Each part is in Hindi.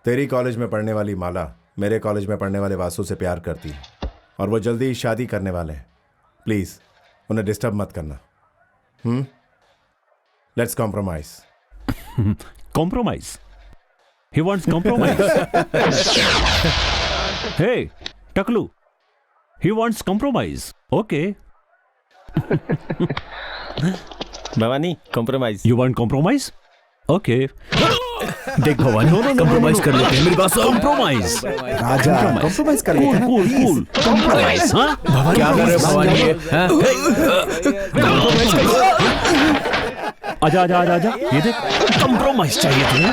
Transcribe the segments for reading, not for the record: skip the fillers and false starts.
तेरी कॉलेज में पढ़ने वाली माला मेरे कॉलेज में पढ़ने वाले वासु से प्यार करती है और वो जल्दी ही शादी करने वाले हैं। प्लीज उन्हें डिस्टर्ब मत करना। Let's compromise. Compromise? He wants compromise. Hey टकलू, he wants compromise. Okay Bhavani, compromise. You want compromise? Okay. देख भवानी, कॉम्प्रोमाइज कर लेते हैं, मेरी बात सुन। कॉम्प्रोमाइज राजा, कॉम्प्रोमाइज कर लेते हैं। Cool compromise. हाँ क्या कर रहे हो भवानी? आजा आजा आजा आजा, ये देख कॉम्प्रोमाइज चाहिए तुम्हें।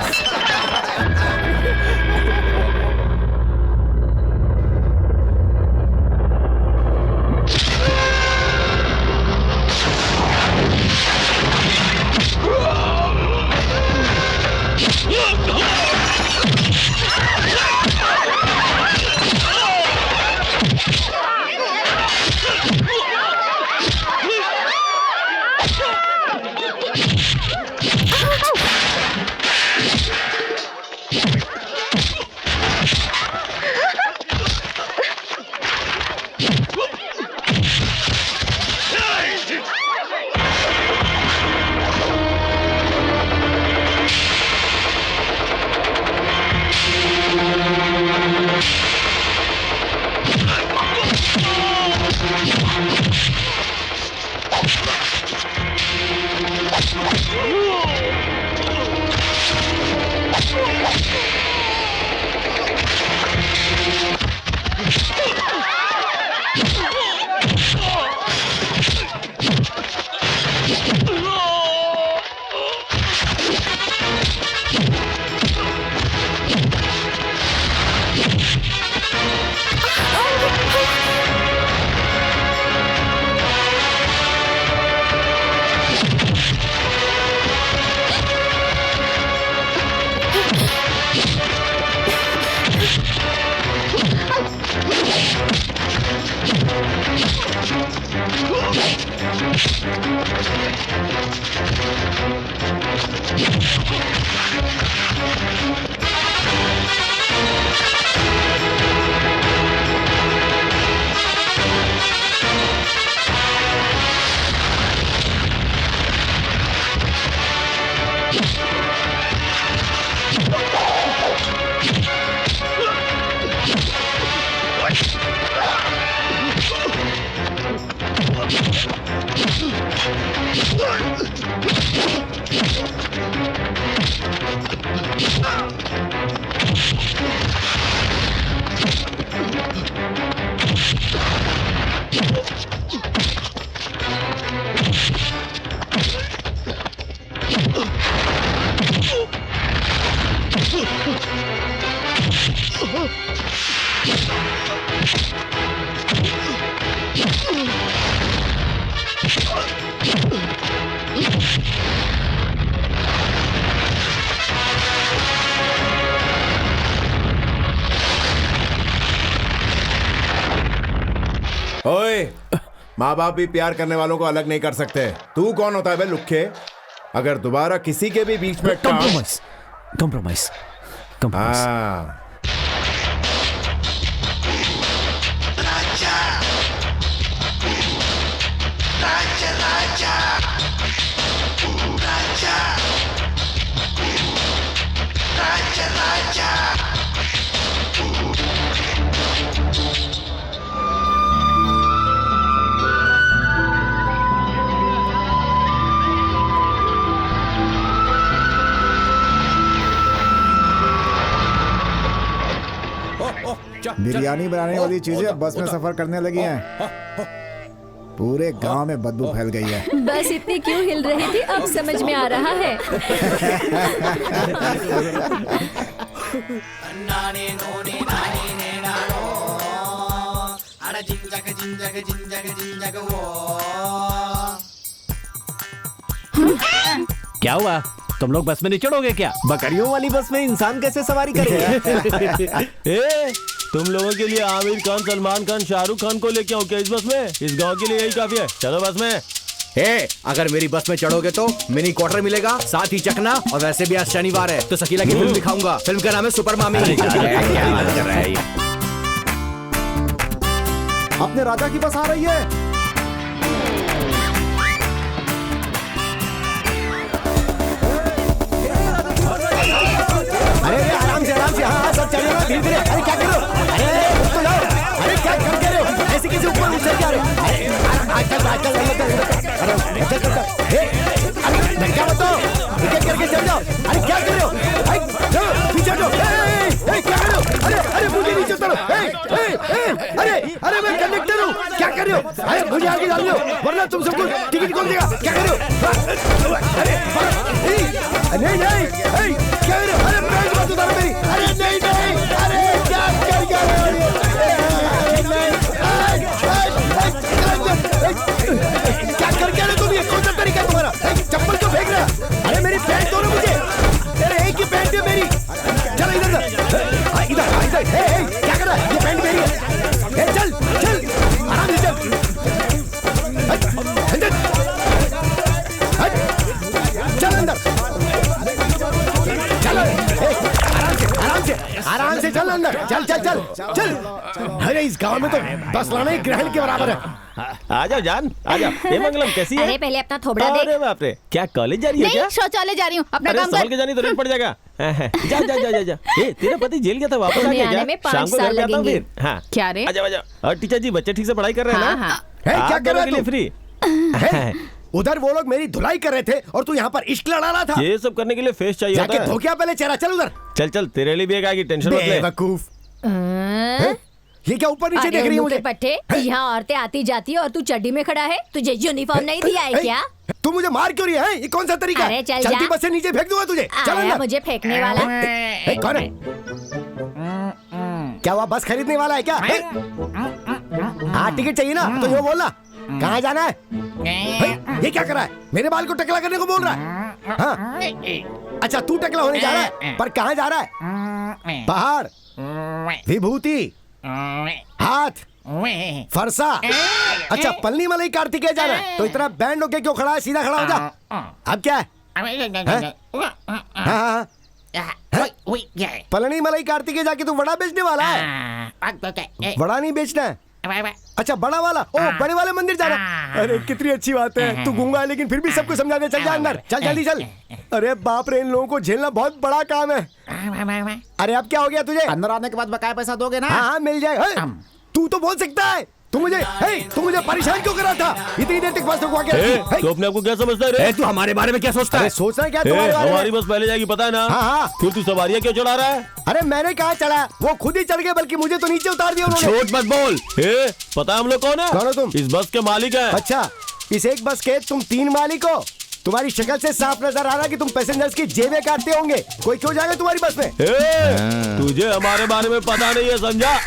ओए, माँ बाप भी प्यार करने वालों को अलग नहीं कर सकते। तू कौन होता है बे लुक्खे? अगर दोबारा किसी के भी बीच में कॉम्प्रोमाइज कॉम्प्रोमाइज कॉम्प्रोमाइज। हाँ, बिरयानी बनाने वाली चीजें बस में सफर करने लगी हैं। पूरे गांव में बदबू फैल गई है। बस इतनी क्यों हिल रही थी अब समझ में आ रहा है। क्या हुआ, तुम लोग बस में नहीं चढ़ोगे क्या? बकरियों वाली बस में इंसान कैसे सवारी करेंगे? तुम लोगों के लिए आमिर खान, सलमान खान, शाहरुख खान को लेके आऊं क्या इस बस में? इस गांव के लिए यही काफी है। चलो बस में। अगर मेरी बस में चढ़ोगे तो मिनी क्वार्टर मिलेगा, साथ ही चकना, और वैसे भी आज शनिवार है तो शकीला की फिल्म दिखाऊंगा। फिल्म का नाम है सुपर मामी। अपने राजा की बस आ रही है। अरे आराम से हाँ सब चलिए ना, धीरे धीरे। अरे क्या करो, अरे तो जाओ। अरे क्या कर रहे हो, ऐसे कैसे ऊपर उछल जा रहे हो? अरे क्या बताओ, विकेट करके चल जाओ। अरे क्या कर रहे हो, पीछे हटो। क्या कर रहे हो? अरे मुझे नीचे उतारो। अरे मैं कंडक्टर हूँ, क्या कर रहे हो? अरे मुझे आगे डाल दो वरना तुम सबको टिकट कौन देगा? क्या कर रहे हो? अरे नहीं क्या कर रहे हो? अरे पैंट मत उतारो मेरी। अरे नहीं अरे क्या कर रहे हो? क्या करके रहे तुम? ये कौन सा तरीका है तुम्हारा? चप्पल तो फेंक रहा। अरे मेरी पैंट दो ना मुझे। अरे एक ही पैंट है मेरी। चलो इधर इधर क्या कर रहा है? ये पैंट मेरी है। चल आराम से चल। चल अंदर चलो। आराम से चल अंदर। चल। अरे इस गांव में तो बस लाना ही ग्रहण के बराबर है। आ जाओ जान, आ जाओ। ये मंगलम कैसी है? अरे पहले अपना थोबड़ा देख। अरे बाप रे, क्या कॉलेज जा रही है क्या? नहीं, शौचालय जा रही हूँ। अपना अरे काम संभल कर। के जानी तो रेट पड़ जाएगा। जा। ए, तेरा पति जेल गया था, वापस आ तुम्हें गया आने क्या? में 5 शाम को साल घर पे आता हूँ लगेंगे। फिर। हाँ क्या रे? आ जाओ। और टीचर जी, बच्चे ठीक से पढ़ाई कर रहे हैं ना? हाँ। क्या कर रहा है लिए तू? फ्री। उधर वो लोग मेरी धुलाई कर रहे थे और तू यहाँ पर इश्क लड़ा रहा था। ये सब करने के लिए फेस चाहिए जाके होता है। धो क्या पहले चेहरा। चल उधर। चल तेरे लिए भी एक आएगी, टेंशन मत ले। बेवकूफ। ये क्या ऊपर नीचे देख रही है मुझे? पट्टे, यहाँ औरतें आती जाती है और तू चड्डी में खड़ा है। तुझे यूनिफॉर्म नहीं दिया है क्या? तू मुझे मार क्यों रही है? ये कौन सा तरीका है? अरे चल चलती जा। बस से नीचे फेंक दूंगा तुझे। चल आया अंदर। मुझे फेंकने वाला। कौन है? क्या हुआ, बस खरीदने वाला है क्या? हाँ टिकट चाहिए ना तो यो बोलना। कहाँ जाना है? ये क्या कर रहा है? मेरे बाल को टकला करने को बोल रहा है? हाँ? अच्छा तू टकला होने जा रहा है, पर कहाँ जा रहा है? पहाड़, विभूति, हाथ, फरसा। अच्छा पलनी मलाई कार्तिकेय जाना है तो इतना बैंड होके क्यों खड़ा है? सीधा खड़ा हो जा। अब क्या है? हाँ। पलनी मलाई कार्तिकेय जाके तू वड़ा बेचने वाला है? वड़ा नहीं बेचना है। अच्छा बड़ा वाला, ओ बड़े वाले मंदिर जाना। अरे कितनी अच्छी बात है, तू गूंगा है लेकिन फिर भी सबको समझा दे। चल जा अंदर, चल जल्दी चल। अरे बाप रे, इन लोगों को झेलना बहुत बड़ा काम है। अरे अब क्या हो गया तुझे? अंदर आने के बाद बकाया पैसा दोगे ना? हाँ मिल जाएगा। तू तो बोल सकता है। तू मुझे परेशान क्यों कर रहा था? इतनी देर तक बस रुकवा के तू अपने आप को क्या समझता है रे? तू हमारे बारे में क्या सोचता है? सोचना क्या तुम्हारे बारे में? हमारी बस पहले जाएगी, पता है ना? हाँ। फिर तू सवारियाँ क्यों चढ़ा रहा है? अरे मैंने कहा चढ़ा, वो खुद ही चढ़ गए, बल्कि मुझे तो नीचे उतार दिया उन्होंने। झूठ मत बोल। पता है हम लोग कौन है? कौन हो तुम? इस बस के मालिक है। अच्छा इस एक बस के तुम 3 मालिक हो। तुम्हारी शक्ल से साफ नजर आ रहा है कि तुम पैसेंजर्स की जेबें काटते होंगे। कोई क्यों जाएगा तुम्हारी बस में? तुझे हमारे बारे में पता नहीं है, समझा?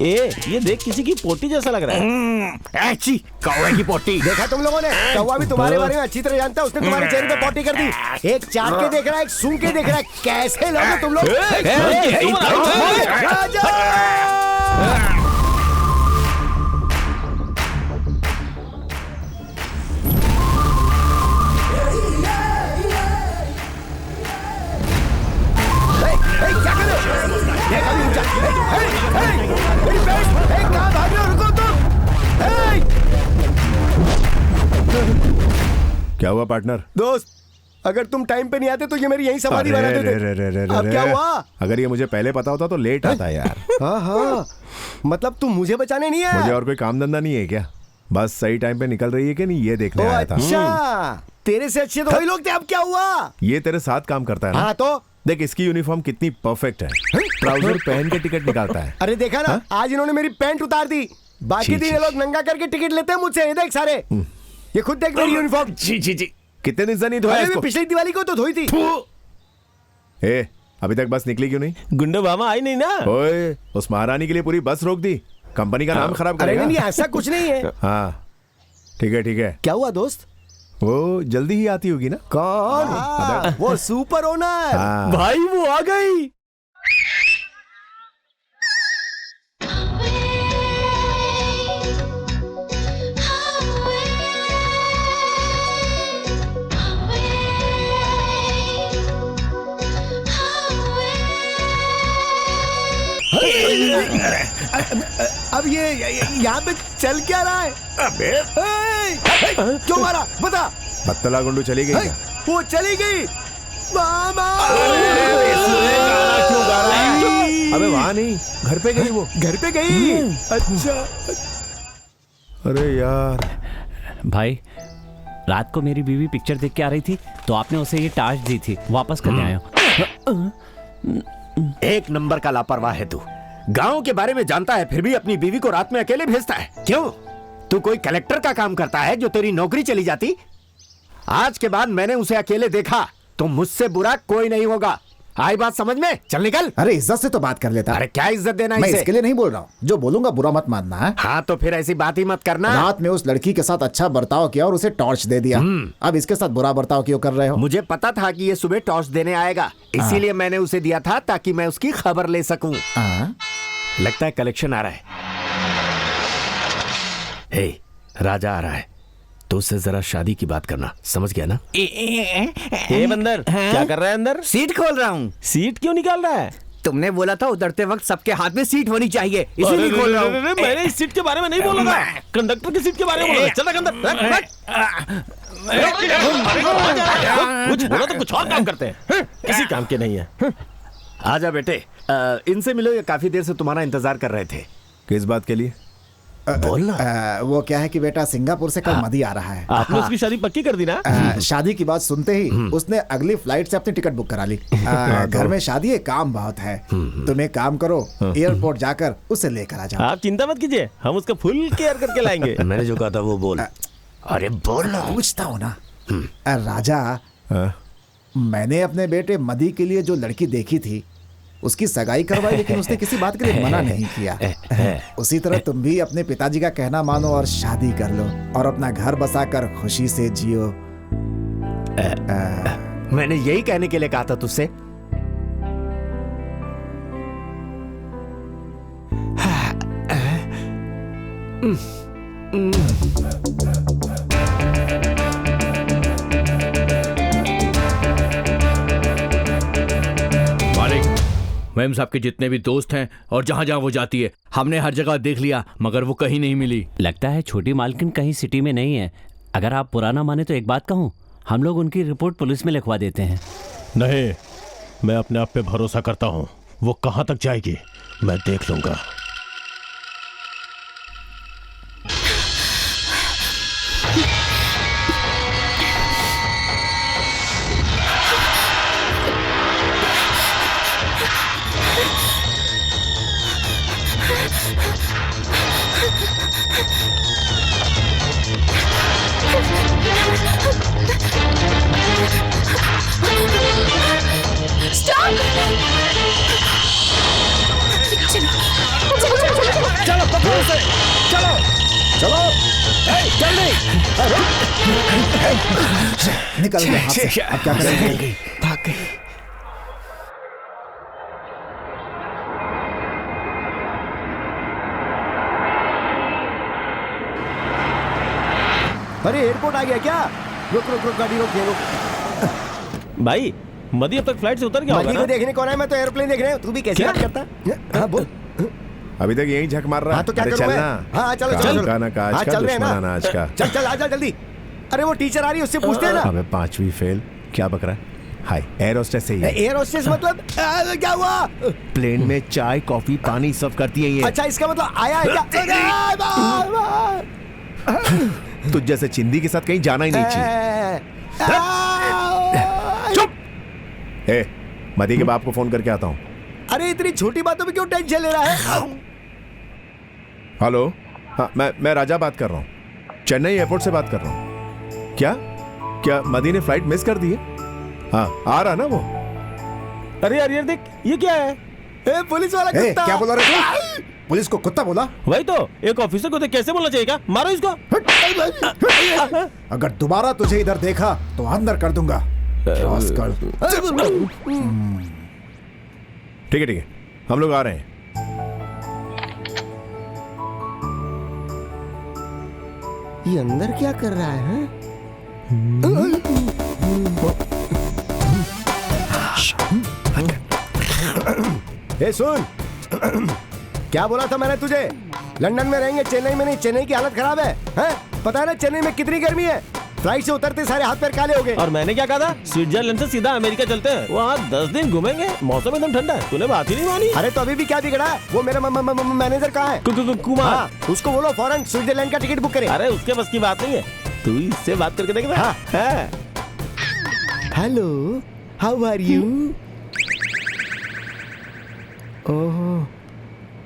ये देख, किसी की पोटी जैसा लग रहा है। कौवे की पोटी। देखा तुम लोगों ने? कौवा भी तुम्हारे बारे में अच्छी तरह जानता है। उसने तुम्हारे चेहरे पे पोटी कर दी। एक चाट के देख रहा है, एक सूंघ के देख रहा है। कैसे लोग हो तुम लोग? राजा! क्या कर रहे हो? देखा भी ऊंचा। मेरी बेस, कहाँ भाग रहे हो? रुको तुम। क्या हुआ पार्टनर? दोस्त अगर तुम टाइम पे नहीं आते तो ये मेरी यही समाधि बना देते। अब क्या हुआ? अगर ये मुझे पहले पता होता तो लेट आता यार। हाँ मतलब तुम मुझे बचाने नहीं आया? मुझे और कोई काम धंधा नहीं है क्या? बस सही टाइम पे निकल रही है कि नहीं ये देखने आया था। अच्छा तेरे से अच्छे तो वही लोग थे। अब क्या हुआ? ये तेरे साथ काम करता है ना? हाँ तो देख इसकी यूनिफॉर्म कितनी परफेक्ट है। ट्राउजर पहन के टिकट निकालता है। अरे देखा ना, आज इन्होंने मेरी पैंट उतार दी। बाकी दिन ये लोग नंगा करके टिकट लेते हैं मुझसे। ये देख सारे, ये खुद देख मेरी यूनिफॉर्म। जी कितने दिन से नहीं धोया इसको? पिछली दिवाली को तो धोई थी। ए, अभी तक बस निकली क्यों नहीं? गुंडा मामा आई नहीं ना? ओए, उस महारानी के लिए पूरी बस रोक दी। कंपनी का नाम खराब अरे करेगा। नहीं ऐसा कुछ नहीं है। हाँ ठीक है। क्या हुआ दोस्त? वो जल्दी ही आती होगी ना? कौन? वो सुपर ओनर। हाँ। भाई वो आ गई। अब ये यहाँ पे चल क्या रहा है? अबे क्यों मारा बता? बत्तला गुंडू चली गई क्या? वो चली गई मामा। क्यों गा रहा है? अबे वहां नहीं, घर पे गई वो। घर पे गई। अच्छा अरे यार, भाई रात को मेरी बीवी पिक्चर देख के आ रही थी तो आपने उसे ये टार्च दी थी, वापस करने आया हूं। एक नंबर का लापरवाह है तू। गांव के बारे में जानता है फिर भी अपनी बीवी को रात में अकेले भेजता है। क्यों? तू कोई कलेक्टर का काम करता है जो तेरी नौकरी चली जाती? आज के बाद मैंने उसे अकेले देखा तो मुझसे बुरा कोई नहीं होगा। आई बात समझ में? चल निकल। अरे इज्जत से तो बात कर लेता। अरे क्या इज्जत देना मैं इसे? इसके लिए नहीं बोल रहा हूँ, जो बोलूंगा बुरा मत मानना है। हाँ तो फिर ऐसी बात ही मत करना। रात में उस लड़की के साथ अच्छा बर्ताव किया और उसे टॉर्च दे दिया, अब इसके साथ बुरा बर्ताव क्यों कर रहे हो? मुझे पता था कि ये सुबह टॉर्च देने आएगा, इसीलिए मैंने उसे दिया था ताकि मैं उसकी खबर ले सकूं। लगता है कलेक्शन आ रहा है। हे, राजा आ रहा है तो उससे जरा शादी की बात करना, समझ गया ना? ए बंदर, क्या कर रहा है अंदर? सीट खोल रहा हूँ। सीट क्यों निकाल रहा है? तुमने बोला था उतरते वक्त सबके हाथ में सीट होनी चाहिए, इसीलिए खोल रहा हूँ। अरे, मैंने इस सीट के बारे में नहीं बोला था, कंडक्टर की सीट के बारे में बोला था। चल अंदर। कुछ बोलो तो कुछ और काम करते हैं, किसी काम के नहीं है। आजा बेटे, इनसे मिलो, ये काफी देर से तुम्हारा इंतजार कर रहे थे। किस बात के लिए? बोलना। वो क्या है कि बेटा सिंगापुर से कल मदी आ रहा है। आपने उसकी शादी पक्की कर दी ना? शादी की बात सुनते ही उसने अगली फ्लाइट से अपनी टिकट बुक करा ली। घर में शादी है, काम बहुत है। तुम एक काम करो, एयरपोर्ट जाकर उसे लेकर आ जाओ। आप चिंता मत कीजिए, हम उसका फुल केयर करके लाएंगे। मैंने जो कहा था वो बोल। अरे बोल। पूछता हूँ ना राजा, मैंने अपने बेटे मदी के लिए जो लड़की देखी थी उसकी सगाई करवाई, लेकिन उसने किसी बात के लिए मना नहीं किया। उसी तरह तुम भी अपने पिताजी का कहना मानो और शादी कर लो और अपना घर बसाकर खुशी से जियो। मैंने यही कहने के लिए कहा था तुझसे। मैम साहब के जितने भी दोस्त हैं और जहाँ जहाँ वो जाती है हमने हर जगह देख लिया, मगर वो कहीं नहीं मिली। लगता है छोटी मालकिन कहीं सिटी में नहीं है। अगर आप पुराना माने तो एक बात कहूँ, हम लोग उनकी रिपोर्ट पुलिस में लिखवा देते हैं। नहीं, मैं अपने आप पे भरोसा करता हूँ। वो कहाँ तक जाएगी मैं देख लूंगा। चलो पकड़ो उसे, चलो चलो जल्दी। निकल गया हाथ से, अब क्या करेंगे? भाग गई। अरे एयरपोर्ट आ गया क्या? रुक रुक रुक, गाड़ी रोक, ये रोक। भाई मदी अब तक फ्लाइट से उतर गया होगा मदी ना? को देखने कौन है? मैं तो एयरप्लेन देख रहा हूँ। तू भी कैसे बात करता? हाँ बोल। अभी तक यही झक मार रहा हाँ तो क्या अरे करूँ मैं? चलना। हाँ चलो काम चलो का ना काज हाँ का, चल रहे हैं ना। दुश्मनाना आज का। चल चल आजा जल्दी। अरे वो टीचर आ रही है, उससे पूछते हैं ना। अबे 5वीं फेल, क्या बक रहा है? हाय, एयर होस्टेस से ही है। एयर होस्टेस मतलब क्या हुआ? प्लेन में चाय कॉफी पानी सब करती है ये। अच्छा इसका मतलब आया है क्या? तुझ जैसे चिंदी के साथ कहीं जाना ही नहीं चाहिए। चुप। ए, मदी के बाप को फोन करके आता हूँ। अरे इतनी छोटी बातों में क्यों टेंशन ले रहा है? हेलो, हाँ मैं राजा बात कर रहा हूँ, चेन्नई एयरपोर्ट से बात कर रहा हूँ। क्या मदी ने फ्लाइट मिस कर दी है? हाँ आ रहा ना वो। अरे यार देख, ये क्या है? ए, पुलिस वाला कुत्ता। क्या बोला रे तू? पुलिस को कुत्ता बोला? वही तो, एक ऑफिसर को देख कैसे बोलना चाहिए? क्या मारो इसको। अगर दोबारा तुझे इधर देखा तो अंदर कर दूंगा। ठीक है, हम लोग आ रहे हैं। ये अंदर क्या कर रहा है? ए सुन, क्या बोला था मैंने तुझे? लंदन में रहेंगे, चेन्नई में नहीं। चेन्नई की हालत खराब है, हैं? पता है ना चेन्नई में कितनी गर्मी है? फ्लाइट से उतरते सारे हाथ पैर काले हो गए। और मैंने क्या कहा था, स्विट्जरलैंड से सीधा अमेरिका चलते हैं, वहाँ 10 दिन घूमेंगे, मौसम एकदम ठंडा है। तूने बात ही नहीं मानी। अरे तो अभी भी क्या बिगड़ा? वो मेरा मैनेजर कहाँ है? कुमार, हाँ, उसको बोलो फौरन स्विट्जरलैंड का टिकट बुक करे। अरे उसके बस की बात नहीं है, तू इससे बात करके देख। हाँ। Hello, how are you? Oh,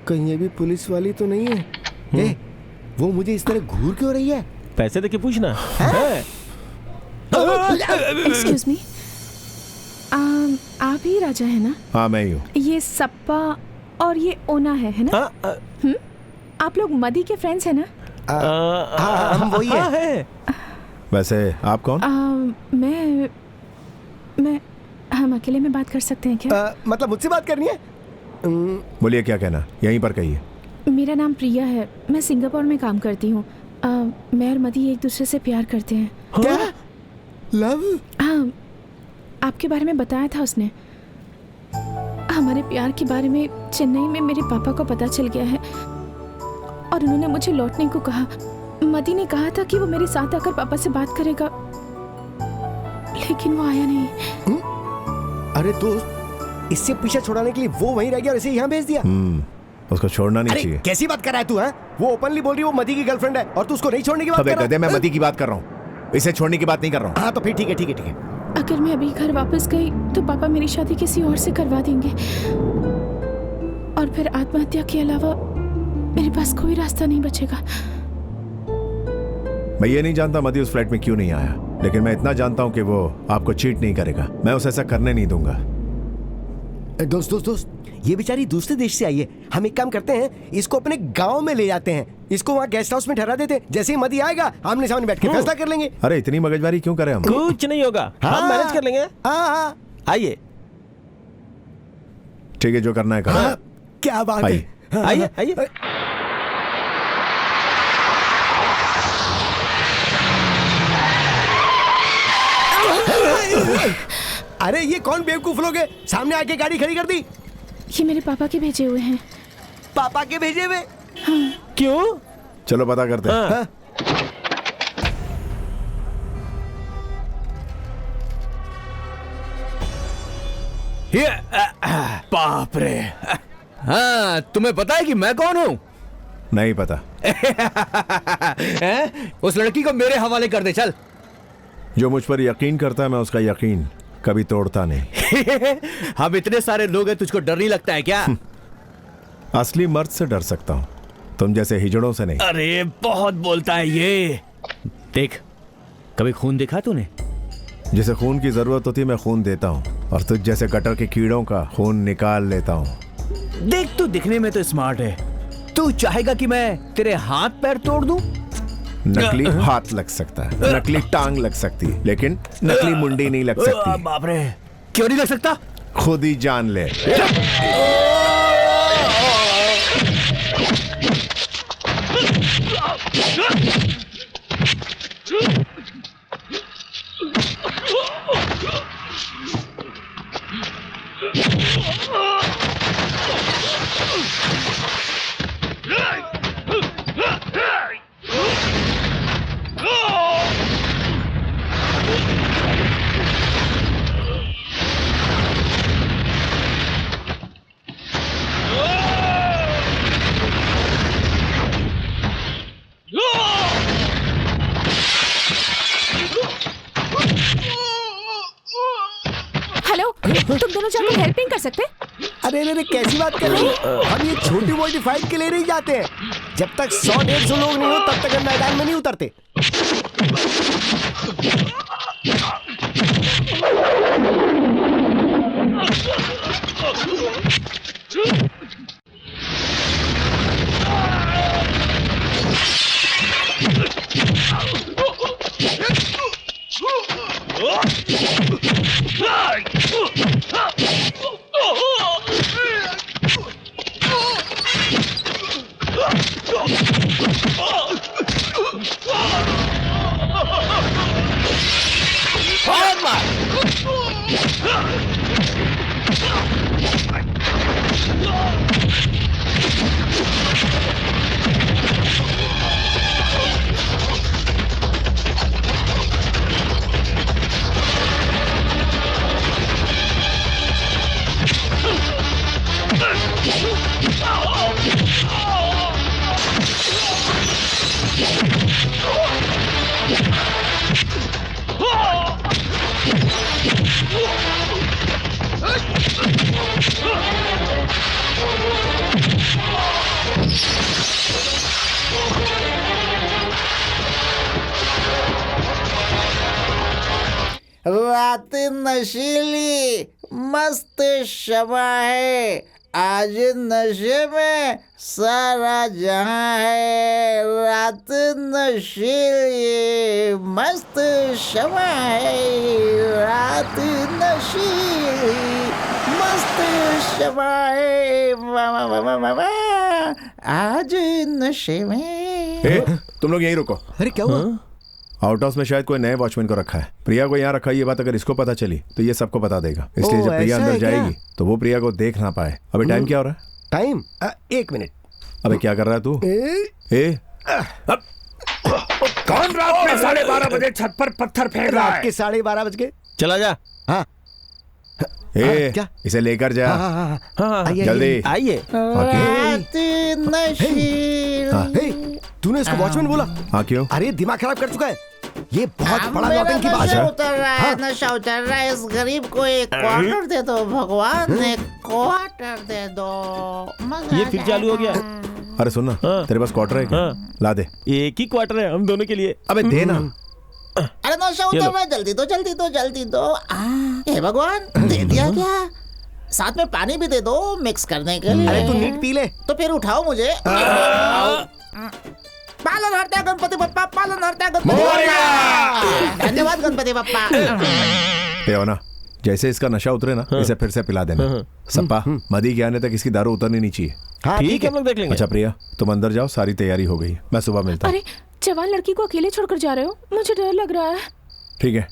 कहीं ये भी पुलिस वाली तो नहीं है? ए, वो मुझे इस तरह घूर क्यों रही है? पैसे देके पूछना। एक्सक्यूज मी, आप ही राजा है ना? हाँ मैं ही हूँ। ये सप्पा और ये ओना है ना? आप लोग मदी के फ्रेंड्स है ना? हाँ, हम वही हैं। वैसे आप कौन? मैं हम अकेले में बात कर सकते हैं क्या? मतलब मुझसे बात करनी है? बोलिए क्या कहना, यहीं पर कहिए। मेरा नाम प्रिया है, मैं सिंगापुर में काम करती हूँ। मैं और मदी एक दूसरे से प्यार करते हैं। क्या? लव? हाँ, आपके बारे में बताया था उसने। हमारे प्यार के बारे में चेन्नई में मेरे पापा को पता चल गया है और उन्होंने मुझे लौटने को कहा। मदी ने कहा था कि वो मेरे साथ आकर पापा से बात करेगा, लेकिन वो आया नहीं। अरे दोस्त, इससे पीछे छुड़ाने के लिए वो वहीं रह गया और इसे यहाँ भेज दिया। उसको छोड़ना नहीं चाहिए। कैसी बात कर रहा है तू? वो ओपनली बोल रही है वो मदी की गर्लफ्रेंड है और तू उसको नहीं छोड़ने की बात कर रहा है? मैं मदी की बात कर रहा हूँ, इसे छोड़ने की बात नहीं कर रहा हूँ। हाँ तो फिर ठीक है। अगर मैं अभी घर वापस गई तो पापा मेरी शादी किसी और से करवा देंगे और फिर आत्महत्या के अलावा मेरे पास कोई रास्ता नहीं बचेगा। मैं ये नहीं जानता मदी उस फ्लाइट में क्यों नहीं आया, लेकिन मैं इतना जानता हूँ कि वो आपको चीट नहीं करेगा। मैं उसे ऐसा करने नहीं दूंगा। दोस्त, ये बेचारी दूसरे देश से आई है। हम एक काम करते हैं, इसको अपने गांव में ले जाते हैं, इसको वहाँ गेस्ट हाउस में ठहरा देते हैं। जैसे ही मदी आएगा आमने सामने बैठ के फैसला कर लेंगे। अरे इतनी मगजमारी क्यों करें हम? कुछ नहीं होगा, हम मैनेज कर लेंगे। हाँ, आइए। ठीक है, जो करना है करो। क्या बात है। आइए। अरे ये कौन बेवकूफ लोग हैं? सामने आके गाड़ी खड़ी कर दी। ये मेरे पापा के भेजे हुए हैं। पापा के भेजे हुए? क्यों? चलो पता करते हैं। हाँ। बाप रे। हाँ, तुम्हें पता है कि मैं कौन हूँ? नहीं पता। उस लड़की को मेरे हवाले कर दे, चल। जो मुझ पर यकीन करता है मैं उसका यकीन कभी तोड़ता नहीं। हम इतने सारे लोग हैं, तुझको डर नहीं लगता है क्या? असली मर्द से डर सकता हूँ, तुम जैसे हिजड़ों से नहीं। अरे बहुत बोलता है ये। देख, कभी खून देखा तूने? जिसे खून की जरूरत होती है मैं खून देता हूँ, और तुझ जैसे गटर के कीड़ों का खून निकाल लेता हूँ। देख, तू दिखने में तो स्मार्ट है, तू चाहेगा कि मैं तेरे हाथ पैर तोड़ दूं? नकली हाथ लग सकता है, नकली टांग लग सकती है, लेकिन नकली मुंडी नहीं लग सकती। बाप रे, क्यों नहीं लग सकता? खुद ही जान ले। हेलो, तुम दोनों जाकर हेल्पिंग कर सकते? अरे कैसी बात कर रही हो? हम ये छोटी मोटी फाइट के लिए नहीं जाते हैं। जब तक 100-150 लोग नहीं हो तब तक हम मैदान में नहीं उतरते। रात नशीली मस्त शबा है, आज नशे में सारा जहां है। रात नशीली मस्त शबा है, रात नशीली मस्त शबा है, आज नशे में। तुम लोग यहीं रुको। अरे क्या हुआ? आउट हाउस में शायद कोई नए वॉचमैन को रखा है। प्रिया को यहाँ रखा है। ये बात अगर इसको पता चली तो ये सबको बता देगा, इसलिए जब प्रिया ऐसा अंदर है क्या? जाएगी तो वो प्रिया को देख ना पाए। अबे टाइम क्या हो रहा है? Time 1 minute. अबे क्या कर रहा है तू? कौन रात में 12:30 बजे छत पर पत्थर फेंक रहा रात है? के 12:30 बज गए। चला जा। हाँ क्या? इसे लेकर जा। आइए, जल्दी आइए। तूने इसको वॉचमैन बोला? हाँ क्यों? अरे दिमाग खराब कर चुका है। ये बहुत बड़ा नौटंकी की बात है। उतर रहा है, नशा उतर रहा है। इस गरीब को एक क्वार्टर दे दो भगवान, एक क्वार्टर दे दो। मजा ये फिर चालू हो गया। अरे सुन ना, तेरे पास क्वार्टर है क्या? ला दे। एक ही क्वार्टर है हम दोनों के लिए। अबे दे ना। अरे नशा उतर रहा है, जल्दी दो जल्दी दो जल्दी दो। हे भगवान, दे दिया क्या? साथ में पानी भी दे दो मिक्स करने के लिए। अरे तू नीट पी ले। तो फिर उठाओ मुझे। पालन हरता गणपति बप्पा, पालन हरता गणपति बप्पा। धन्यवाद गणपति बप्पा। पे ना, जैसे इसका नशा उतरे ना, इसे फिर से पिला देना। सप्पा, मदी के आने तक इसकी दारू उतरनी नहीं चाहिए। हाँ ठीक है, हम लोग देख लेंगे। अच्छा प्रिया, तुम अंदर जाओ, सारी तैयारी हो गई। मैं सुबह मिलता हूँ। अरे जवान लड़की को अकेले छोड़कर जा रहे हो, मुझे डर लग रहा है। ठीक है,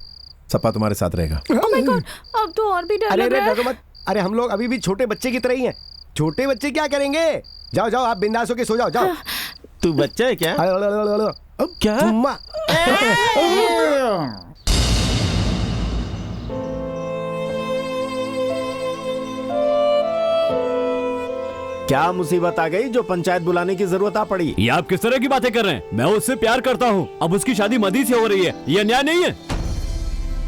सप्पा तुम्हारे साथ रहेगा। ओह माय गॉड, अब तो और भी डर अरे लग रहा है। डरो मत। अरे हम लोग अभी भी छोटे बच्चे की तरह ही हैं। छोटे बच्चे क्या करेंगे? जाओ जाओ, आप बिंदास होके सो जाओ। जाओ। तू बच्चा है क्या? अब क्या? चुम्मा। क्या मुसीबत आ गई जो पंचायत बुलाने की जरूरत आ पड़ी? ये आप किस तरह की बातें कर रहे हैं? मैं उससे प्यार करता हूँ, अब उसकी शादी मदी से हो रही है, ये अन्याय नहीं है?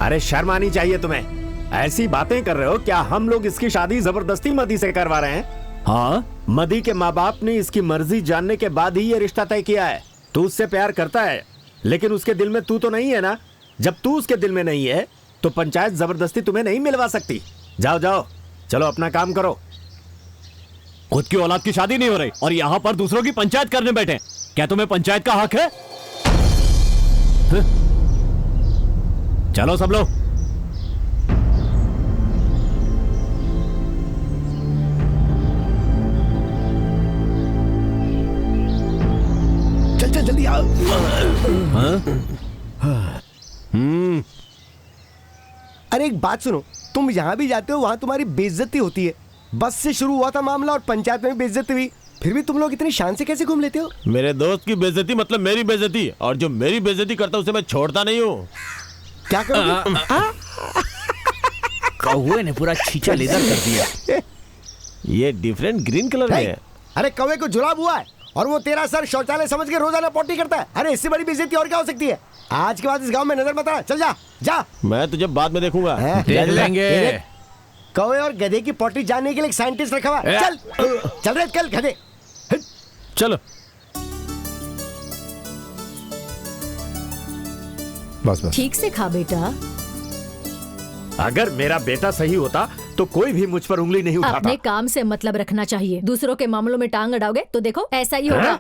अरे शर्म आनी चाहिए तुम्हें। ऐसी बातें कर रहे हो? क्या हम लोग इसकी शादी जबरदस्ती मदी से करवा रहे हैं? हाँ, मदी के माँ बाप ने इसकी मर्जी जानने के बाद ही ये रिश्ता तय किया है। तू उससे प्यार करता है, लेकिन उसके दिल में तू तो नहीं है ना। जब तू उसके दिल में नहीं है तो पंचायत जबरदस्ती तुम्हें नहीं मिलवा सकती। जाओ जाओ, चलो अपना काम करो। खुद की औलाद की शादी नहीं हो रही और यहाँ पर दूसरों की पंचायत करने बैठे। क्या तुम्हें पंचायत का हक है? चलो सब लोग। चल चल जल्दी आओ। अरे एक बात सुनो, तुम यहाँ भी जाते हो, वहाँ तुम्हारी बेइज्जती होती है। बस से शुरू हुआ था मामला और पंचायत में भी बेइज्जती हुई, फिर भी तुम लोग इतनी शान से कैसे घूम लेते हो? मेरे दोस्त की बेइज्जती मतलब मेरी बेइज्जती, और जो मेरी बेइज्जती करता है उसे मैं छोड़ता नहीं हूँ। क्या करोगे? कौवे ने पूरा छींचा लेदर कर दिया। ये डिफरेंट ग्रीन कलर में है। अरे कौवे को जुलाब हुआ है और वो तेरा सर शौचालय समझ के रोजाना पोटी करता है। अरे इससे बड़ी बेइज्जती और क्या हो सकती है? आज के बाद इस गांव में नजर मत आना। चल जा जा। मैं तुझे बाद में देखूंगा। देख लेंगे। कौवे और गधे की पोटी जानने के लिए एक साइंटिस्ट रखा हुआ है। चल चल रहे कल गधे। चलो। बस बस। ठीक से खा बेटा। अगर मेरा बेटा सही होता तो कोई भी मुझ पर उंगली नहीं उठाता। अपने काम से मतलब रखना चाहिए। दूसरों के मामलों में टांग अड़ाओगे तो देखो ऐसा ही होगा।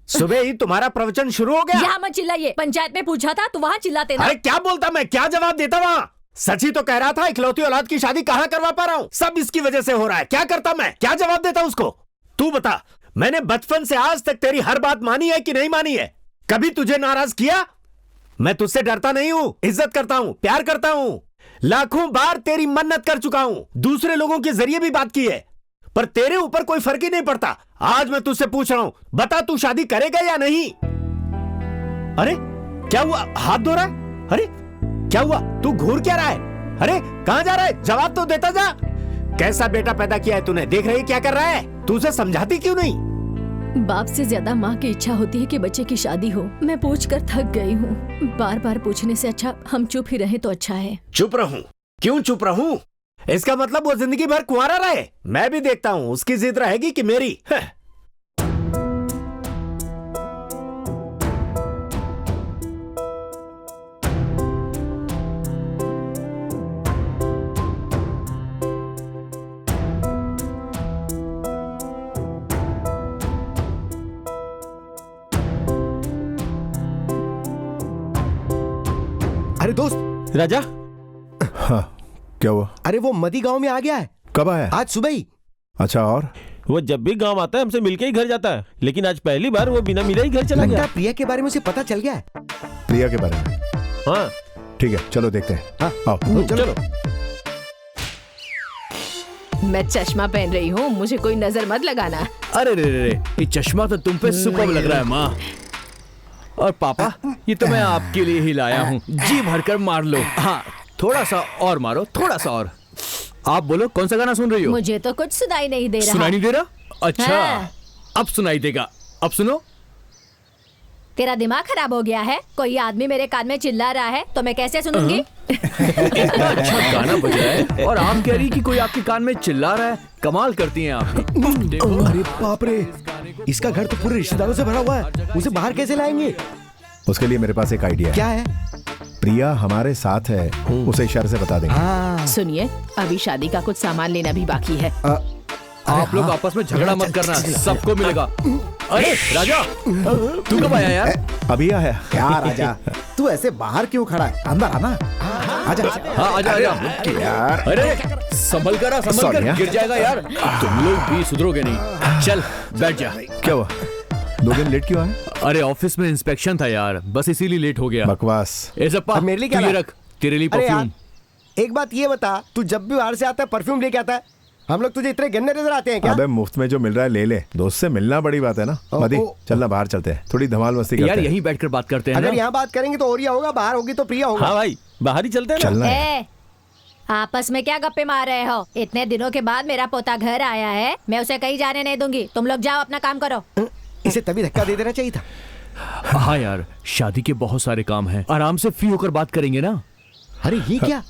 सुबह ही तुम्हारा प्रवचन शुरू हो गया। यहाँ मत चिल्लाइए। पंचायत में पूछा था तो वहाँ चिल्लाते ना। अरे क्या बोलता मैं, क्या जवाब देता वहाँ? सच ही तो कह रहा था। इकलौती औलाद की शादी कहाँ करवा पा रहा हूँ? सब इसकी वजह से हो रहा है। क्या करता मैं? क्या जवाब देता उसको? तू बता। मैंने बचपन से आज तक तेरी हर बात मानी है कि नहीं मानी है? कभी तुझे नाराज किया? मैं तुझसे डरता नहीं हूँ, इज्जत करता हूँ, प्यार करता हूँ। लाखों बार तेरी मन्नत कर चुका हूँ, दूसरे लोगों के जरिए भी बात की है, पर तेरे ऊपर कोई फर्क ही नहीं पड़ता। आज मैं तुझसे पूछ रहा हूं, बता तू शादी करेगा या नहीं? अरे क्या हुआ? हाथ धो रहा है? अरे क्या हुआ? तू घूर क्या रहा है? अरे कहां जा रहा है? जवाब तो देता जा। कैसा बेटा पैदा किया है तूने? देख रही क्या कर रहा है? तू उसे समझाती क्यों नहीं? बाप से ज्यादा माँ की इच्छा होती है कि बच्चे की शादी हो। मैं पूछकर थक गई हूँ। बार बार पूछने से अच्छा हम चुप ही रहे तो अच्छा है। चुप रहूं? क्यों चुप रहूं? इसका मतलब वो जिंदगी भर कुंवारा रहे? मैं भी देखता हूं उसकी जिद रहेगी कि मेरी। अरे दोस्त, राजा, हाँ क्या हुआ? अरे वो मदी गांव में आ गया है कब आया? आज सुबह ही। अच्छा, और वो जब भी गांव आता है हमसे मिलके ही घर जाता है, लेकिन आज पहली बार वो बिना मिले ही घर चला लगता गया। है प्रिया के बारे में उसे पता चल गया है। प्रिया के बारे में? हाँ ठीक है, चलो देखते हैं। हाँ, आओ। चलो। मैं चश्मा पहन रही हूँ, मुझे कोई नजर मत लगाना। अरे रे रे, ये चश्मा तो तुम पे सुपर लग रहा है माँ। और पापा, ये तो मैं आपके लिए ही लाया हूँ, जी भरकर मार लो। हाँ, थोड़ा सा और मारो, थोड़ा सा और। आप बोलो, कौन सा गाना सुन रही हो? मुझे तो कुछ सुनाई नहीं दे रहा। सुनाई नहीं दे रहा? अच्छा, हाँ। अब सुनाई देगा। अब सुनो। तेरा दिमाग खराब हो गया है? कोई आदमी मेरे कान में चिल्ला रहा है तो मैं कैसे सुनूंगी? इतना अच्छा गाना बज रहा है और आप कह रही कि कोई आपके कान में चिल्ला रहा है। कमाल करती हैं आप। देखो, अरे बाप रे, इसका घर तो पूरे रिश्तेदारों से भरा हुआ है, उसे बाहर कैसे लाएंगे? उसके लिए मेरे पास एक आइडिया है। क्या है? प्रिया हमारे साथ है, उसे इशारे से बता देंगे। सुनिए, अभी शादी का कुछ सामान लेना भी बाकी है। आप लोग आपस में झगड़ा मत करना, सबको मिलेगा। अरे राजा, तू कब आया यार? अभी आया। क्या राजा, तू ऐसे बाहर क्यों खड़ा है? अंदर आना। आजा। हाँ, आजा आजा। यार, अरे संभल कर, संभल कर, सोनिया। गिर जाएगा यार। तुम लोग भी सुधरोगे नहीं। चल बैठ जा। क्या हुआ? 2 दिन लेट क्यों आए? अरे ऑफिस में इंस्पेक्शन था यार, बस इसीलिए लेट हो गया। बकवास। ए जप्पा, अब मेरे लिए क्या तू ये लाया? रख, तेरे लिए अरे यार, परफ्यूम। एक बात ये बता, तू जब भी बाहर से आता है परफ्यूम लेके आता है, हम लोग तुझे इतने गंदे नजर आते हैं क्या? अबे मुफ्त में जो मिल रहा है ले ले, दोस्त से मिलना बड़ी बात है ना। मदी, चलना बाहर चलते हैं, थोड़ी धमाल मस्ती करते यार हैं। यहीं बैठकर बात करते हैं अगर ना। यहाँ बात करेंगे तो ओरिया होगा, बाहर होगी तो प्रिया होगा। हाँ भाई, बाहर ही चलते हैं ना। चलना है। ए, आपस में क्या गप्पे मार रहे हो? इतने दिनों के बाद मेरा पोता घर आया है, मैं उसे कहीं जाने नहीं दूंगी। तुम लोग जाओ, अपना काम करो। इसे तभी धक्का दे देना चाहिए था। हाँ यार, शादी के बहुत सारे काम हैं, आराम से फ्री होकर बात करेंगे ना। अरे ये क्या,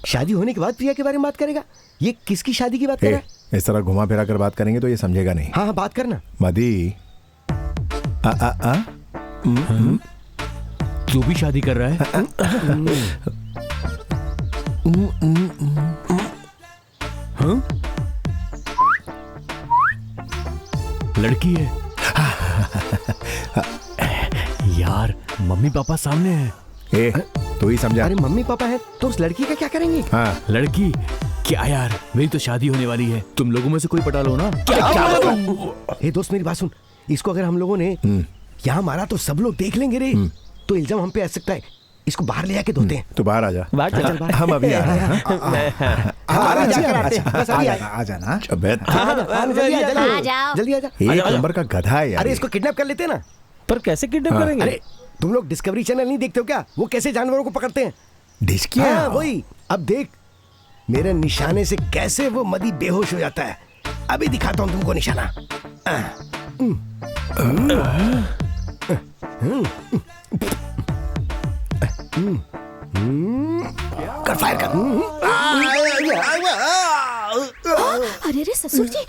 शादी होने के बाद प्रिया के बारे में बात करेगा? ये किसकी शादी की बात कर रहा है? इस तरह घुमा फिरा कर बात करेंगे तो ये समझेगा नहीं। हाँ हाँ, बात करना। मदी, तू भी शादी कर रहा है? हाँ? लड़की है यार, मम्मी पापा सामने हैं। ए, तू ही समझा। अरे मम्मी पापा है तो उस लड़की का क्या करेंगे? हाँ, लड़की क्या यार, मेरी तो शादी होने वाली है, तुम लोगों में से कोई पटा लो ना। ए दोस्त, मेरी बात सुन, इसको अगर हम लोगों ने यहाँ मारा तो सब लोग देख लेंगे रे, तो इल्जाम हम पे आ सकता है। इसको बाहर ले जाके धोते हैं। तू बाहर आ जा। बाहर चल। हम अभी आ रहे हैं। अभी जाकर आते हैं, बस अभी आ जाना। अबे, आ जाओ। जल्दी आ जा। एक नंबर का गधा है यार। अरे इसको किडनैप कर लेते हैं ना। पर कैसे किडनैप करेंगे? अरे तुम लोग डिस्कवरी चैनल नहीं देखते हो क्या? वो कैसे जानवरों को पकड़ते हैं। डिस्किया। हाँ वही। अब देख मेरे निशाने से कैसे वो मदी बेहोश हो जाता है। अभी दिखाता हूँ तुमको निशाना। कर फायर कर। अरे रे ससुर जी,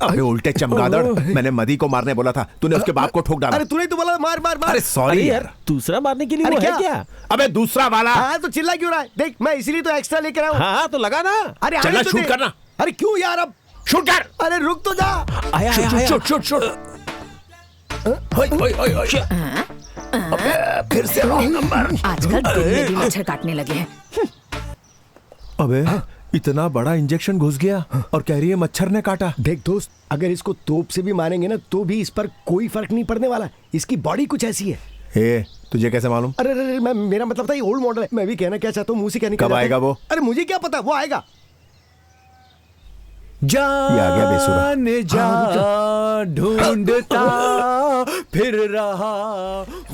अबे उल्टे चमगादड़, मैंने मदी को मारने बोला था, तूने उसके बाप को ठोक डाला। अरे तूने तो बोला मार मार मार। अरे सॉरी यार। दूसरा मारने के लिए अरे वो है क्या? क्या? अबे दूसरा वाला। हाँ तो चिल्ला क्यों रहा है? देख मैं इसीलिए तो एक्स्ट्रा लेकर आया हूँ। हाँ तो लगा ना। अरे चलना, आने तो शूट दे। करना। अरे क्यों यार, अब शूट कर। अरे रुक तो जा। आया आया शूट शूट शूट। फिर से रॉन्ग नंबर। आजकल दिन में भी मच्छर काटने लगे हैं। अबे इतना बड़ा इंजेक्शन घुस गया और कह रही है मच्छर ने काटा। देख दोस्त, अगर इसको तोप से भी मारेंगे ना तो भी इस पर कोई फर्क नहीं पड़ने वाला। इसकी बॉडी कुछ ऐसी है। ए, तुझे कैसे मालूम? अरे अरे मैं मेरा मतलब था ये ओल्ड मॉडल है। मैं भी कहना क्या चाहता हूँ, मुंह से कहने कब आएगा वो? अरे मुझे क्या पता, वो आएगा। ये आ गया बेसुरा। जा ढूंढता फिर रहा।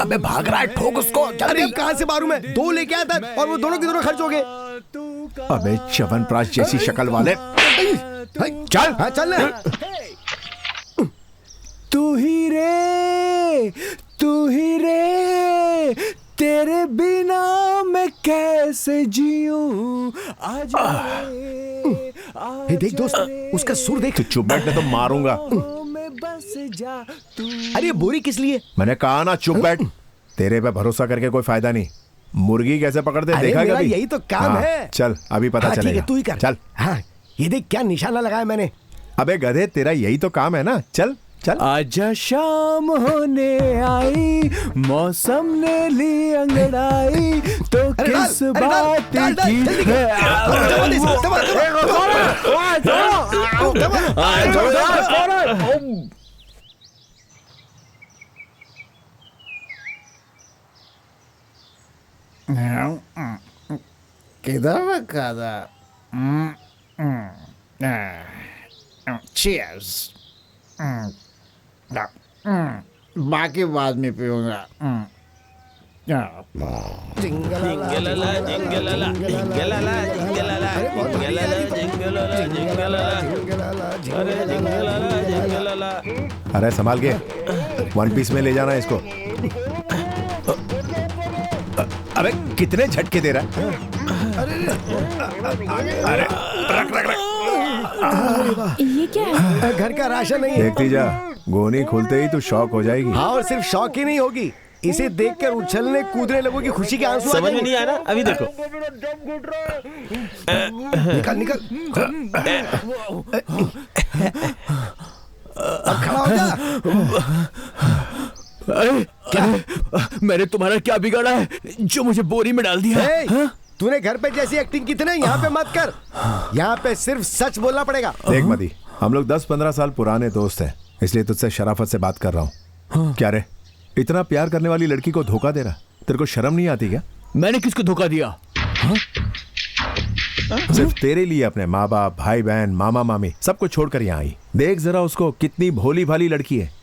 अबे भाग रहा है, ठोक उसको। अरे अब कहाँ से मारूं मैं? 2 लेके आया था और वो दोनों के दोनों खर्च हो गए। अबे च्यवनप्राश जैसी शक्ल वाले। चल हाँ चल ना। तू ही रे, तेरे बिना मैं कैसे जीऊं। आजा हे देख दोस्त, उसका सुर देख। तू चुप बैठ, नहीं तो मारूंगा। मैं बस जा तू। अरे बोरी किस लिए? मैंने कहा ना चुप बैठ। तेरे पे भरोसा करके कोई फायदा नहीं। मुर्गी कैसे पकड़ते अरे देखा मेरा कभी? यही तो काम हाँ, है। चल अभी पता हाँ, ठीक चलेगा। है, तू ही कर। चल। हाँ ये देख क्या निशाना लगाया मैंने। अबे गधे, तेरा यही तो काम है ना। चल चल। आजा शाम होने आई, मौसम ने ली अंगड़ाई, तो किस बात की है? किधर रखा था? Cheers. बाकी बाद में पीऊंगा। जिंगलाला जिंगलाला जिंगलाला जिंगलाला जिंगलाला जिंगलाला जिंगलाला अरे जिंगलाला जिंगलाला। अरे संभाल के, वन पीस में ले जाना इसको। अबे कितने झटके दे रहा है? अरे रख रख रख। ये क्या है? घर का राशन नहीं है। देखती जा, गोनी खुलते ही तो शौक हो जाएगी। हाँ, और सिर्फ शौक ही नहीं होगी, इसे देखकर उछलने कूदने लोगों की खुशी के आंसू आ समझ में जाएंगे। नहीं आया ना? अभी देखो। निकल निकल। अब खड़ा हो जा। क्या? मैंने तुम्हारा क्या बिगाड़ा है जो मुझे बोरी में डाल दिया? ए, तूने घर पे जैसी एक्टिंग की थी ना, यहाँ पे मत कर। यहाँ पे सिर्फ सच बोलना पड़ेगा। देख मदी, हम लोग 10-15 साल पुराने दोस्त हैं, इसलिए तुझसे शराफत से बात कर रहा हूँ। क्या रे, इतना प्यार करने वाली लड़की को धोखा दे रहा? तेरे को शर्म नहीं आती क्या? मैंने किसको धोखा दिया? सिर्फ तेरे लिए अपने माँ बाप, भाई बहन, मामा मामी सबको छोड़कर यहाँ आई। देख जरा उसको, कितनी भोली भाली लड़की है।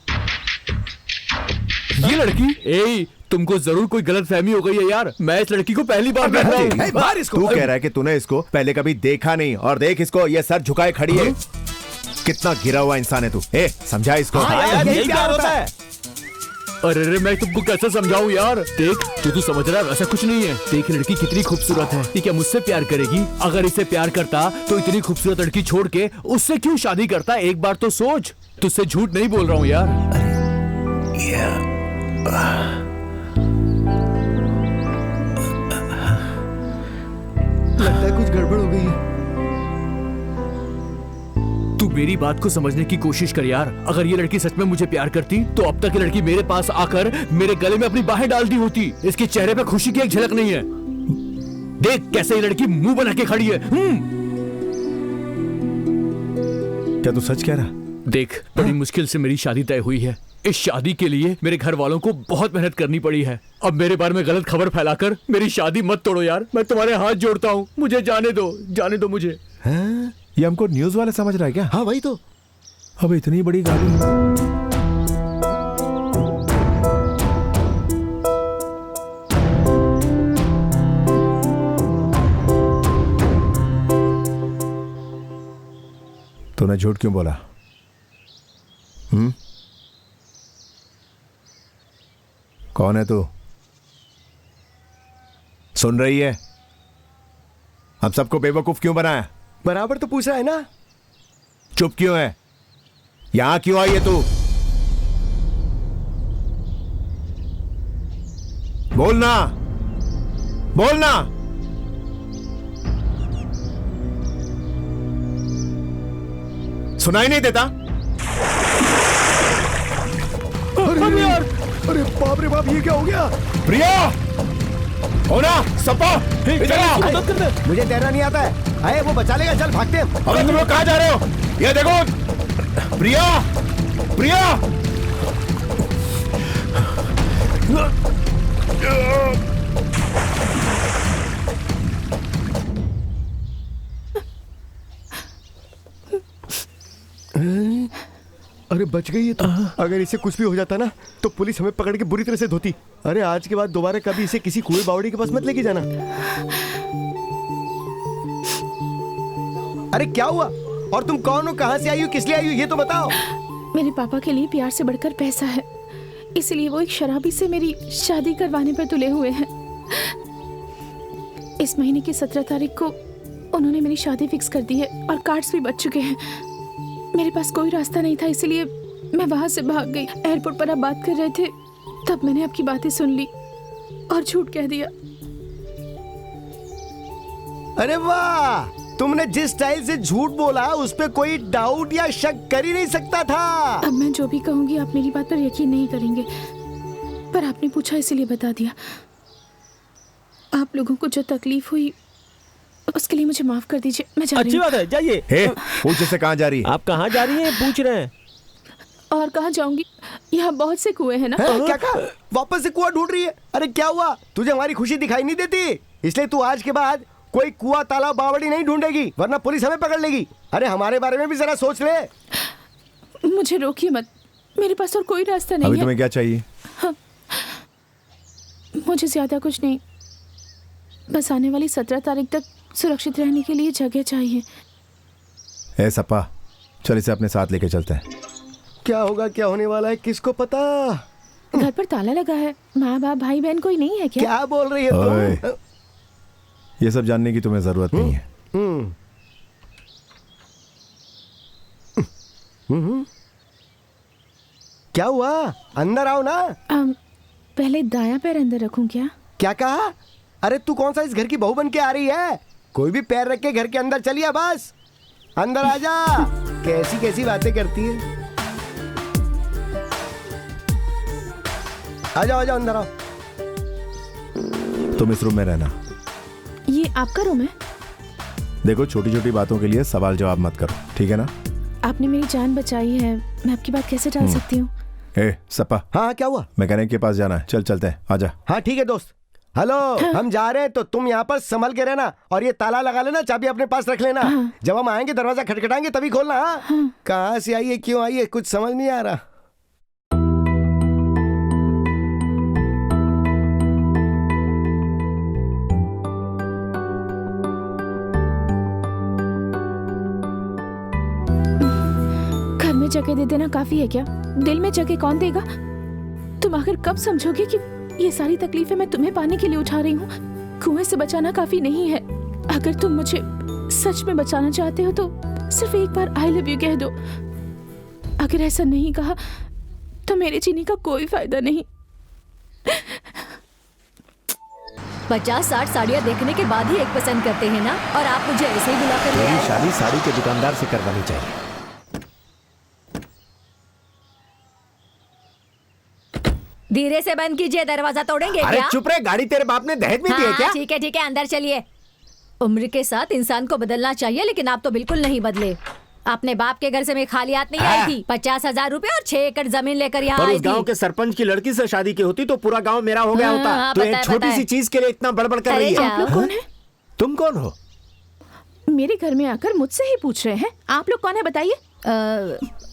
ये लड़की? ए, तुमको जरूर कोई गलत फहमी हो गई है यार। मैं इस लड़की को पहली बार देख रहा हूँ। मार इसको। तू कह रहा है कि तूने इसको पहले कभी देखा नहीं, और देख इसको, ये सर झुकाए खड़ी है। कितना गिरा हुआ इंसान है तू। ए, समझा इसको। हाँ यार, यही प्यार होता है। अरे मैं तुमको कैसे समझाऊं यार? देख, जो तू समझ रहा है वैसा कुछ नहीं है। देख लड़की कितनी खूबसूरत है। ये क्या मुझसे प्यार करेगी? अगर इसे प्यार करता तो इतनी खूबसूरत लड़की छोड़ के उससे क्यों शादी करता? एक बार तो सोच। तुझसे झूठ नहीं बोल रहा हूँ यार। लगता है कुछ गड़बड़ हो गई है। तू मेरी बात को समझने की कोशिश कर यार। अगर ये लड़की सच में मुझे प्यार करती तो अब तक ये लड़की मेरे पास आकर मेरे गले में अपनी बाहें डाल दी होती। इसके चेहरे पे खुशी की एक झलक नहीं है। देख कैसे ये लड़की मुंह बना के खड़ी है। क्या तू सच कह रहा? देख, बड़ी मुश्किल से मेरी शादी तय हुई है। इस शादी के लिए मेरे घर वालों को बहुत मेहनत करनी पड़ी है। अब मेरे बारे में गलत खबर फैलाकर मेरी शादी मत तोड़ो यार। मैं तुम्हारे हाथ जोड़ता हूँ, मुझे जाने दो मुझे। हाँ? ये हमको न्यूज़ वाले समझ रहा है क्या? हाँ वही तो। अब इतनी बड़ी गाड़ी। तूने झूठ क्यों बोला? कौन है तू? सुन रही है? हम सबको बेवकूफ क्यों बनाया? बराबर तो पूछ रहा है ना। चुप क्यों है? यहां क्यों आई है तू? बोलना, बोलना। सुनाई नहीं देता? अरे यार, अरे बाप रे बाप, ये क्या हो गया? प्रिया, होना सपा, इधर आओ। मदद कर दे। मुझे तैरना नहीं आता है। अरे वो बचा लेगा, चल भागते हैं। अबे तुम लोग कहां जा रहे हो? ये देखो, प्रिया, प्रिया। अरे बच गई है तो। अगर इसे कुछ भी हो जाता ना तो पुलिस हमें पकड़ के बुरी तरह से धोती। अरे आज के बाद दोबारा कभी इसे किसी कुएं बावड़ी के पास मत लेके जाना। अरे क्या हुआ? और तुम कौन हो, कहां से आई हो, किस लिए आई हो, ये तो बताओ। मेरे पापा के लिए प्यार से बढ़कर पैसा है, इसलिए वो एक शराबी से मेरी शादी करवाने पर तुले हुए हैं। इस महीने की 17 तारीख को उन्होंने मेरी शादी फिक्स कर दी है और कार्ड्स भी बच चुके हैं। मेरे पास कोई रास्ता नहीं था, इसलिए मैं वहां से भाग गई। एयरपोर्ट पर आप बात कर रहे थे तब मैंने आपकी बातें सुन ली और झूठ कह दिया। अरे वाह, तुमने जिस स्टाइल से झूठ बोला उस पे कोई डाउट या शक कर ही नहीं सकता था। अब मैं जो भी कहूंगी आप मेरी बात पर यकीन नहीं करेंगे, पर आपने पूछा इसलिए बता दिया। आप लोगों को जो तकलीफ हुई उसके लिए मुझे माफ कर दीजिए। मैं जा रही अच्छी हूँ। बात है, जाइए। हे, पूछ से कहाँ जा रही है? आप कहाँ जा रही हैं? पूछ रहे हैं। और कहाँ जाऊंगी, यहाँ बहुत से कुएं हैं ना। क्या कहा? वापस से कुआं ढूंढ रही है? अरे क्या हुआ? तुझे हमारी खुशी दिखाई नहीं देती? इसलिए तू आज के बाद कोई कुआं तालाब बावड़ी नहीं ढूंढेगी, वरना पुलिस हमें पकड़ लेगी। अरे हमारे बारे में भी जरा सोच ले। मुझे रोकिए मत, मेरे पास और कोई रास्ता नहीं अभी है। तुम्हें क्या चाहिए? मुझे ज्यादा कुछ नहीं, बस आने वाली 17 तारीख तक सुरक्षित रहने के लिए जगह चाहिए। ए सप्पा, चल इसे अपने साथ लेके चलते हैं। क्या होगा, क्या होने वाला है, किसको पता? घर पर ताला लगा है, माँ बाप भाई बहन कोई नहीं है क्या? क्या बोल रही है ओए, तुम? ये सब जानने की तुम्हें जरूरत नहीं है। क्या हुआ? अंदर आओ ना। पहले दायां पैर अंदर रखूं क्या? क्या कहा? अरे तू कौन सा इस घर की बहू बन के आ रही है? कोई भी पैर रख के घर के अंदर चलिए, बस अंदर आ जा। कैसी कैसी बातें करती है। आ जाओ अंदर आओ। तुम इस रूम में रहना। ये आपका रूम है? देखो, छोटी छोटी बातों के लिए सवाल जवाब मत करो, ठीक है ना? आपने मेरी जान बचाई है, मैं आपकी बात कैसे टाल सकती हूँ? ए सप्पा, हाँ क्या हुआ? मैकेनिक के पास जाना है, चल चलते हैं, आजा। हाँ ठीक है दोस्त। हेलो, हम जा रहे हैं तो तुम यहाँ पर संभल के रहना, और ये ताला लगा लेना, चाबी अपने पास रख लेना। जब हम आएंगे दरवाजा खटखटाएंगे तभी खोलना। हाँ? कहाँ से आई है, क्यों आई है, कुछ समझ नहीं आ रहा। घर में जगह दे देना काफी है क्या? दिल में जगह कौन देगा? तुम आखिर कब समझोगे कि ये सारी तकलीफें मैं तुम्हें पाने के लिए उठा रही हूँ? कुएं से बचाना काफी नहीं है। अगर तुम मुझे सच में बचाना चाहते हो तो सिर्फ एक बार आई लव यू कह दो। अगर ऐसा नहीं कहा तो मेरे जीने का कोई फायदा नहीं। 50-60 साड़ियाँ देखने के बाद ही एक पसंद करते हैं ना, और आप मुझे ऐसे ही बुला कर ले आए। शादी साड़ी के दुकानदार से करवानी चाहिए। धीरे से बंद कीजिए, दरवाजा तोड़ेंगे अरे क्या? चुप रहे, गाड़ी तेरे बाप ने दहेज में दी है क्या? ठीक है अंदर चलिए। उम्र के साथ इंसान को बदलना चाहिए, लेकिन आप तो बिल्कुल नहीं बदले। अपने बाप के घर से मैं खाली हाथ नहीं आई थी। 50,000 रुपए और 6 एकड़ जमीन लेकर यहाँ पर आई उस गांव थी। के सरपंच की लड़की से शादी की होती तो पूरा गांव मेरा हो गया होता। हाँ, तो एक छोटी बताए। सी चीज के लिए इतना बड़बड़ कर रही है। आप लोग कौन है? तुम कौन हो? मेरे घर में आकर मुझसे ही पूछ रहे हैं आप लोग कौन है, बताइए।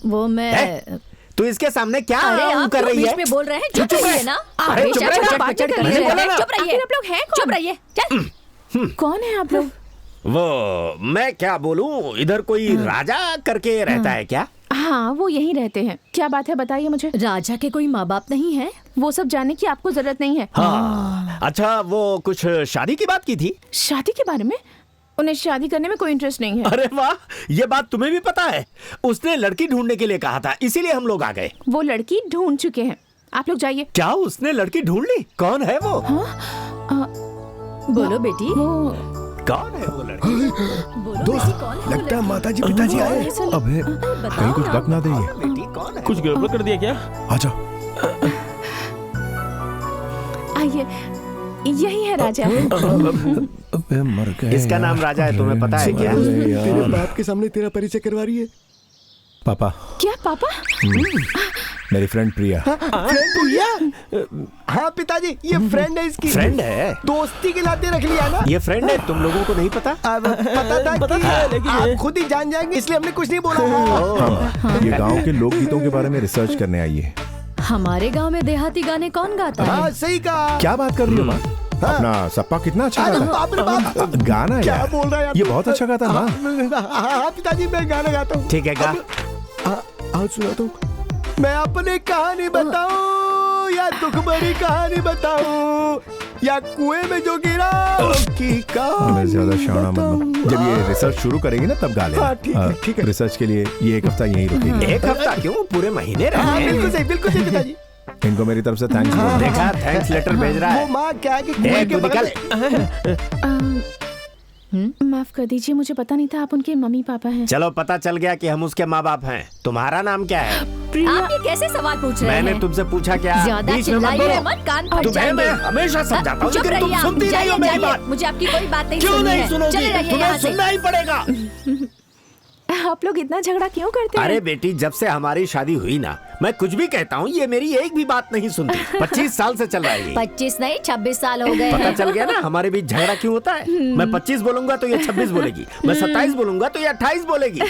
वो मैं तू इसके सामने क्या अरे आप कर रही बीच है? में बोल रहे हैं, चुप रहिए ना। अरे चुप रहे, चुप रहिए। चुप रहिए। आप लोग हैं कौन? चुप रहिए। चल। कौन है आप लोग? वो मैं क्या बोलूं, इधर कोई राजा करके रहता है क्या? हाँ, वो यहीं रहते हैं। क्या बात है, बताइए मुझे। राजा के कोई माँ बाप नहीं है? वो सब जानने की आपको जरूरत नहीं है। हाँ। अच्छा, वो कुछ शादी की बात की थी? शादी के बारे में? उन्हें शादी करने में कोई इंटरेस्ट नहीं है। अरे वाह, ये बात तुम्हें भी पता है। उसने लड़की ढूंढने के लिए कहा था, इसीलिए हम लोग आ गए। वो लड़की ढूंढ चुके हैं, आप लोग जाइए। क्या उसने लड़की ढूंढ ली? कौन है वो? बोलो बेटी। कौन है वो लड़की? दोस्त, लगता है माताजी पिताजी आए। अबे कहीं कुछ बक ना दे ये। बेटी कौन है? कुछ गड़बड़ कर दिया क्या? आजा। आइए, यही है राजा। अबे मर गए। इसका नाम राजा है, तुम्हें पता है क्या? तेरे बाप के सामने तेरा परिचय करवा रही है। पापा, क्या पापा? मेरी फ्रेंड प्रिया। फ्रेंड प्रिया? हाँ पिताजी, ये फ्रेंड है इसकी। फ्रेंड है? दोस्ती के नाते रख लिया ना। ये फ्रेंड है, तुम लोगों को नहीं पता? अब पता था कि आप खुद ही जान जाएंगे, इसलिए हमने कुछ नहीं बोला। ये गांव के लोकगीतों के बारे में रिसर्च करने आई है। हमारे गांव में देहाती गाने कौन गाता है? हाँ सही कहा। क्या बात कर रही हो माँ? अपना सप्पा कितना अच्छा अरे गाता बाप रे बाप। है। गाना क्या यार, बोल रहा है आप? ये बहुत अच्छा गाता है माँ। हाँ पिताजी, मैं गाना गाता हूँ। ठीक है, गा। आज सुनाता हूँ। मैं अपनी कहानी बताऊँ या दुख भरी कहानी बताऊँ, या कुएं में जो गिरा उसकी मैं ज्यादा शाना मत बन। जब ये रिसर्च शुरू करेंगे ना तब गा लेना। हाँ, ठीक है। रिसर्च के लिए ये एक हफ्ता यहीं रुकेगी। एक हफ्ता क्यों, पूरे महीने हाँ रहे। बिल्कुल सही पिताजी। इनको मेरी तरफ से थैंक्स बोल दो। देखा, थैंक्स लेटर भेज रहा वो है। माँ क्या है कि ए, कुएं के तू बगल निकल। माफ कर दीजिए, मुझे पता नहीं था आप उनके मम्मी पापा हैं। चलो पता चल गया कि हम उसके माँ बाप हैं। तुम्हारा नाम क्या है? आप ये कैसे सवाल पूछ रहे हैं? मैंने तुमसे पूछा क्या? ज्यादा बीच में मत चिल्लाइए बोलो। मत, कान फट तुम्हें जाएंगे। मैं हमेशा समझाता हूँ, चुप लेकिन तुम रहिए आप, सुनती नहीं हो मेरी जाइए, बात। मुझे आपकी कोई बात नहीं क्यों सुननी नहीं है। सुनोगी? चले रहिए तुम्हें यहाँ से। सुनना ही पड़ेगा। आप लोग इतना झगड़ा क्यों करते हैं? अरे बेटी, जब से हमारी शादी हुई ना, मैं कुछ भी कहता हूँ ये मेरी एक भी बात नहीं सुनती। 25 साल से चल रहा है ये। 25 नहीं 26 साल हो गए पता हैं। चल गया ना हमारे बीच झगड़ा क्यों होता है। मैं 25 बोलूंगा तो ये 26 बोलेगी, मैं 27 बोलूंगा तो ये 28 बोलेगी।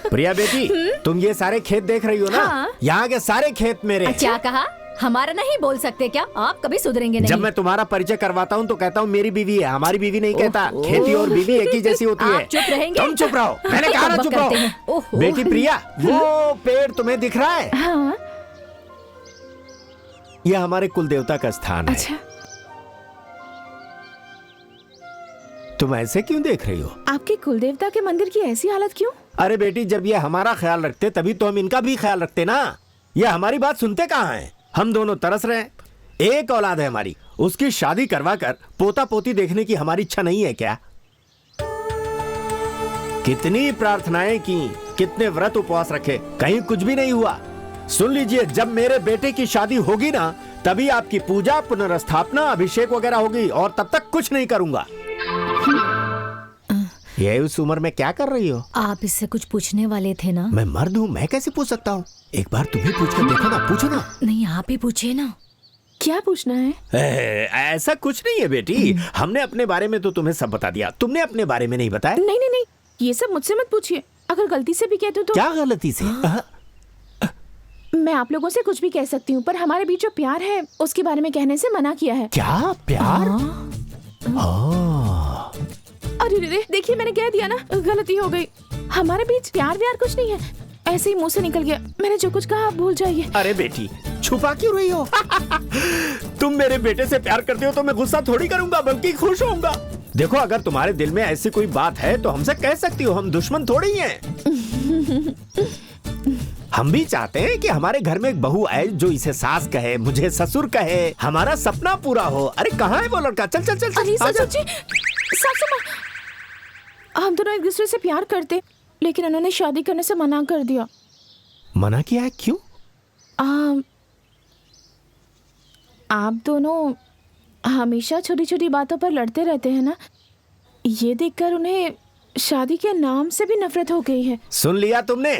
प्रिया बेटी, तुम ये सारे खेत देख रही हो ना? हाँ। यहाँ के सारे खेत मेरे हैं। क्या कहा? हमारा नहीं बोल सकते क्या? आप कभी सुधरेंगे नहीं। जब मैं तुम्हारा परिचय करवाता हूँ तो कहता हूँ मेरी बीवी है, हमारी बीवी नहीं कहता। खेती और बीवी एक ही जैसी होती है। आप चुप रहेंगे? तुम चुप रहो, मैंने कहा ना चुप करते हैं। रहो। ओहो। बेटी प्रिया, वो पेड़ तुम्हें दिख रहा है? हाँ। यह हमारे कुल देवता का स्थान है। अच्छा, तुम ऐसे क्यों देख रही हो? आपके कुलदेवता के मंदिर की ऐसी हालत क्यों? अरे बेटी, जब ये हमारा ख्याल रखते तभी तो हम इनका भी ख्याल रखते ना। ये हमारी बात सुनते कहाँ हैं? हम दोनों तरस रहे हैं। एक औलाद है हमारी, उसकी शादी करवा कर पोता पोती देखने की हमारी इच्छा नहीं है क्या? कितनी प्रार्थनाएं की, कितने व्रत उपवास रखे, कहीं कुछ भी नहीं हुआ। सुन लीजिए, जब मेरे बेटे की शादी होगी ना, तभी आपकी पूजा, पुनर्स्थापना, अभिषेक वगैरह होगी, और तब तक कुछ नहीं करूंगा। ये उस उम्र में क्या कर रही हो? आप इससे कुछ पूछने वाले थे ना? मैं मर्द हूँ, मैं कैसे पूछ सकता हूँ? एक बार तुम्हें पूछ कर देखो ना, पूछो ना। नहीं, आप ही पूछिए ना। क्या पूछना है? ऐसा कुछ नहीं है बेटी, हमने अपने बारे में तो तुम्हें सब बता दिया, तुमने अपने बारे में नहीं बताया। नहीं नहीं नहीं, ये सब मुझसे मत पूछिए। अगर गलती से भी कह दूं तो क्या गलती से? मैं आप लोगों से कुछ भी कह सकती हूँ, पर हमारे बीच जो प्यार है उसके बारे में कहने से मना किया है। क्या प्यार? अरे रे, देखिए मैंने कह दिया ना, गलती हो गई। हमारे बीच प्यार व्यार कुछ नहीं है, ऐसे ही मुंह से निकल गया। मैंने जो कुछ कहा आप भूल जाइए। अरे बेटी, छुपा क्यों रही हो? तुम मेरे बेटे से प्यार करते हो तो मैं गुस्सा थोड़ी करूंगा, बल्कि खुश होऊंगा। देखो, अगर तुम्हारे दिल में ऐसी कोई बात है तो हमसे कह सकती हो, हम दुश्मन थोड़ी हैं। हम भी चाहते हैं कि हमारे घर में एक बहू आए जो इसे सास कहे, मुझे ससुर कहे, हमारा सपना पूरा हो। अरे कहाँ है वो लड़का? चल चल चल, अरे आजा। ससुर जी, सासू माँ, हम दोनों एक दूसरे से प्यार करते, लेकिन उन्होंने शादी करने से मना कर दिया। मना किया है? क्यों? आप दोनों हमेशा छोटी छोटी बातों पर लड़ते रहते हैं ना, ये देखकर उन्हें शादी के नाम से भी नफरत हो गई है। सुन लिया तुमने?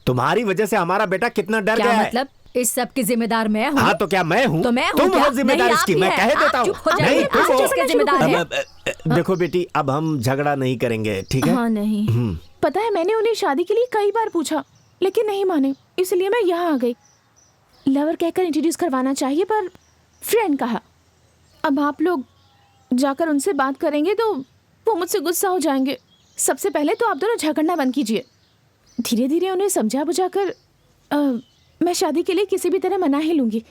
तुम्हारी वजह से हमारा बेटा कितना डर क्या गया है। मतलब? इस सब की जिम्मेदार मैं हूँ? हाँ, तो क्या मैं हूँ? तो मैं हूँ तुम क्या? हो जिम्मेदार नहीं, इसकी, आप मैं ही कह हैं। देता आप हूँ। चुप हो जाइए, तुम आप हो। किसके जिम्मेदार हैं? देखो बेटी, अब हम झगड़ा नहीं करेंगे, ठीक है? हाँ नहीं, पता है मैंने उन्हें शादी के लिए कई बार पूछा, लेकिन नहीं माने, इसलिए मैं यहाँ आ गई। लवर कहकर इंट्रोड्यूस करवाना चाहिए, पर फ्रेंड कहा। अब आप लोग जाकर उनसे बात करेंगे तो वो मुझसे गुस्सा हो जाएंगे। सबसे पहले तो आप दोनों झगड़ना बंद कीजिए। धीरे धीरे उन्हें समझा बुझाकर मैं शादी के लिए किसी भी तरह मना ही लूंगी।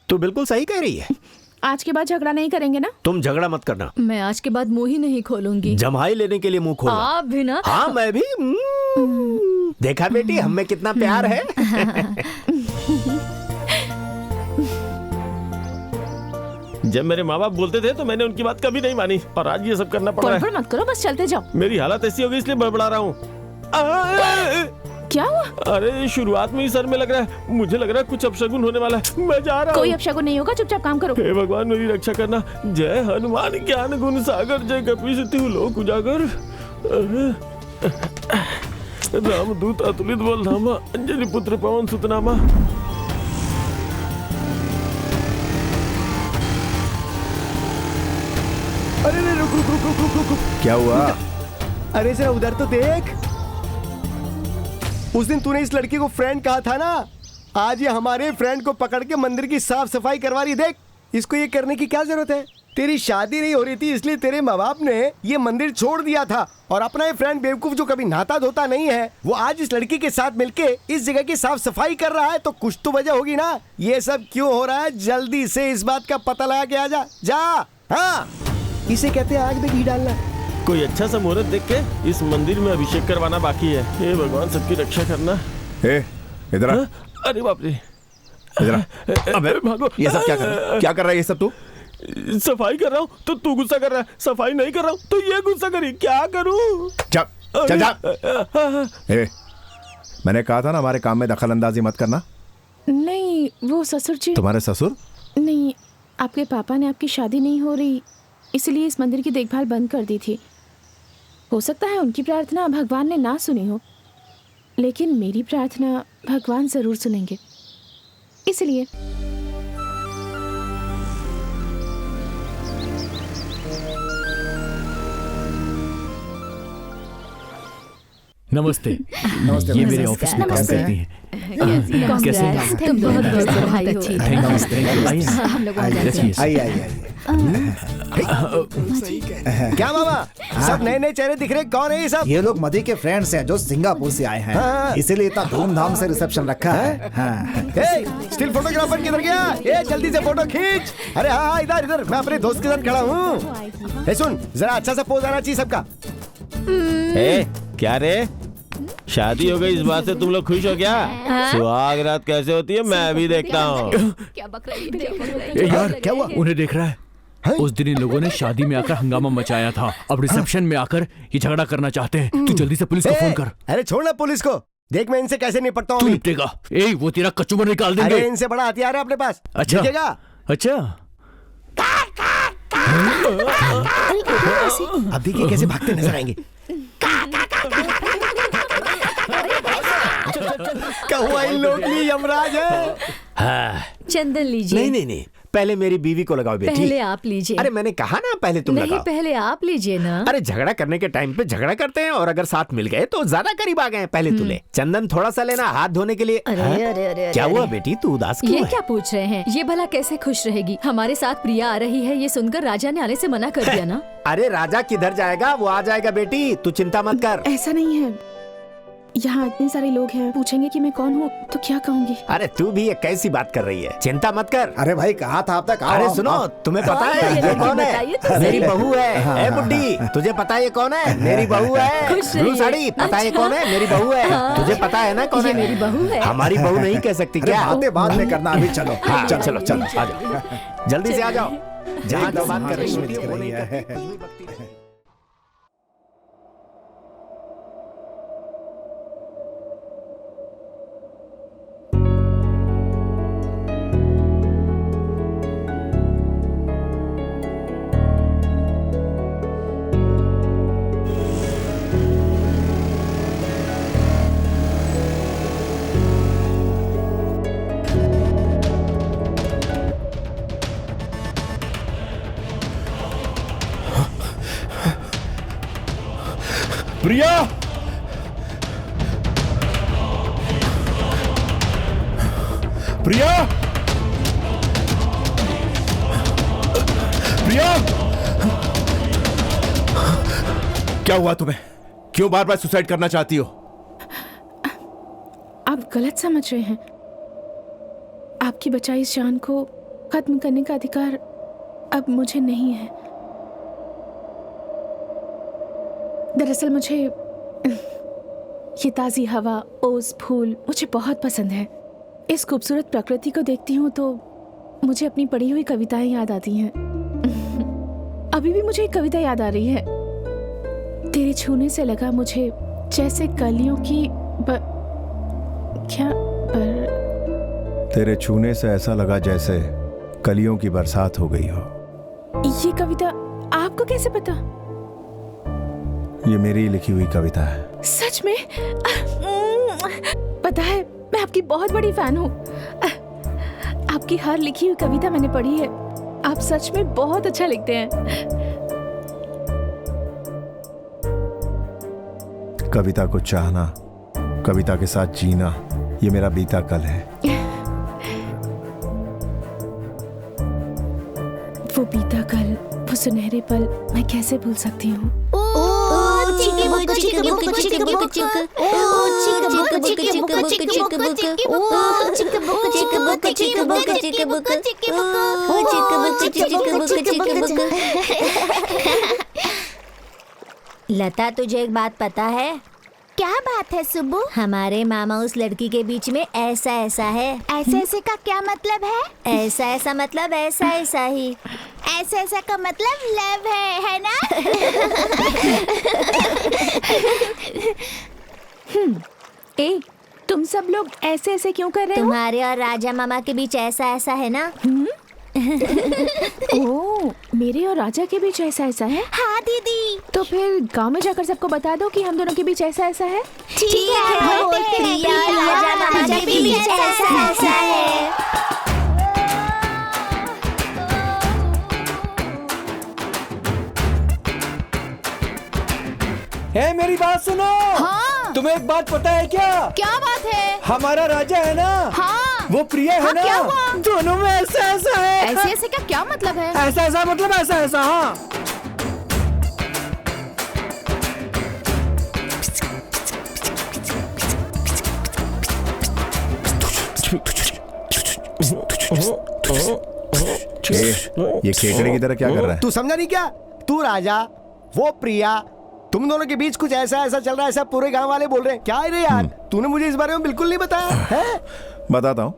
तू बिल्कुल सही कह रही है। आज के बाद झगड़ा नहीं करेंगे ना? तुम झगड़ा मत करना। मैं आज के बाद मुंह ही नहीं खोलूंगी। जमाई लेने के लिए मुंह खोलना। आप भी ना? हाँ, मैं भी। देखा बेटी, हम में कितना प्यार है। जब मेरे माँ बाप बोलते थे तो मैंने उनकी बात कभी नहीं मानी, और आज ये सब करना पड़ रहा है। बड़बड़ मत करो, बस चलते जाओ। मेरी हालत ऐसी हो गई इसलिए बड़बड़ा रहा हूँ। क्या हुआ? अरे शुरुआत में ही सर में लग रहा है, मुझे लग रहा है कुछ अपशगुन होने वाला है। मैं जा रहा कोई हूँ। अपशगुन नहीं होगा, चुपचाप काम करो। हे भगवान, मेरी रक्षा करना। जय हनुमान ज्ञान गुण सागर, जय कपीसति लोक उजागर। रामदूत अतुलित बलधामा, अंजनी पुत्र पवन सुतनामा। अरे रुक रुक रुक रुक रुक रुक। क्या हुआ? अरे जरा उधर तो देख। उस दिन तूने इस लड़की को फ्रेंड कहा था ना, आज ये हमारे फ्रेंड को पकड़ के मंदिर की साफ सफाई करवा रही। देख, इसको ये करने की क्या जरूरत है? तेरी शादी नहीं हो रही थी इसलिए तेरे माँ बाप ने ये मंदिर छोड़ दिया था, और अपना ये फ्रेंड बेवकूफ जो कभी नहाता धोता नहीं है, वो आज इस लड़की के साथ मिलके इस जगह की साफ सफाई कर रहा है। तो कुछ तो वजह होगी ना। ये सब क्यों हो रहा है, जल्दी से इस बात का पता लगा के आ जा। जा। हाँ, इसे कहते हैं आग में घी डालना। कोई अच्छा सा मुहूर्त देख के इस मंदिर में अभिषेक करवाना बाकी है। हे भगवान, सबकी रक्षा करना। इधर आ, अरे बाप रे, इधर आ। अबे भागो। ये सब क्या कर रहा है ये सब तू? सफाई कर रहा हूँ तो तू गुस्सा कर रहा है, सफाई नहीं कर रहा हूँ तो ये गुस्सा करी, क्या करूँ? चल जा। ए, मैंने कहा था ना हमारे काम में दखल अंदाजी मत करना। नहीं, वो ससुर जी। तुम्हारे ससुर? नहीं, आपके पापा ने आपकी शादी नहीं हो रही इसलिए इस मंदिर की देखभाल बंद कर दी थी। हो सकता है उनकी प्रार्थना भगवान ने ना सुनी हो, लेकिन मेरी प्रार्थना भगवान जरूर सुनेंगे, इसलिए। नमस्ते। नमस्ते। ये मेरे ऑफिस में काम करती हैं। कैसे हैं? तुम बहुत बहुत बधाई हो। हम लोग आ जाते हैं। आइए आइए आइए। क्या मामा, सब नए नए चेहरे दिख रहे, कौन है ये सब? ये लोग मदी के फ्रेंड्स हैं जो सिंगापुर से आए हैं। हाँ। इसीलिए इतना धूमधाम से रिसेप्शन रखा है। हाँ। स्टिल फोटोग्राफर किधर गया? ए जल्दी से फोटो खींच। अरे हाँ, इधर इधर, मैं अपने दोस्त के साथ खड़ा हूँ। सुन, जरा अच्छा सा पोज आना चाहिए सबका। क्या रे, शादी हो गई इस बात से तुम लोग खुश हो क्या? सुहाग रात कैसे होती है मैं भी देखता हूँ। क्या बक रही है? यार क्या हुआ? उन्हें देख रहा है? उस दिन इन लोगों ने शादी में आकर हंगामा मचाया था, अब रिसेप्शन में आकर ये झगड़ा करना चाहते हैं। तू जल्दी से पुलिस को फोन कर। अरे छोड़ ना पुलिस को, देख मैं इनसे कैसे निपटता तू हूँ। निपटेगा? वो तेरा कचूमर निकाल देंगे। अरे इनसे बड़ा हथियार है अपने पास। अच्छा दिखेगा? अच्छा। अब देखिए कैसे भागते नजर आएंगे। कहुआ इन लोग की यमराज है। चंदन लीजिए। नहीं नहीं नहीं, पहले मेरी बीवी को लगाओ बेटी। पहले आप लीजिए। अरे मैंने कहा ना पहले तुम नहीं, लगाओ। पहले आप लीजिए ना। अरे झगड़ा करने के टाइम पे झगड़ा करते हैं और अगर साथ मिल गए तो ज्यादा करीब आ गए। पहले तू ले। चंदन थोड़ा सा लेना हाथ धोने के लिए। अरे हाँ? अरे अरे क्या अरे, हुआ अरे। बेटी, तू उदास क्यों ये है? क्या पूछ रहे हैं? ये भला कैसे खुश रहेगी? हमारे साथ प्रिया आ रही है, ये सुनकर राजा ने आने से मना कर दिया ना। अरे राजा किधर जाएगा, वो आ जाएगा बेटी, तू चिंता मत कर। ऐसा नहीं है, यहाँ इतने सारे लोग हैं, पूछेंगे कि मैं कौन हूँ तो क्या कहूँगी? अरे तू भी ये कैसी बात कर रही है, चिंता मत कर। अरे भाई कहा था आप तक? अरे सुनो, तुम्हें पता है ये कौन बताइए तो है? सही। मेरी बहू है। ए बुड्ढी, तुझे पता है ये कौन है? मेरी बहू है। खुश रहिए। ब्लू साड़ी, पता है ये कौन है? मेरी बहू है। तुझे पता है ना कौन ये है? मेरी बहू है। हमारी बहू नहीं कह सकती अरे क्या? बातें बाद में करना, अभी चलो। हाँ, चलो चलो आ जाओ, जल्दी से आ जाओ। जहाँ की बात कर रही होती है वो नहीं है। करती। प्रिया, प्रिया, प्रिया, क्या हुआ तुम्हें? क्यों बार बार सुसाइड करना चाहती हो? आप गलत समझ रहे हैं। आपकी बचाई इस जान को खत्म करने का अधिकार अब मुझे नहीं है। दरअसल मुझे ये ताज़ी हवा, ओस, फूल मुझे बहुत पसंद है। इस खूबसूरत प्रकृति को देखती हूँ तो मुझे अपनी पढ़ी हुई कविताएं याद आती हैं। अभी भी मुझे एक कविता याद आ रही है। तेरे छूने से लगा मुझे जैसे कलियों की तेरे छूने से ऐसा लगा जैसे कलियों की बरसात हो गई हो। ये कविता आपको कैसे पता? ये मेरी लिखी हुई कविता है। सच में? पता है, मैं आपकी बहुत बड़ी फैन हूँ। आपकी हर लिखी हुई कविता मैंने पढ़ी है। आप सच में बहुत अच्छा लिखते हैं। कविता को चाहना, कविता के साथ जीना, ये मेरा बीता कल है। वो बीता कल, वो सुनहरे पल मैं कैसे भूल सकती हूँ? लता, तुझे एक बात पता है? क्या बात है सुब्बू? हमारे मामा उस लड़की के बीच में ऐसा ऐसा है। ऐसे ऐसे का क्या मतलब है? ऐसा ऐसा मतलब ऐसा ऐसा ही। ऐसा ऐसा का मतलब लव है ना? ए, तुम सब लोग ऐसे ऐसे क्यों कर रहे हो? तुम्हारे और राजा मामा के बीच ऐसा ऐसा है ना? ओह, मेरे और राजा के बीच ऐसा ऐसा है? हाँ दीदी। तो फिर गांव में जाकर सबको बता दो कि हम दोनों के बीच ऐसा ऐसा है। ठीक है, बोलते हैं प्रिया और राजा मामा के बीच ऐसा ऐसा है। है मेरी बात सुनो। हाँ। तुम्हें एक बात पता है क्या? क्या बात है? हमारा राजा है ना, हाँ। वो प्रिया है हाँ, ना, क्या हुआ? दोनों में ऐसा ऐसा है। ऐसे ऐसे का क्या मतलब है? ऐसा ऐसा मतलब ऐसा ऐसा। हाँ, ये खेकड़े की तरह क्या कर रहा है? तू समझा नहीं क्या? तू राजा, वो प्रिया, तुम दोनों के बीच कुछ ऐसा ऐसा चल रहा है, ऐसा पूरे गांव वाले बोल रहे हैं। क्या है रे यार, तूने मुझे इस बारे में बिल्कुल नहीं बताया है? बताता हूँ,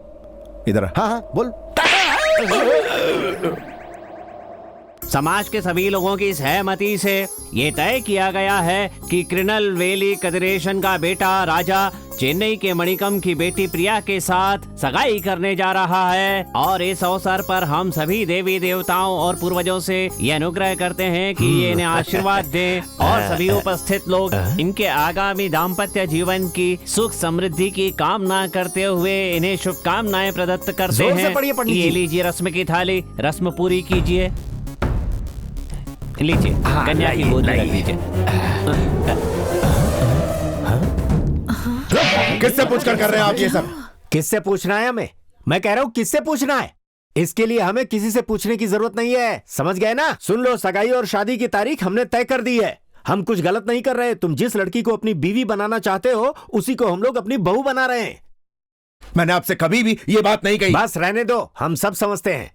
इधर आ। हाँ हाँ बोल। समाज के सभी लोगों की सहमति से ये तय किया गया है कि कृणल वेली कदरेशन का बेटा राजा चेन्नई के मणिकम की बेटी प्रिया के साथ सगाई करने जा रहा है। और इस अवसर पर हम सभी देवी देवताओं और पूर्वजों से ये अनुग्रह करते हैं कि ये इन्हें आशीर्वाद दें और सभी उपस्थित लोग इनके आगामी दाम्पत्य जीवन की सुख समृद्धि की कामना करते हुए इन्हें शुभकामनाएं प्रदत्त करते जोर से हैं। पढ़िए पंडित जी। ये लीजिए रस्म की थाली, रस्म पूरी कीजिए। लीजिए कन्या की गोद में रख दीजिए। किससे पूछकर कर रहे हैं आप ये सब? किससे पूछना है हमें? मैं कह रहा हूँ किससे पूछना है? इसके लिए हमें किसी से पूछने की जरूरत नहीं है, समझ गए ना? सुन लो, सगाई और शादी की तारीख हमने तय कर दी है। हम कुछ गलत नहीं कर रहे। तुम जिस लड़की को अपनी बीवी बनाना चाहते हो उसी को हम लोग अपनी बहू बना रहे हैं। मैंने आपसे कभी भी ये बात नहीं कही। बस रहने दो, हम सब समझते हैं।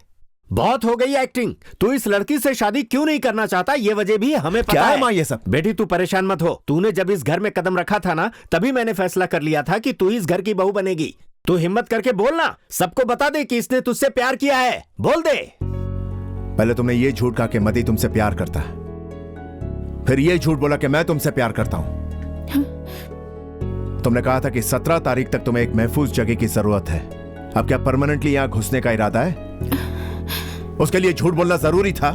बहुत हो गई एक्टिंग। तू इस लड़की से शादी क्यों नहीं करना चाहता ये वजह भी हमें पता क्या है। है माँ ये सब? बेटी तू परेशान मत हो। तूने जब इस घर में कदम रखा था ना, तभी मैंने फैसला कर लिया था कि तू इस घर की बहू बनेगी। तू हिम्मत करके बोलना, सबको बता दे कि इसने तुझसे प्यार किया है। बोल दे। पहले तुमने ये झूठ कहा कि मदी तुमसे प्यार करता है, फिर ये झूठ बोला कि मैं तुमसे प्यार करता हूं। तुमने कहा था कि 17 तारीख तक तुम्हें एक महफूज जगह की जरूरत है। अब क्या परमानेंटली यहां घुसने का इरादा है? उसके लिए झूठ बोलना जरूरी था?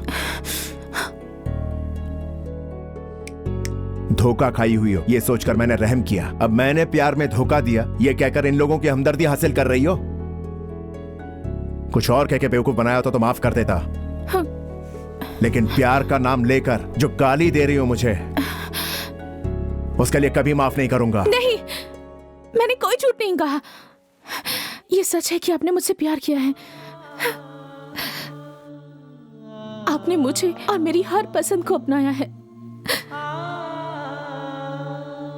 धोखा खाई हुई हो ये सोचकर मैंने रहम किया। अब मैंने प्यार में धोखा दिया ये कहकर इन लोगों की हमदर्दी हासिल कर रही हो? कुछ और कह के बेवकूफ बनाया तो माफ कर देता, लेकिन प्यार का नाम लेकर जो गाली दे रही हो मुझे, उसके लिए कभी माफ नहीं करूंगा। नहीं, मैंने कोई झूठ नहीं कहा। ये सच है कि आपने मुझसे प्यार किया है। आपने मुझे और मेरी हर पसंद को अपनाया है।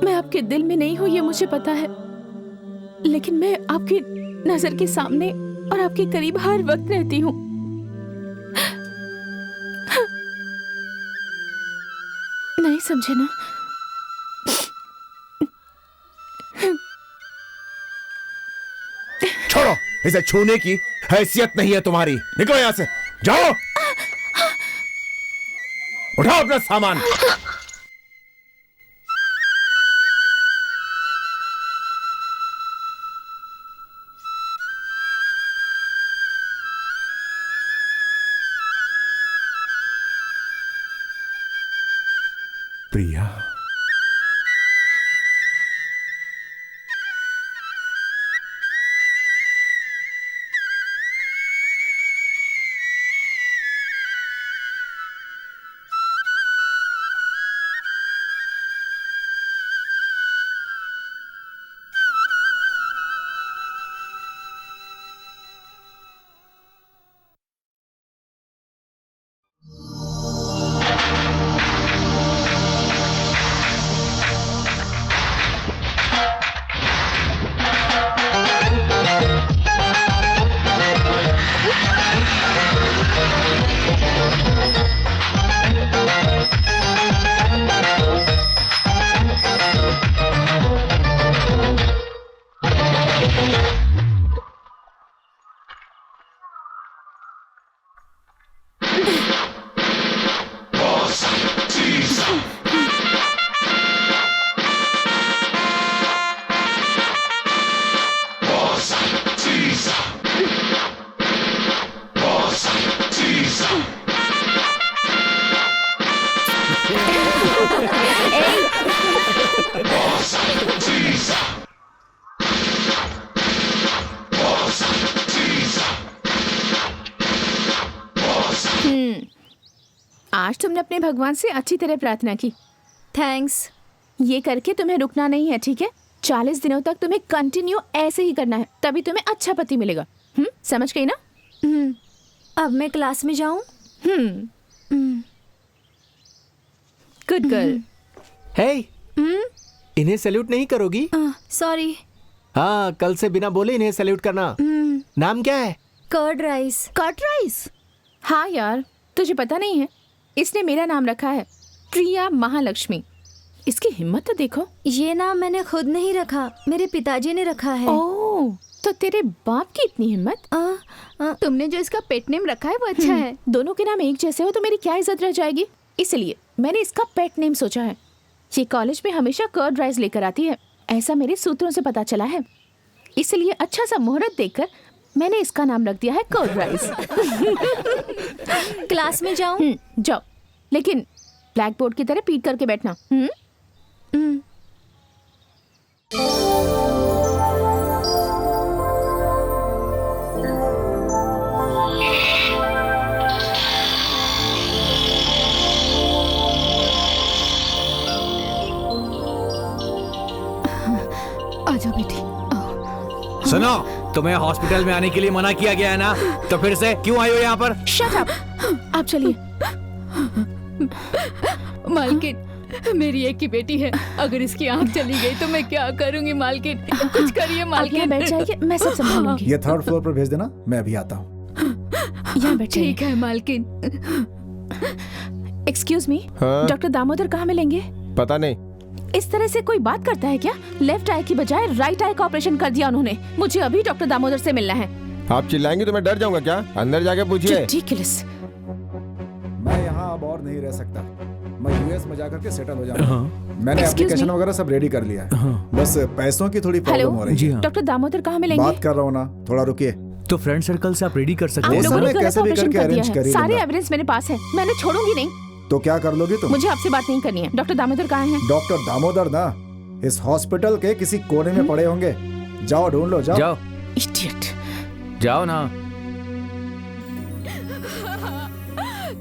मैं आपके दिल में नहीं हूं ये मुझे पता है, लेकिन मैं आपकी नजर के सामने और आपके करीब हर वक्त रहती हूं। नहीं समझे ना? छोड़ो, इसे छूने की हैसियत नहीं है तुम्हारी। निकलो यहां से, जाओ। उठाओ अपना सामान। प्रिया, आज तुमने अपने भगवान से अच्छी तरह प्रार्थना की। थैंक्स। ये करके तुम्हें रुकना नहीं है, ठीक है? 40 दिनों तक तुम्हें कंटिन्यू ऐसे ही करना है, तभी तुम्हें अच्छा पति मिलेगा। समझ गई ना? अब मैं क्लास में जाऊं? Good girl. हे, इन्हें सैल्यूट नहीं करोगी? सॉरी। हाँ, कल से बिना बोले इन्हें सैल्यूट करना। नाम क्या है? Curd rice. Curd rice? हाँ यार, तुझे पता नहीं है, इसने मेरा नाम रखा है, प्रिया महालक्ष्मी। इसकी हिम्मत तो देखो। ये नाम मैंने खुद नहीं रखा, मेरे पिताजी ने रखा है। ओह, तो तेरे बाप की इतनी हिम्मत। तुमने जो इसका पेट नेम रखा है वो अच्छा है। दोनों के नाम एक जैसे हो तो मेरी क्या इज्जत रह जाएगी, इसलिए मैंने इसका पेट नेम सोचा है। ये कॉलेज में हमेशा कर्ड राइस लेकर आती है, ऐसा मेरे सूत्रों से पता चला है, इसलिए अच्छा सा मुहूर्त देखकर मैंने इसका नाम रख दिया है कर्ड राइस। क्लास में जाऊं? जाओ, लेकिन ब्लैक बोर्ड की तरह पीट करके बैठना। आजा बेटी। सुनो, तुम्हें हॉस्पिटल में आने के लिए मना किया गया है ना, तो फिर से क्यों आई हो यहाँ पर? Shut up. आप चलिए। मालकिन, मेरी एक ही बेटी है, अगर इसकी आंख चली गई तो मैं क्या करूंगी मालकिन? कुछ करिए मालकिन। बैठ जाइए, मैं सब संभालूंगी। ये 3rd फ्लोर पर भेज देना, मैं अभी आता हूँ। यहाँ बैठिए। ठीक है मालकिन। एक्सक्यूज मी, हाँ? डॉक्टर दामोदर कहाँ मिलेंगे? पता नहीं। इस तरह से कोई बात करता है क्या? लेफ्ट आई की बजाय राइट आई का ऑपरेशन कर दिया उन्होंने। मुझे अभी डॉक्टर दामोदर से मिलना है। आप चिल्लाएंगे तो मैं डर जाऊंगा क्या? अंदर जाके पूछिए। Ridiculous। मैं यहाँ अब और नहीं रह सकता, मैं यूएस में जाकर के सेटल हो जाऊंगा। मैंने Excuse एप्लीकेशन me? वगैरह सब रेडी कर लिया है, बस पैसों की थोड़ी प्रॉब्लम हो रही है। डॉक्टर दामोदर कहाँ मिलेंगे? बात कर रहा हूँ ना, थोड़ा रुकिए। तो फ्रेंड सर्कल से आप रेडी कर सकते आप हैं। लोगों ने मैं गलत कैसे भी ऑपरेशन करके कर दिया arrange कर है, ही सारे लूंगा। एविडेंस मेरे पास है, मैंने छोड़ूंगी नहीं। तो क्या कर लोगी तुम? मुझे आपसे बात नहीं करनी है। डॉक्टर दामोदर कहाँ हैं? डॉक्टर दामोदर ना इस हॉस्पिटल के किसी कोने में पड़े होंगे, जाओ ढूंढ लो, जाओ। जाओ, Idiot। जाओ ना।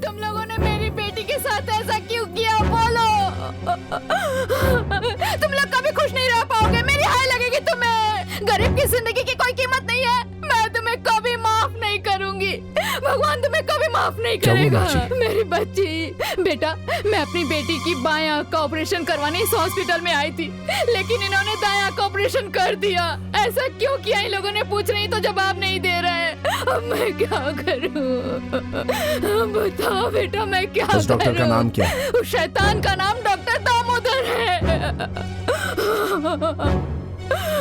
तुम लोगों ने मेरी बेटी के साथ ऐसा क्यों किया? बोलो। तुम लोग कभी खुश नहीं रह पाओगे, मेरी हाय लगेगी तुम्हें। गरीब की जिंदगी की कोई कीमत नहीं है, मैं तुम्हें कभी माफ नहीं करूंगी। भगवान तुम्हें कभी माफ नहीं करेगा। मेरी बच्ची। बेटा, मैं अपनी बेटी की बाएं आंख का ऑपरेशन करवाने इस हॉस्पिटल में आई थी, लेकिन इन्होंने दाएं आंख का ऑपरेशन कर दिया। ऐसा क्यों किया? इन लोगों ने पूछ रही तो जवाब नहीं दे रहे। अब मैं क्या करूं? बताओ बेटा, मैं क्या करूं? उस डॉक्टर का नाम क्या है? उस शैतान का नाम डॉक्टर दामोदर है।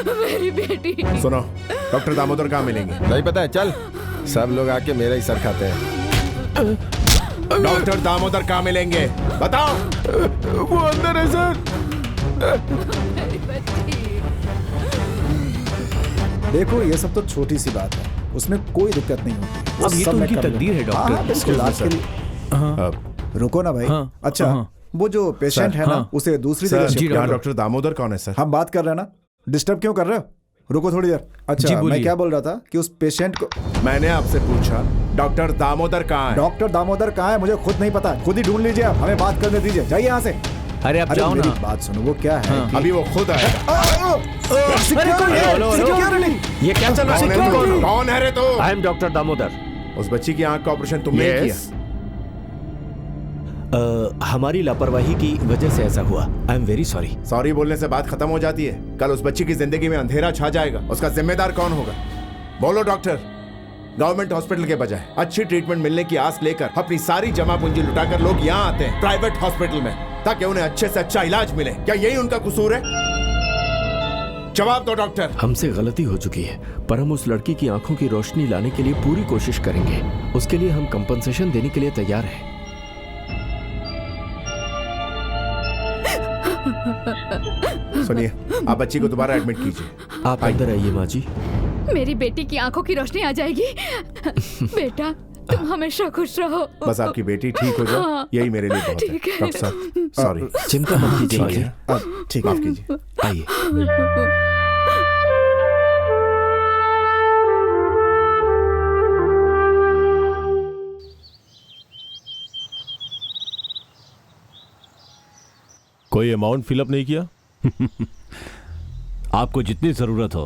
मेरी बेटी। सुनो, डॉक्टर दामोदर कहाँ मिलेंगे? नहीं पता है, चल। सब लोग आके मेरा ही सर खाते हैं। डॉक्टर दामोदर कहाँ मिलेंगे? बताओ। वो अंदर है सर। मेरी बच्ची। देखो, ये सब तो छोटी सी बात है, उसमें कोई दिक्कत नहीं होती। अब ये तो उनकी तकदीर है डॉक्टर। बिल्कुल, आज के लिए रुको ना भाई। अच्छा, वो जो पेशेंट है ना, उसे दूसरी जगह शिफ्ट यहाँ कर दो। डॉक्टर दामोदर कौन है सर? हम बात कर रहे हैं ना, डिस्टर्ब क्यों कर रहे हो? रुको थोड़ी देर। अच्छा, मैं क्या बोल रहा था कि उस पेशेंट को मैंने आपसे पूछा डॉक्टर दामोदर कहाँ है? डॉक्टर दामोदर कहाँ है मुझे खुद नहीं पता, खुद ही ढूंढ लीजिए आप, हमें बात करने दीजिए, जाइए यहाँ से। अरे अब जाओ मेरी ना। बात सुनो, वो क्या है कि अभी वो खुद आएगा। ये क्या चल रहा है? कौन है रे तू? I am doctor Damodar. उस बच्ची की आंख का ऑपरेशन तुमने Yes. किया? हमारी लापरवाही की वजह से ऐसा हुआ। I am very sorry. Sorry बोलने से बात खत्म हो जाती है? कल उस बच्ची की जिंदगी में अंधेरा छा जाएगा, उसका जिम्मेदार कौन होगा? बोलो डॉक्टर। गवर्नमेंट हॉस्पिटल के बजाय अच्छी ट्रीटमेंट मिलने की आस लेकर अपनी सारी जमा पूंजी लुटाकर लोग यहाँ आते हैं प्राइवेट हॉस्पिटल में, ताकि उन्हें अच्छे से अच्छा इलाज मिले। क्या यही उनका कसूर है? जवाब दो डॉक्टर। हमसे गलती हो चुकी है, पर हम उस लड़की की आंखों की रोशनी लाने के लिए पूरी कोशिश करेंगे। उसके लिए हम कंपनसेशन देने के लिए तैयार हैं। सुनिए, आप बच्ची को दोबारा एडमिट कीजिए। आप अंदर आइए माँ जी। मेरी बेटी की आंखों की रोशनी आ जाएगी। बेटा, तुम हमेशा खुश रहो। बस आपकी बेटी ठीक हो जाए, यही मेरे लिए बहुत है। ठीक है। डॉक्टर साहब, सॉरी। चिंता मत कीजिए। ठीक, माफ कीजिए। आइए। कोई अमाउंट फिलअप नहीं किया? आपको जितनी जरूरत हो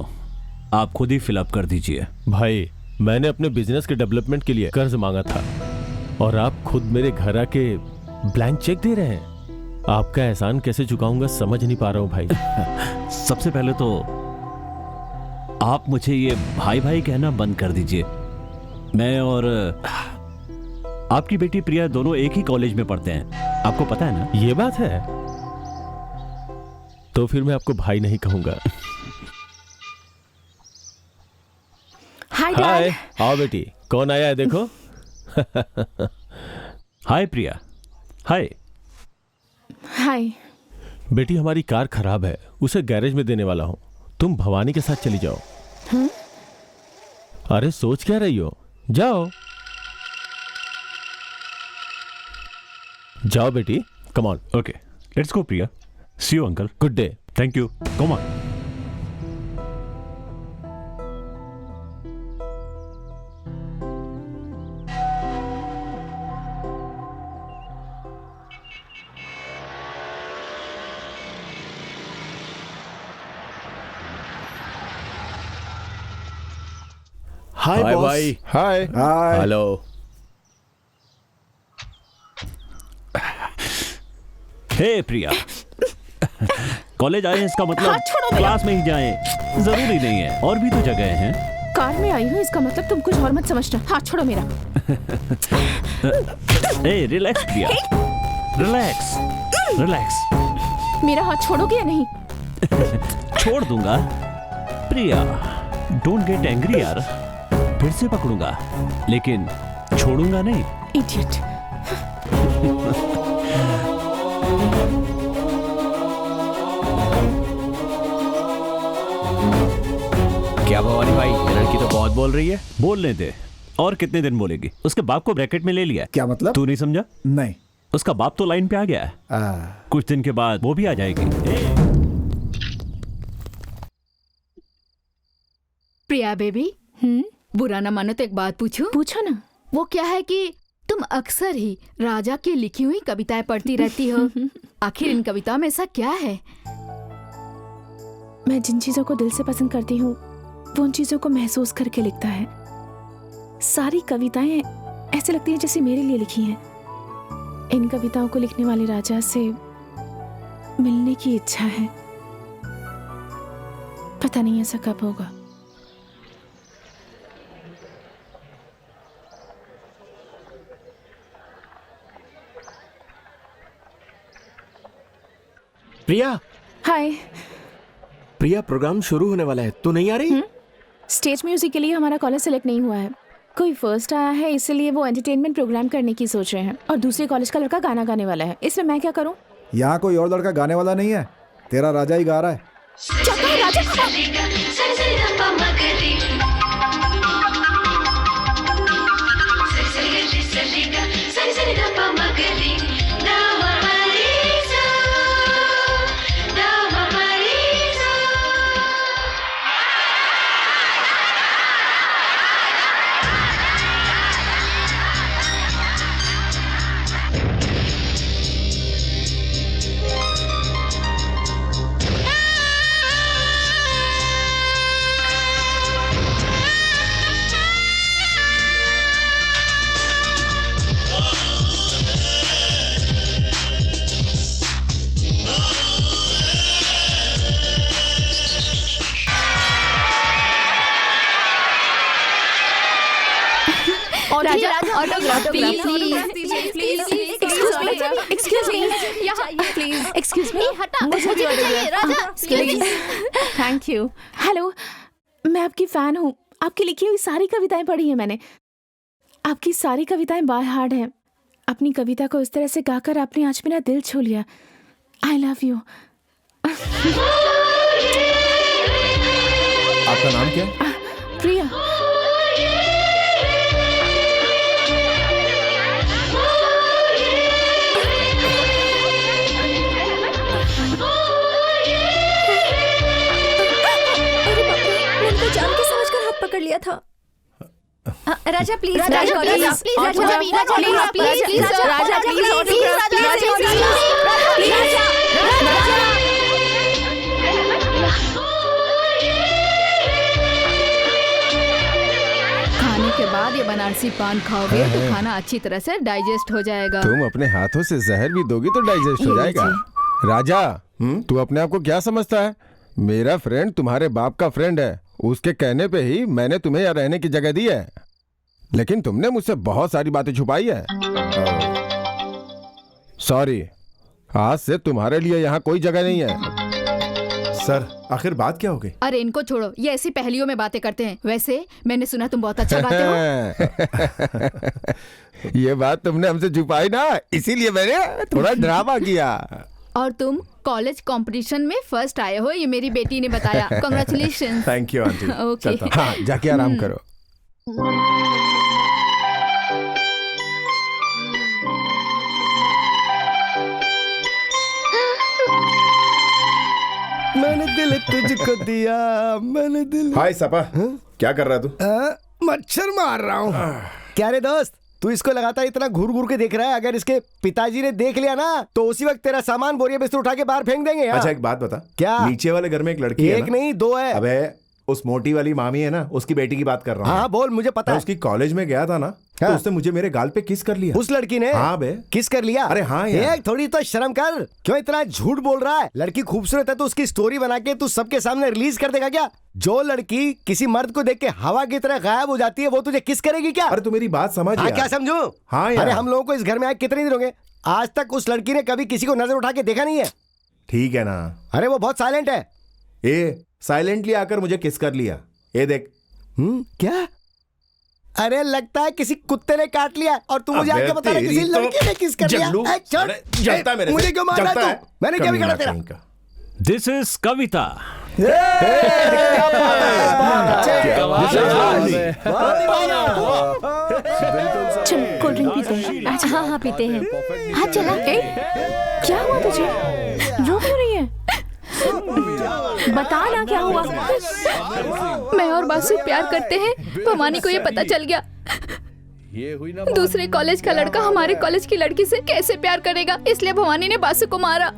आप खुद ही फिलअप कर दीजिए। भाई मैंने अपने बिजनेस के डेवलपमेंट के लिए कर्ज मांगा था और आप खुद मेरे घर आके ब्लैंक चेक दे रहे हैं। आपका एहसान कैसे चुकाऊंगा समझ नहीं पा रहा हूँ भाई। सबसे पहले तो आप मुझे ये भाई भाई कहना बंद कर दीजिए। मैं और आपकी बेटी प्रिया दोनों एक ही कॉलेज में पढ़ते हैं, आपको पता है ना? ये बात है, तो फिर मैं आपको भाई नहीं कहूंगा। हाय हाय, डैड। आओ बेटी, कौन आया है देखो। हाय प्रिया। हाय। हाय। बेटी हमारी कार खराब है, उसे गैरेज में देने वाला हूं, तुम भवानी के साथ चली जाओ। अरे सोच क्या रही हो, जाओ जाओ बेटी, come on. Okay let's go Priya. See you uncle. Good day. Thank you. Come on. Hi hi boss. भाई। हाय। हाय। हेलो। हे प्रिया, कॉलेज आए हैं इसका मतलब क्लास में ही जाएं जरूरी नहीं है, और भी तो जगह हैं। कार में आई हूँ इसका मतलब तुम कुछ और मत समझना। हाथ छोड़ो मेरा। ए रिलैक्स प्रिया, रिलैक्स रिलैक्स। मेरा हाथ छोड़ोगे या नहीं? छोड़ दूंगा प्रिया, डोंट गेट एंग्री यार। फिर से पकड़ूंगा लेकिन छोड़ूंगा नहीं। इडियट। क्या भवानी भाई, ये लड़की तो बहुत बोल रही है। बोलने दे, और कितने दिन बोलेगी? उसके बाप को ब्रैकेट में ले लिया। क्या मतलब? तू नहीं समझा? नहीं। उसका बाप तो लाइन पे आ गया है। कुछ दिन के बाद वो भी आ जाएगी। प्रिया बेबी, बुरा ना मानो तो एक बात पूछूं? पूछो ना। वो क्या है कि तुम अक्सर ही राजा की लिखी हुई कविताएं पढ़ती रहती हो। आखिर इन कविताओं में ऐसा क्या है? मैं जिन चीजों को दिल से पसंद करती हूँ वो उन चीजों को महसूस करके लिखता है। सारी कविताएं ऐसे लगती हैं जैसे मेरे लिए लिखी हैं। इन कविताओं को लिखने वाले राजा से मिलने की इच्छा है। पता नहीं ऐसा कब होगा। प्रिया। हाय। प्रिया, प्रोग्राम शुरू होने वाला है, तू नहीं आ रही? स्टेज म्यूजिक के लिए हमारा कॉलेज सेलेक्ट नहीं हुआ है। कोई फर्स्ट आया है इसलिए वो एंटरटेनमेंट प्रोग्राम करने की सोच रहे हैं और दूसरे कॉलेज का लड़का गाना गाने वाला है। इसमें मैं क्या करूं? यहाँ कोई और लड़का गाने वाला नहीं है, तेरा राजा ही गा रहा है। एक्सक्यूज मी, मुझे भी प्लीज। Thank you. हेलो, मैं आपकी फैन हूँ। आपकी लिखी हुई सारी कविताएं पढ़ी हैं मैंने। आपकी सारी कविताएं बाय हार्ट हैं। अपनी कविता को इस तरह से गाकर आपने आज मेरा दिल छू लिया। I love you. आपका नाम क्या है? प्रिया। जान के समझकर हाथ पकड़ लिया था। राजा प्लीज, राजा प्लीज, बाद ये बनारसी पान खाओगे तो खाना अच्छी तरह से डाइजेस्ट हो जाएगा। तुम अपने हाथों से जहर भी दोगी तो डाइजेस्ट हो जाएगा। राजा, तू अपने आप को क्या समझता है? मेरा फ्रेंड तुम्हारे बाप का फ्रेंड है, उसके कहने पे ही मैंने तुम्हें यहाँ रहने की जगह दी है, लेकिन तुमने मुझसे बहुत सारी बातें छुपाई है। सॉरी, आज से तुम्हारे लिए यहाँ कोई जगह नहीं है। सर, आखिर बात क्या हो गई? अरे इनको छोड़ो, ये ऐसी पहेलियों में बातें करते हैं। वैसे मैंने सुना तुम बहुत अच्छा गाते हो। ये बात तुमने हमसे छुपाई ना, इसीलिए मैंने थोड़ा ड्रामा किया। और तुम कॉलेज कंपटीशन में फर्स्ट आए हो, ये मेरी बेटी ने बताया। Congratulation. Thank you aunty. Okay. हाँ, जाके आराम करो। मैंने दिल तुझको दिया, मैंने दिल। हाय सपा, क्या कर रहा है तू? मच्छर मार रहा हूँ। क्या रे दोस्त, तू इसको लगातार इतना घूर घूर के देख रहा है? अगर इसके पिताजी ने देख लिया ना तो उसी वक्त तेरा सामान बोरिया बिस्तर उठा के बाहर फेंक देंगे। अच्छा एक बात बता, क्या? नीचे वाले घर में एक लड़की है एक ना? नहीं, दो है। अबे उस मोटी वाली मामी है ना, उसकी बेटी की बात कर रहा हूँ। हाँ बोल, मुझे पता मैं है। उसकी कॉलेज में गया था ना, तो उसने मुझे मेरे गाल पे किस कर लिया। उस लड़की ने? हाँ बे। किस कर लिया? अरे हाँ यार। एक थोड़ी तो शर्म कर, क्यों इतना झूठ बोल रहा है? लड़की खूबसूरत है तो उसकी स्टोरी बना के तू सबके सामने रिलीज कर देगा क्या? जो लड़की किसी मर्द को देख के हवा की तरह गायब हो जाती है, वो तुझे किस करेगी क्या? अरे तू मेरी बात समझ। हाँ, क्या समझू? हाँ यार। अरे हम लोगों को इस घर में आए कितने दिन हो गए, आज तक उस लड़की ने कभी किसी को नजर उठा के देखा नहीं है। ठीक है ना। अरे वो बहुत साइलेंट है। ए साइलेंटली आकर मुझे किस कर लिया, ये देख। क्या? अरे लगता है किसी कुत्ते ने काट लिया और तू मुझे आके बता रहा है किसी लड़की ने किस कर लिया। जलता मेरे से। मुझे क्यों मार रहा है तू? मैंने क्या बिगाड़ा तेरा? दिस इज कविता। चल कोल्ड ड्रिंक पीते हैं। अच्छा हाँ हाँ पीते हैं। हाँ चला। क्या हुआ तुझे? रो क्यों रही है? बता ना क्या हुआ। मैं और बासु प्यार करते हैं, भवानी को ये पता चल गया। दूसरे कॉलेज का लड़का हमारे कॉलेज की लड़की से कैसे प्यार करेगा, इसलिए भवानी ने बासु को मारा।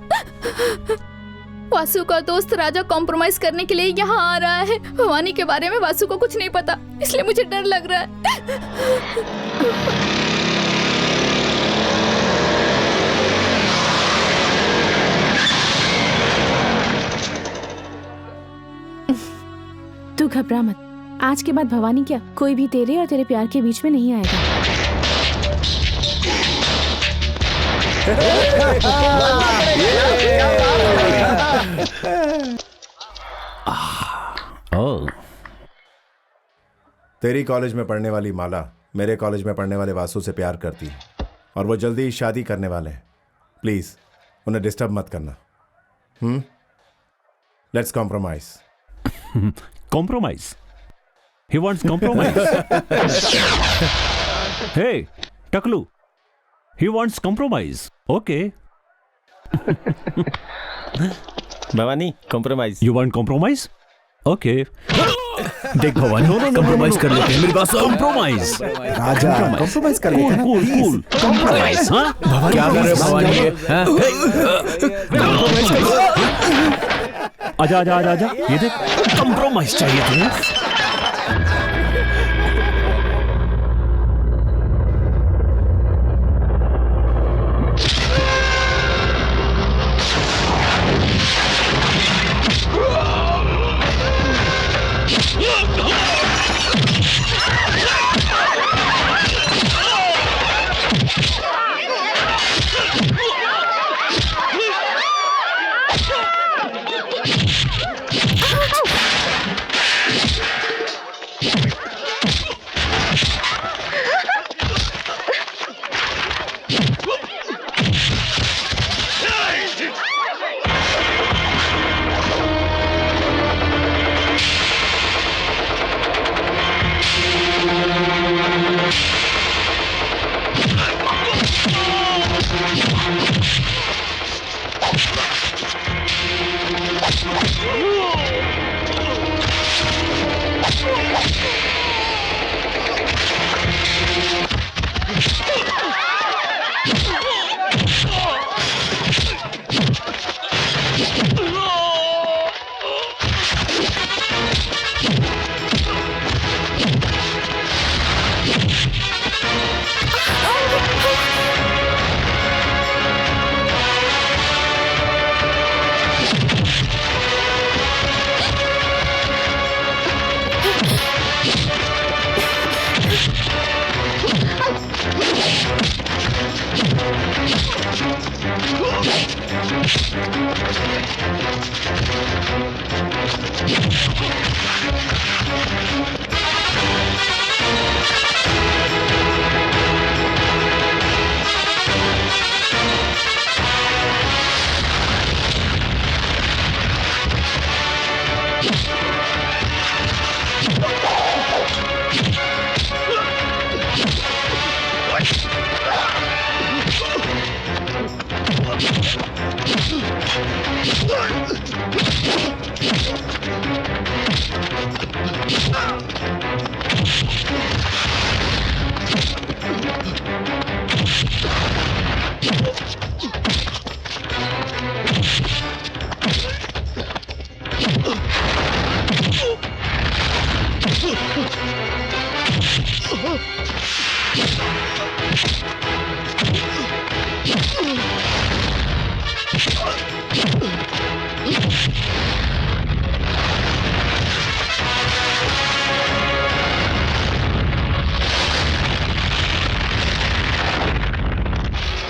वासु का दोस्त राजा कॉम्प्रोमाइज करने के लिए यहाँ आ रहा है। भवानी के बारे में वासु को कुछ नहीं पता, इसलिए मुझे डर लग रहा है। तू घबरा मत, आज के बाद भवानी क्या कोई भी तेरे और तेरे प्यार के बीच में नहीं आएगा। तेरी कॉलेज में पढ़ने वाली माला मेरे कॉलेज में पढ़ने वाले वासु से प्यार करती है और वो जल्दी ही शादी करने वाले हैं। प्लीज उन्हें डिस्टर्ब मत करना। Let's compromise. Compromise. He wants compromise. Hey, Taklu. He wants compromise. Okay. Bhavani, compromise. You want compromise? Okay. देख भवानी, कंप्रोमाइज कर लेते हैं। मेरी बात सुन। Compromise. राजा कॉम्प्रोमाइज कर लेते हैं ना। Cool. Compromise, हाँ? क्या कर रहे हो भवानी? आजा आजा आजा आजा। ये देख, compromise चाहिए तुम्हें?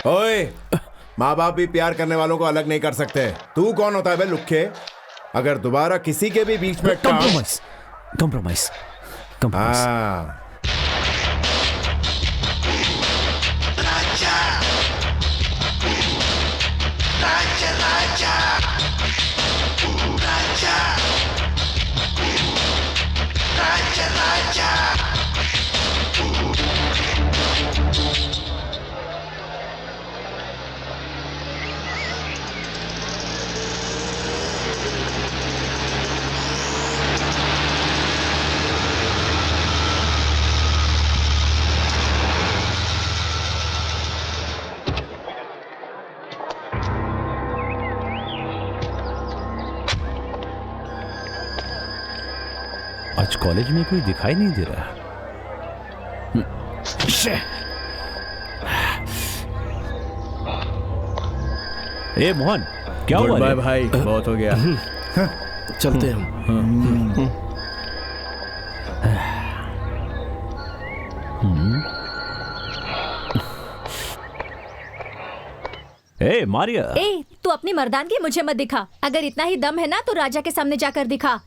ओए, माँ बाप भी प्यार करने वालों को अलग नहीं कर सकते। तू कौन होता है बे लुक्के? अगर दोबारा किसी के भी बीच में कॉम्प्रोमाइज कॉम्प्रोमाइज कॉम्प्रोमाइज। हाँ, आज कॉलेज में कोई दिखाई नहीं दे रहा। ए मोहन, क्या हुआ? बाय भाई, बहुत हो गया। चलते हैं। ए मारिया, ए, तू अपनी मर्दानगी मुझे मत दिखा। अगर इतना ही दम है ना तो राजा के सामने जाकर दिखा।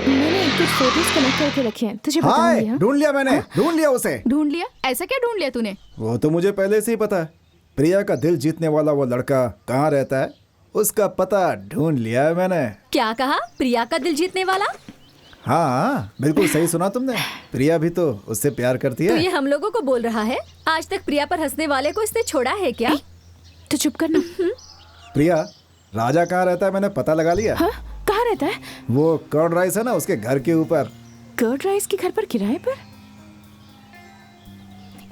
मैंने कुछ फोटोज कलेक्ट करके रखे हैं, तुझे बताऊंगी। हाँ? ढूंढ लिया मैंने, ढूंढ लिया उसे। ढूंढ लिया? ऐसा क्या ढूंढ लिया तूने? वो तो मुझे पहले से ही पता है। प्रिया का दिल जीतने वाला वो लड़का कहाँ रहता है, उसका पता ढूंढ लिया है मैंने। क्या कहा? प्रिया का दिल जीतने वाला? हाँ, बिल्कुल सही सुना तुमने। प्रिया भी तो उससे प्यार करती तो है। ये हम लोगों को बोल रहा है? आज तक प्रिया पर हंसने वाले को इसने छोड़ा है क्या? तो चुप करना। प्रिया, राजा कहाँ रहता है मैंने पता लगा लिया। हाँ? कहाँ रहता है? वो कर्ड राइस है ना, उसके घर के ऊपर। कर्ड राइस के घर पर किराए पर?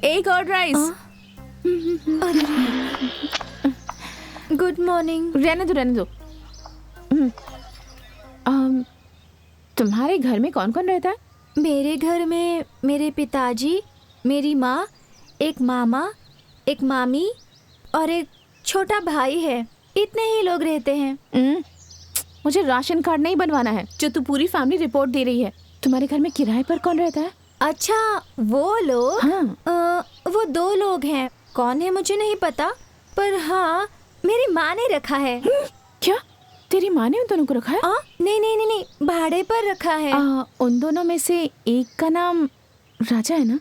ए कर्ड राइस। Good morning. रहने दो रहने दो। तुम्हारे घर में कौन कौन रहता है? मेरे घर में मेरे पिताजी, मेरी माँ, एक मामा, एक मामी और एक छोटा भाई है। इतने ही लोग रहते हैं। मुझे राशन कार्ड नहीं बनवाना है जो तू पूरी फैमिली रिपोर्ट दे रही है। तुम्हारे घर में किराए पर कौन रहता है? अच्छा, वो लोग? हाँ। वो 2 लोग हैं। कौन है मुझे नहीं पता, पर हाँ, मेरी माँ ने रखा है। क्या तेरी माँ ने उन दोनों को रखा है? नहीं नहीं नहीं नहीं, भाड़े पर रखा है। उन दोनों में से एक का नाम राजा है ना?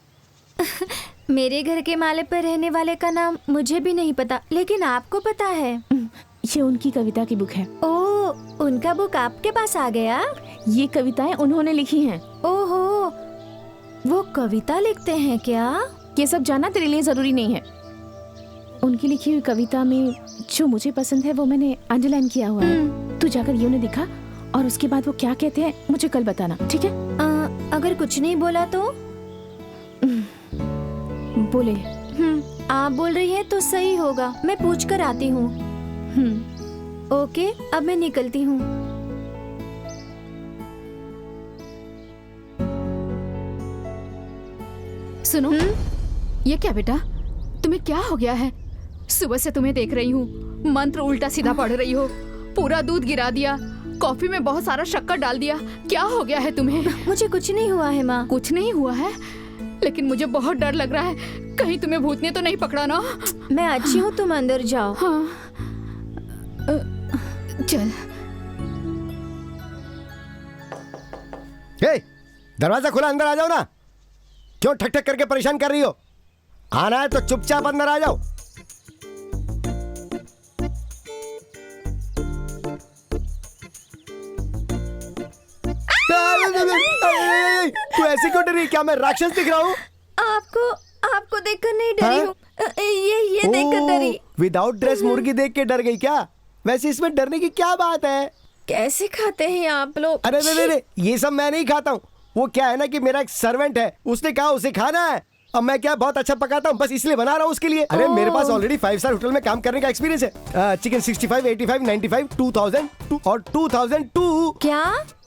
मेरे घर के माले पर रहने वाले का नाम मुझे भी नहीं पता, लेकिन आपको पता है। ये उनकी कविता की बुक है। ओह, उनका बुक आपके पास आ गया? ये कविताएं उन्होंने लिखी हैं। ओहो, वो कविता लिखते हैं क्या? ये सब जानना तेरे लिए जरूरी नहीं है। उनकी लिखी हुई कविता में जो मुझे पसंद है वो मैंने अंडरलाइन किया हुआ है। तू जाकर ये उन्हें दिखा और उसके बाद वो क्या कहते हैं मुझे कल बताना, ठीक है? अगर कुछ नहीं बोला तो? बोले। आप बोल रही हैं तो सही होगा। मैं पूछ कर आती हूँ। ओके, अब मैं निकलती हूँ। सुनो, ये क्या बेटा, तुम्हें क्या हो गया है? सुबह से तुम्हें देख रही हूँ, मंत्र उल्टा सीधा पढ़ रही हो, पूरा दूध गिरा दिया, कॉफी में बहुत सारा शक्कर डाल दिया। क्या हो गया है तुम्हें? मुझे कुछ नहीं हुआ है माँ। कुछ नहीं हुआ है, लेकिन मुझे बहुत डर लग रहा है, कहीं तुम्हें भूत ने तो नहीं पकड़ा ना? मैं अच्छी हूँ, तुम अंदर जाओ। हाँ चल। दरवाजा खुला, अंदर आ जाओ ना। क्यों ठक ठक करके परेशान कर रही हो? आना है तो चुपचाप अंदर आ जाओ। तू ऐसे क्यों डरी? क्या मैं राक्षस दिख रहा हूँ? आपको देखकर नहीं डरी हूँ, ये देखकर डरी। विदाउट ड्रेस मुर्गी देख के डर गई क्या? वैसे इसमें डरने की क्या बात है? कैसे खाते हैं आप लोग? अरे ये सब मैं नहीं खाता हूँ। वो क्या है ना कि मेरा एक सर्वेंट है, उसने कहा उसे खाना है। अब मैं क्या बहुत अच्छा पकाता हूँ, बस इसलिए बना रहा हूँ उसके लिए। अरे मेरे पास ऑलरेडी 5 स्टार होटल में काम करने का एक्सपीरियंस है। चिकन 65, 85, 95, 2000 और 2002। क्या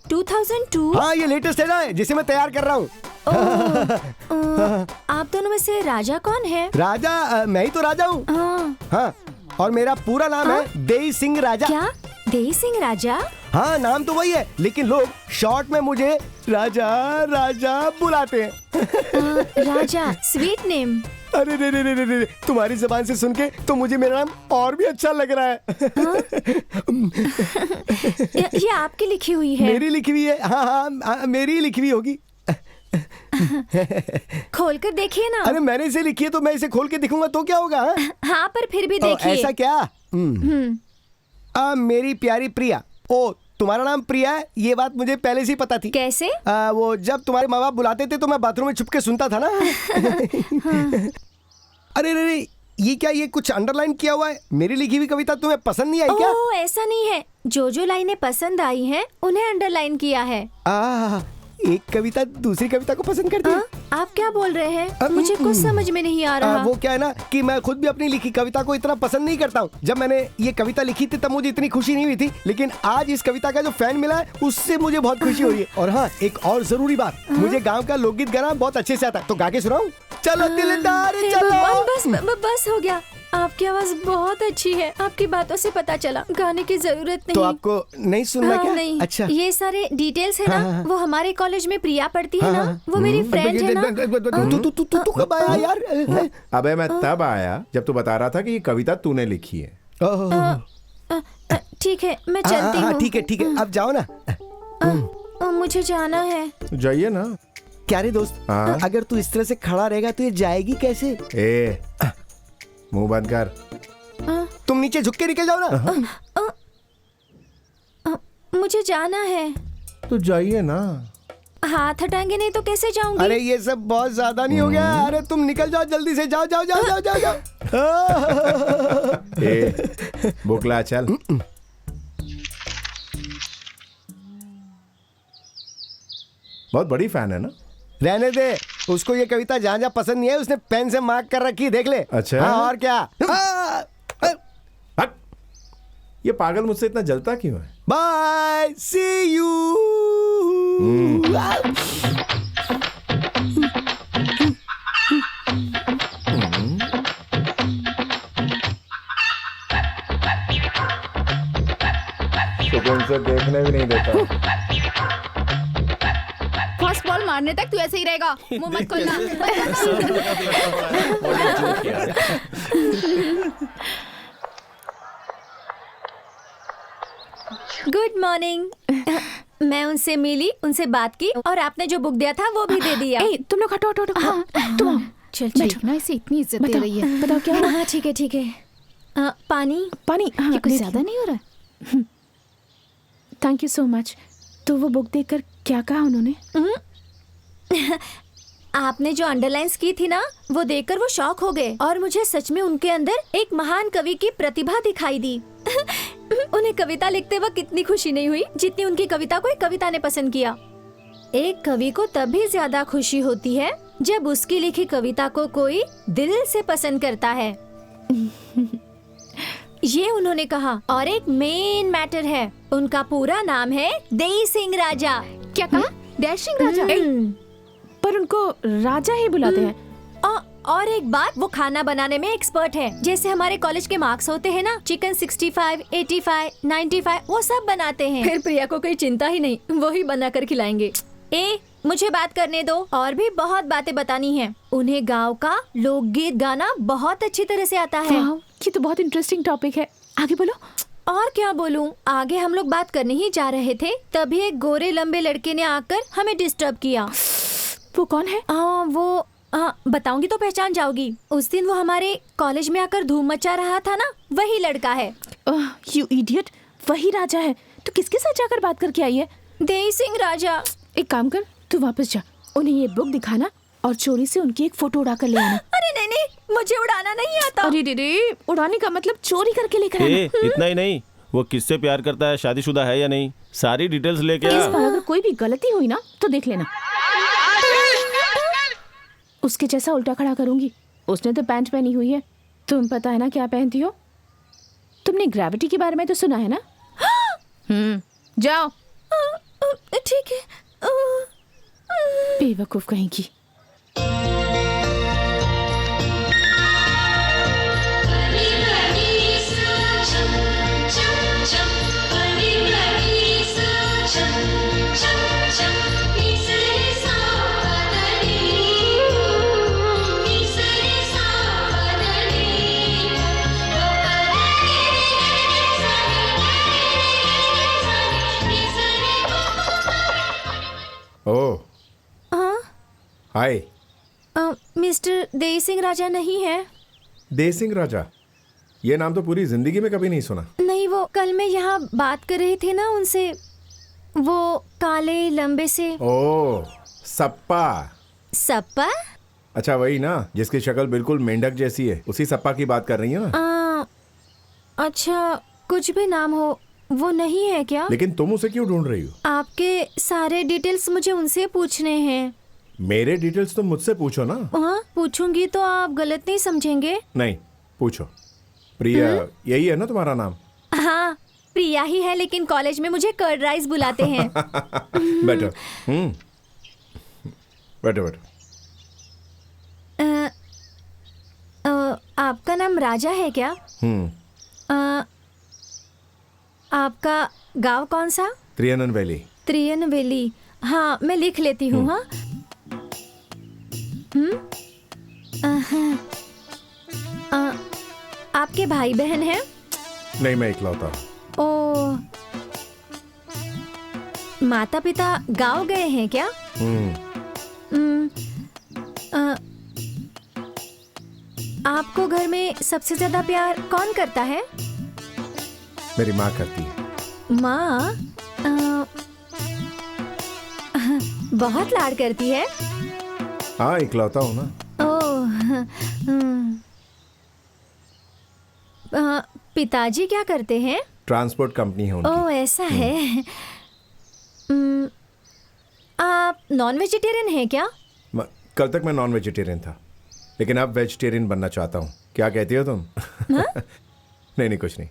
2002? हाँ, ये लेटेस्ट है ना, जिसे मैं तैयार कर रहा हूँ। आप दोनों में से राजा कौन है? राजा मैं ही तो राजा हूँ। हाँ, और मेरा पूरा नाम है देई सिंह राजा। क्या देई सिंह राजा? हाँ, नाम तो वही है, लेकिन लोग शॉर्ट में मुझे राजा राजा बुलाते हैं। राजा, स्वीट नेम। अरे रे, तुम्हारी जबान से सुन के तो मुझे मेरा नाम और भी अच्छा लग रहा है। ये आपकी लिखी हुई है? मेरी लिखी हुई है। हाँ, मेरी लिखी हुई होगी। खोल कर देखिए ना। अरे मैंने इसे लिखी है तो मैं इसे खोल के दिखूंगा तो क्या होगा? हाँ, पर फिर भी देखिए। ऐसा क्या? मेरी प्यारी प्रिया। ओ, तुम्हारा नाम प्रिया है, ये बात मुझे पहले से ही पता थी। कैसे? वो जब तुम्हारे माँ बाप बुलाते थे तो मैं बाथरूम में छुप के सुनता था ना। अरे ये क्या, ये कुछ अंडरलाइन किया हुआ है? मेरी लिखी हुई कविता तुम्हें पसंद नहीं आई क्या? ओह, ऐसा नहीं है, जो लाइनें पसंद आई हैं उन्हें अंडरलाइन किया है। एक कविता दूसरी कविता को पसंद करती है? आप क्या बोल रहे हैं? मुझे कुछ समझ में नहीं आ रहा। वो क्या है ना कि मैं खुद भी अपनी लिखी कविता को इतना पसंद नहीं करता हूँ। जब मैंने ये कविता लिखी थी तब मुझे इतनी खुशी नहीं हुई थी, लेकिन आज इस कविता का जो फैन मिला है उससे मुझे बहुत खुशी हुई है। और हाँ, एक और जरूरी बात, मुझे गाँव का लोकगीत गाना बहुत अच्छे से आता है, तो गा के सुनाऊं? चलो दिलदार चलो। बस हो गया। आपकी आवाज बहुत अच्छी है, आपकी बातों से पता चला, गाने की जरूरत नहीं। तो आपको नहीं सुनना क्या? नहीं। अच्छा, ये सारे डिटेल्स है ना, वो हमारे कॉलेज में प्रिया पढ़ती है ना, वो मेरी फ्रेंड है ना। तू कब आया यार? अबे मैं तब आया जब तू बता रहा था कि ये कविता तूने लिखी है। ठीक है, मैं चलती हूँ। ठीक है, अब जाओ ना। मुझे जाना है। जाइए ना। क्या रे दोस्त, अगर तू इस तरह से खड़ा रहेगा तो ये जाएगी कैसे? मुंह बंद कर। तुम नीचे झुक के निकल जाओ ना। मुझे जाना है। तो जाइए ना। हाथ हटाएंगे नहीं तो कैसे जाऊंगी? अरे ये सब बहुत ज्यादा नहीं हो गया? अरे तुम निकल जाओ जल्दी से, जाओ। बुकला चल। बहुत बड़ी फैन है ना? रहने दे, उसको ये कविता जहाँ जहाँ पसंद नहीं है उसने पेन से मार्क कर रखी, देख ले। अच्छा। हाँ, और क्या? ये पागल मुझसे इतना जलता क्यों है? Bye, see you. तो उनसे देखने भी नहीं देता। फर्स्ट बॉल मारने तक तू ऐसे ही रहेगा, मुंह मत खोलना। Good morning. मैं उनसे मिली, उनसे बात की, और आपने जो बुक दिया था वो भी दे दिया। तुम लोग हटो। तुम चल देखना, इसे इतनी इज्जत दे रही है। बताओ क्या? हाँ, ठीक है। पानी। हाँ, ये कुछ ज्यादा नहीं हो रहा? Thank you so much. तो वो बुक देखकर क्या कहा उन्होंने? आपने जो अंडरलाइंस की थी ना, वो देखकर वो शॉक हो गए, और मुझे सच में उनके अंदर एक महान कवि की प्रतिभा दिखाई दी। उन्हें कविता लिखते वक्त इतनी खुशी नहीं हुई जितनी उनकी कविता को एक कविता ने पसंद किया। एक कवि को तभी ज्यादा खुशी होती है जब उसकी लिखी कविता को कोई दिल से पसंद करता है। ये उन्होंने कहा। और एक मेन मैटर है, उनका पूरा नाम है देई सिंह राजा। क्या कहा? देई सिंह राजा? पर उनको राजा ही बुलाते हैं। और एक बात, वो खाना बनाने में एक्सपर्ट है। जैसे हमारे कॉलेज के मार्क्स होते हैं ना, चिकन 65, 85, 95, वो सब बनाते हैं। फिर प्रिया को कोई चिंता ही नहीं, वो ही बना कर खिलाएंगे। मुझे बात करने दो, और भी बहुत बातें बतानी है। उन्हें गाँव का लोकगीत गाना बहुत अच्छी तरह से आता है। ये तो बहुत इंटरेस्टिंग टॉपिक है, आगे बोलो। और क्या बोलूं, आगे हम लोग बात करने ही जा रहे थे, तभी एक गोरे लंबे लड़के ने आकर हमें डिस्टर्ब किया। वो कौन है? वो बताऊंगी तो पहचान जाओगी। उस दिन वो हमारे कॉलेज में आकर धूम मचा रहा था ना, वही लड़का है। यू इडियट, वही राजा है। तो किसके साथ जाकर बात करके आई है? देई सिंह राजा। एक काम कर, तू वापस जा, उन्हें ये बुक दिखाना और चोरी से उनकी एक फोटो उड़ा कर ले आना। अरे नहीं नहीं, मुझे उड़ाना नहीं आता। अरे रे, उड़ाने का मतलब चोरी करके लेकर आना। इतना ही नहीं, वो किससे प्यार करता है, शादीशुदा है या नहीं, सारी डिटेल्स लेके आ। इस बार अगर कोई भी गलती हुई ना तो देख लेना, उसके जैसा उल्टा खड़ा करूंगी। उसने तो पैंट पहनी हुई है, तुम पता है ना क्या पहनती हो? तुमने ग्रेविटी के बारे में तो सुना है ना? जाओ। ठीक है। बेवकूफ कहीं की। ओह, हाय। मिस्टर देई सिंह राजा नहीं है? देई सिंह राजा, ये नाम तो पूरी जिंदगी में कभी नहीं सुना। नहीं, वो कल मैं यहाँ बात कर रही थी ना उनसे, वो काले लंबे से। ओह, सप्पा। सप्पा? अच्छा, वही ना जिसकी शक्ल बिल्कुल मेंढक जैसी है, उसी सप्पा की बात कर रही है ना? अच्छा, कुछ भी नाम हो, वो नहीं है क्या? लेकिन तुम उसे क्यों ढूंढ रही हो? आपके सारे डिटेल्स मुझे उनसे पूछने हैं। मेरे डिटेल्स तुम मुझसे पूछो ना। हाँ, पूछूंगी तो आप गलत नहीं समझेंगे? नहीं, पूछो। प्रिया यही है ना तुम्हारा नाम? हाँ, प्रिया ही है, लेकिन कॉलेज में मुझे कर्ड राइस बुलाते हैं। बैठो। बैठो बैठो। आपका नाम राजा है क्या? आपका गांव कौन सा? त्रियनन वैली। त्रियन वैली, हाँ मैं लिख लेती हूँ। हाँ, आपके भाई बहन हैं? नहीं, मैं इकलौता। ओ, माता पिता गांव गए हैं क्या? आपको घर में सबसे ज्यादा प्यार कौन करता है? मेरी माँ करती है। माँ बहुत लाड करती है? हाँ, इकलौता हूँ ना। ओह, पिताजी क्या करते हैं? ट्रांसपोर्ट कंपनी है उनकी। ओह, ऐसा है। आप नॉन वेजिटेरियन हैं क्या? कल तक मैं नॉन वेजिटेरियन था, लेकिन अब वेजिटेरियन बनना चाहता हूँ। क्या कहती हो तुम? नहीं नहीं, कुछ नहीं।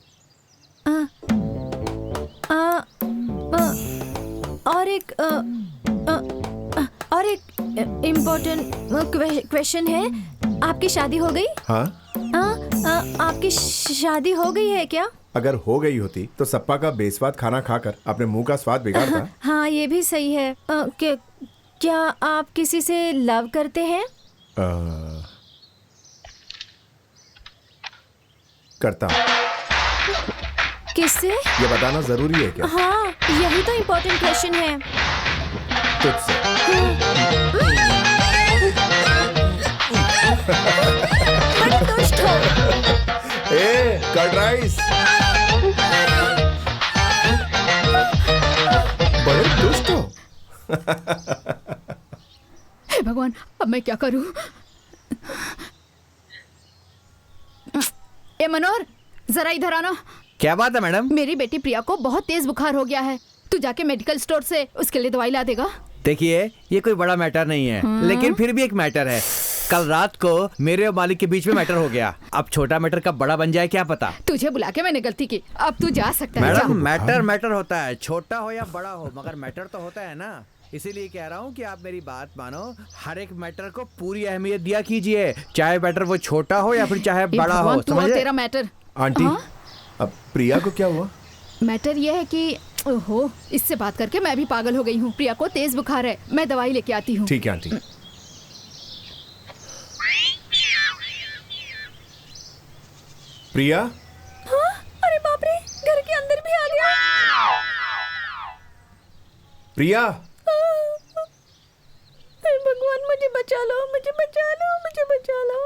और एक इम्पोर्टेंट क्वेश्चन है, आपकी शादी हो गई? हाँ। आपकी शादी हो गई है क्या? अगर हो गई होती तो सप्पा का बेस्वाद खाना खाकर अपने मुंह का स्वाद बिगाड़ता। हाँ, ये भी सही है। क्या आप किसी से लव करते हैं? करता हूँ। किससे? ये बताना जरूरी है क्या? हाँ, यही तो इम्पोर्टेंट क्वेश्चन है। तुझसे। बड़े दुष्ट हो। Curd rice. बड़े दुष्ट हो। हे भगवान, अब मैं क्या करूं? ए मनोहर, जरा इधर आना। क्या बात है मैडम? मेरी बेटी प्रिया को बहुत तेज बुखार हो गया है, तू जाके मेडिकल स्टोर से उसके लिए दवाई ला देगा। देखिए, ये कोई बड़ा मैटर नहीं है, लेकिन फिर भी एक मैटर है। कल रात को मेरे और मालिक के बीच में मैटर हो गया। अब छोटा मैटर कब बड़ा बन जाए क्या पता। तुझे बुला के मैंने गलती की, अब तू जा सकता है। मैडम, मैटर होता है, छोटा हो या बड़ा हो, मगर मैटर तो होता है ना। इसीलिए कह रहा हूँ कि आप मेरी बात मानो, हर एक मैटर को पूरी अहमियत दिया कीजिए, चाहे मैटर वो छोटा हो या फिर चाहे बड़ा हो, तू और तेरा मैटर। आंटी, अब प्रिया को क्या हुआ? मैटर ये है कि ओहो, इससे बात करके मैं भी पागल हो गई हूँ। प्रिया को तेज बुखार है, मैं दवाई लेके आती हूँ। ठीक है आंटी। प्रिया? हाँ? अरे बाप रे, घर के अंदर भी आ गया। प्रिया? हे भगवान, मुझे बचा लो, मुझे बचा लो, मुझे बचा लो।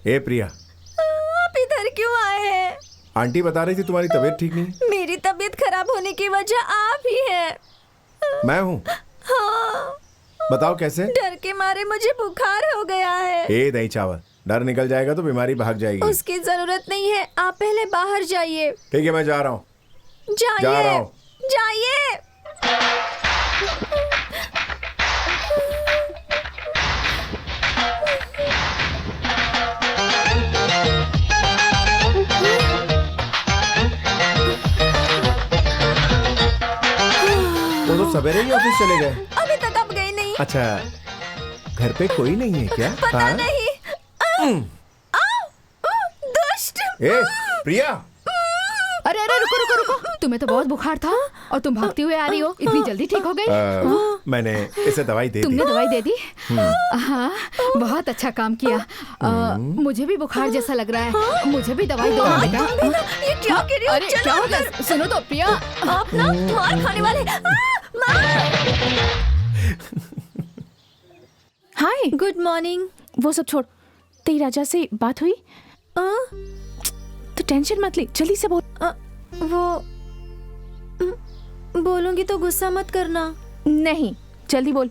ए प्रिया, आप इधर क्यों आए हैं? आंटी बता रही थी तुम्हारी तबीयत ठीक नहीं। मेरी तबीयत खराब होने की वजह आप ही है। मैं हूँ? हाँ। बताओ कैसे? डर के मारे मुझे बुखार हो गया है। ए दही चावल, डर निकल जाएगा तो बीमारी भाग जाएगी। उसकी जरूरत नहीं है, आप पहले बाहर जाइए। ठीक है, मैं जा रहा हूँ। जाइए, जा रहा हूँ। जाइए। वो तो सवेरे ही ऑफिस चले गए। अभी तक आप गए नहीं। अच्छा, घर पे कोई नहीं है क्या? पता हाँ? नहीं। दुष्ट। ए प्रिया, अरे अरे रुको रुको रुको, तुम्हें तो बहुत बुखार था और तुम भागती हुए आ रही हो, इतनी जल्दी ठीक हो गई? मैंने इसे दवाई दे दी। तुमने दवाई दे दी? हाँ, बहुत अच्छा काम किया। मुझे भी बुखार जैसा लग रहा है, मुझे भी दवाई दो ना बेटा। ये क्या कर रही हो? अरे क्या होगा? सुनो तो प्रिया, आप ना मार खाने वाले। मार। हाय, गुड मॉर्निंग। वो सब छोड़, तेरी राजा से बात हुई? तो टेंशन मत ले, जल्दी से बोल। वो बोलूंगी तो गुस्सा मत करना। नहीं, जल्दी बोल।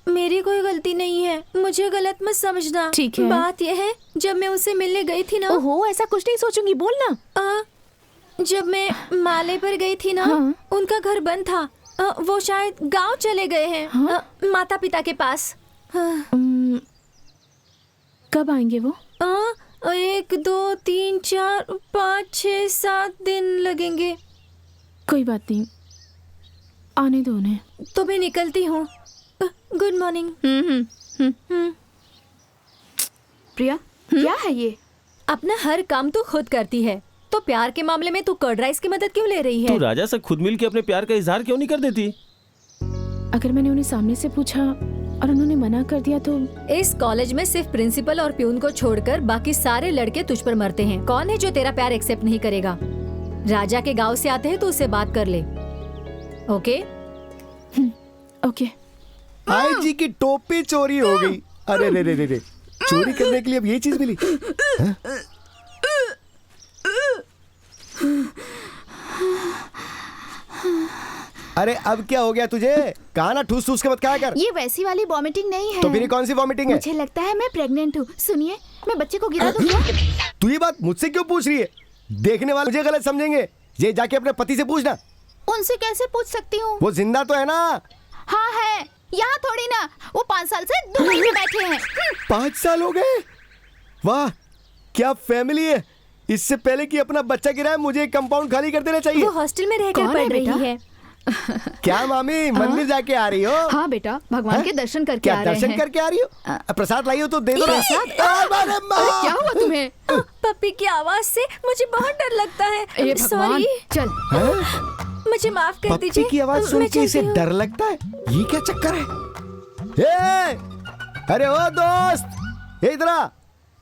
मेरी कोई गलती नहीं है, मुझे गलत मत समझना। ठीक है। बात यह है, जब मैं उससे मिलने गई थी ना। ओहो, ऐसा कुछ नहीं सोचूंगी, बोल ना। जब मैं माले पर गई थी ना, उनका घर बंद था। वो शायद गांव चले गए हैं, माता पिता के पास। कब आएंगे वो? 1 2 3 4 5 6 7 दिन लगेंगे। कोई बात नहीं, आने दो उन्हें। तो मैं निकलती हूँ। Good morning. प्रिया, क्या है ये? अपना हर काम तू खुद करती है, तो प्यार के मामले में तू कर्ड राइस की मदद क्यों ले रही है? तू राजा से खुद मिल के अपने प्यार का इजहार क्यों नहीं कर देती? अगर मैंने उन्हें सामने से पूछा और उन्होंने मना कर दिया तो? इस कॉलेज में सिर्फ प्रिंसिपल और प्यून को छोड़कर बाकी सारे लड़के तुझ पर मरते हैं। कौन है जो तेरा प्यार एक्सेप्ट नहीं करेगा? राजा के गांव से आते हैं तो उससे बात कर ले। ओके? ओके। आई जी की टोपी चोरी हो गई। अरे रे रे रे रे, चोरी करने के लिए अब ये चीज मिली? हाँ? अरे अब क्या हो गया तुझे? कहा ना ठूस ठूस के मत खाया कर। ये वैसी वाली वॉमिटिंग नहीं है। तो फिर कौन सी वॉमिटिंग है? मुझे लगता है मैं प्रेग्नेंट हूँ। सुनिए, मैं बच्चे को गिरा दूँ क्या? तू ये बात मुझसे क्यों पूछ रही है? देखने वाले मुझे गलत समझेंगे। ये जाके अपने पति से पूछना। उनसे कैसे पूछ सकती हूँ? वो जिंदा तो है ना? हाँ है, यहाँ थोड़ी ना। वो 5 साल से दुबई में बैठे हैं। 5 साल हो गए? वाह, क्या फैमिली है। इससे पहले कि अपना बच्चा गिराए, मुझे कंपाउंड खाली कर देना चाहिए। वो हॉस्टल में रहकर पढ़ रही है। क्या मामी, मंदिर जाके आ रही हो? हाँ बेटा, भगवान के दर्शन करके क्या आ रहे हैं। दर्शन करके आ रही हो? प्रसाद लाई हो तो दे दो। प्रसाद? अरे क्या हुआ तुम्हें? पप्पी की आवाज से मुझे बहुत डर लगता है। ए भगवान, सॉरी, चल। मुझे माफ कर दीजिए। पप्पी की आवाज सुन मैं के इसे चलती हूँ। डर लगता है? ये क्या चक्कर है? अरे ओ दोस्त, इधर आ।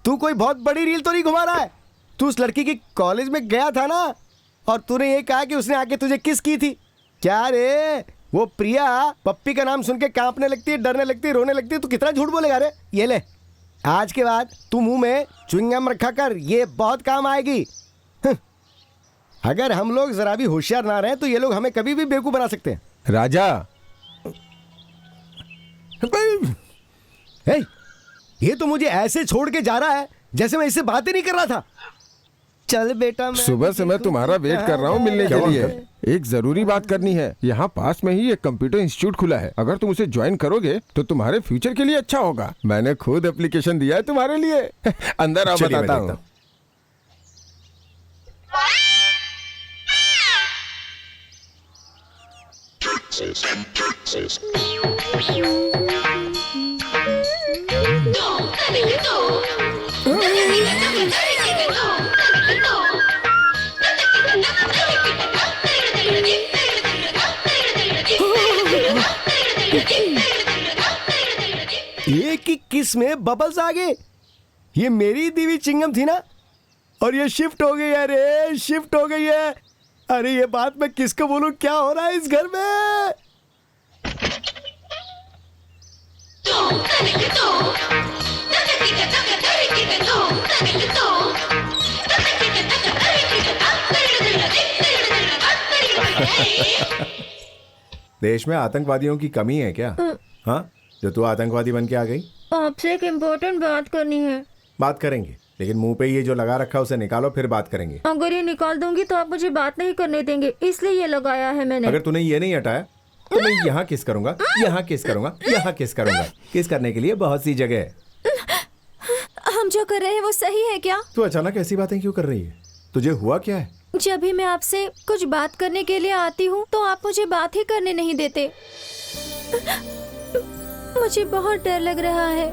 तू कोई बहुत बड़ी रील तो नहीं घुमा रहा है? तू उस लड़की की कॉलेज में गया था ना, और तूने ये कहा कि उसने आके तुझे किस की थी। क्या रे, वो प्रिया पप्पी का नाम सुन के कांपने लगती है, डरने लगती है, रोने लगती है। तू कितना झूठ बोलेगा रे? ये ले, आज के बाद तू मुंह में च्युइंगम रखा कर, ये बहुत काम आएगी। अगर हम लोग जरा भी होशियार ना रहे तो ये लोग हमें कभी भी बेवकूफ बना सकते हैं। राजा, ये तो मुझे ऐसे छोड़ के जा रहा है जैसे मैं इससे बात ही नहीं कर रहा था। चल बेटा, सुबह से मैं तुम्हारा वेट कर रहा हूँ मिलने के लिए। एक जरूरी बात करनी है। यहाँ पास में ही एक कंप्यूटर इंस्टीट्यूट खुला है। अगर तुम उसे ज्वाइन करोगे तो तुम्हारे फ्यूचर के लिए अच्छा होगा। मैंने खुद एप्लीकेशन दिया है तुम्हारे लिए। अंदर आओ, बताता हूँ। एक ही किस में बबल्स आ गए। ये मेरी दीवी चिंगम थी ना, और ये शिफ्ट हो गई है रे, शिफ्ट हो गई है। अरे ये बात मैं किसको बोलूं, क्या हो रहा है इस घर में? देश में आतंकवादियों की कमी है क्या? हाँ, जो तू आतंकवादी बन के आ गई। आपसे एक इम्पोर्टेंट बात करनी है। बात करेंगे, लेकिन मुंह पे ये जो लगा रखा है उसे निकालो, फिर बात करेंगे। अगर ये निकाल दूंगी तो आप मुझे बात नहीं करने देंगे, इसलिए ये लगाया है मैंने। अगर तूने ये नहीं हटाया तो मैं यहाँ किस करूंगा, यहाँ किस करूंगा, यहाँ किस करूंगा। किस करने के लिए बहुत सी जगह है। हम जो कर रहे हैं वो सही है क्या? तू अचानक ऐसी बातें क्यों कर रही है? तुझे हुआ क्या है? जब भी मैं आपसे कुछ बात करने के लिए आती हूँ तो आप मुझे बात ही करने नहीं देते। मुझे बहुत डर लग रहा है।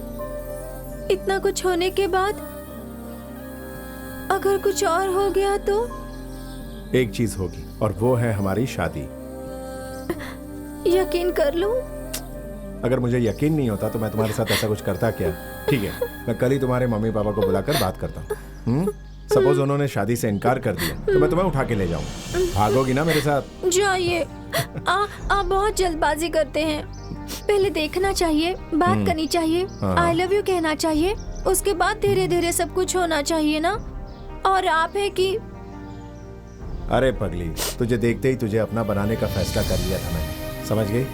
इतना कुछ होने के बाद अगर कुछ और हो गया तो? एक चीज होगी, और वो है हमारी शादी। यकीन कर लूं? अगर मुझे यकीन नहीं होता तो मैं तुम्हारे साथ ऐसा कुछ करता क्या? ठीक है, मैं कल ही तुम्हारे मम्मी पापा को बुलाकर बात करता हूँ। सपोज उन्होंने शादी से इनकार कर दिया तो मैं तुम्हें उठा के ले जाऊंगा। भागोगी ना मेरे साथ? जाइए। आप बहुत जल्दबाजी करते हैं। पहले देखना चाहिए, बात करनी चाहिए, आई लव यू कहना चाहिए, उसके बाद धीरे धीरे सब कुछ होना चाहिए ना। और आप है कि अरे पगली, तुझे देखते ही तुझे अपना बनाने का फैसला कर लिया था मैंने, समझ गई?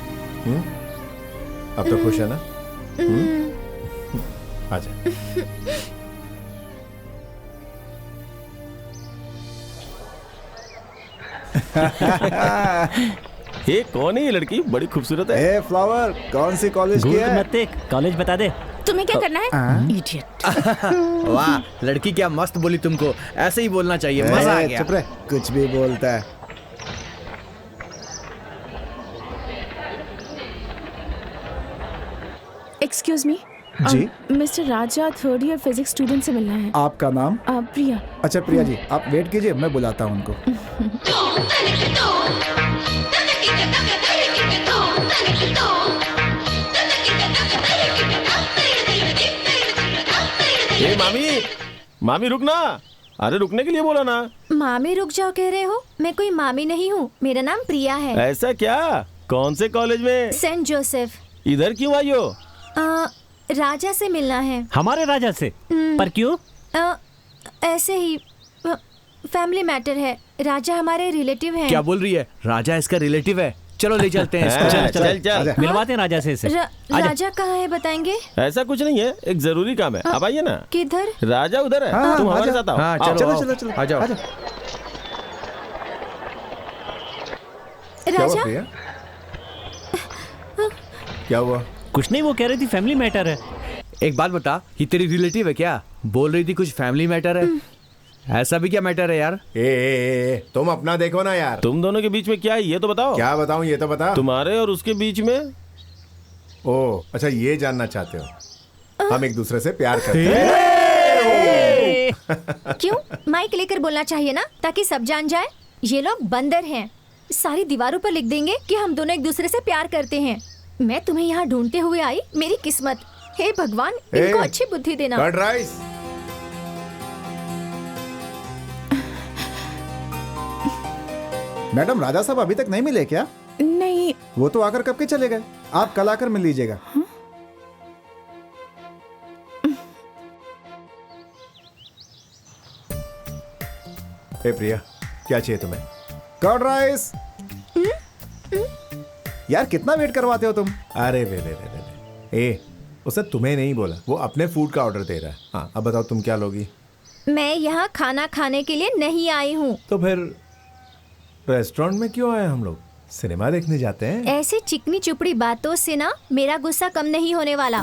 अब तो खुश है ना? आजा। ये कौन है ये लड़की? बड़ी खूबसूरत है। ए फ्लावर, कौन सी कॉलेज की है? कॉलेज बता दे। तुम्हें क्या करना है? इडियट। वाह, लड़की क्या मस्त बोली तुमको। ऐसे ही बोलना चाहिए, मजा आ गया। चुप रहे, कुछ भी बोलता है। एक्सक्यूज मी जी? मिस्टर राजा, थर्ड ईयर फिजिक्स स्टूडेंट से मिलना है। आपका नाम? प्रिया। अच्छा प्रिया जी, आप वेट कीजिए, मैं बुलाता हूँ उनको। ए मामी, मामी रुक ना। अरे रुकने के लिए बोला ना। मामी रुक जाओ कह रहे हो? मैं कोई मामी नहीं हूँ, मेरा नाम प्रिया है। ऐसा क्या? कौन से कॉलेज में? Saint Joseph. इधर क्यों आई हो? राजा से मिलना है। हमारे राजा से? पर क्यों? ऐसे ही, फैमिली मैटर है। राजा हमारे रिलेटिव हैं। क्या बोल रही है? राजा इसका रिलेटिव है। चलो ले चलते हैं इसको। चल मिलवाते हैं राजा से इसे। राजा कहाँ है बताएंगे? ऐसा कुछ नहीं है, एक जरूरी काम है। आप आइए ना। किधर? राजा उधर है, तुम हमारे साथ आओ। हाँ, चलो चलो चलो, आ जाओ। राजा, क्या हुआ? कुछ नहीं, वो कह रही थी फैमिली मैटर है। एक बात बता, ये तेरी रिलेटिव है क्या? बोल रही थी कुछ फैमिली मैटर है। ऐसा भी क्या मैटर है यार? ए, तुम अपना देखो ना यार। तुम दोनों के बीच में क्या है ये तो बताओ। क्या बताऊं ये तो बता। तुम्हारे और उसके बीच में? ओह अच्छा, ये जानना चाहते हो? हम एक दूसरे से प्यार करते हैं। क्यों? माइक लेकर बोलना चाहिए ना, ताकि सब जान जाए। ये लोग बंदर हैं, सारी दीवारों पर लिख देंगे कि हम दोनों एक दूसरे से प्यार करते हैं। मैं तुम्हें यहाँ ढूंढते हुए आई, मेरी किस्मत। हे भगवान, इनको अच्छी बुद्धि देना। Curd rice. मैडम, राजा साहब अभी तक नहीं मिले क्या? नहीं। वो तो आकर कब के चले गए। आप कल आकर मिल लीजिएगा। ए प्रिया, क्या चाहिए तुम्हें? Curd rice. यार कितना वेट करवाते हो तुम? अरे वे उसने तुम्हें नहीं बोला, वो अपने फूड का ऑर्डर दे रहा है। हाँ, अब बताओ तुम क्या लोगी? मैं यहाँ खाना खाने के लिए नहीं आई हूँ। तो फिर रेस्टोरेंट में क्यों आए हम लोग? सिनेमा देखने जाते हैं। ऐसे चिकनी चुपड़ी बातों से ना मेरा गुस्सा कम नहीं होने वाला।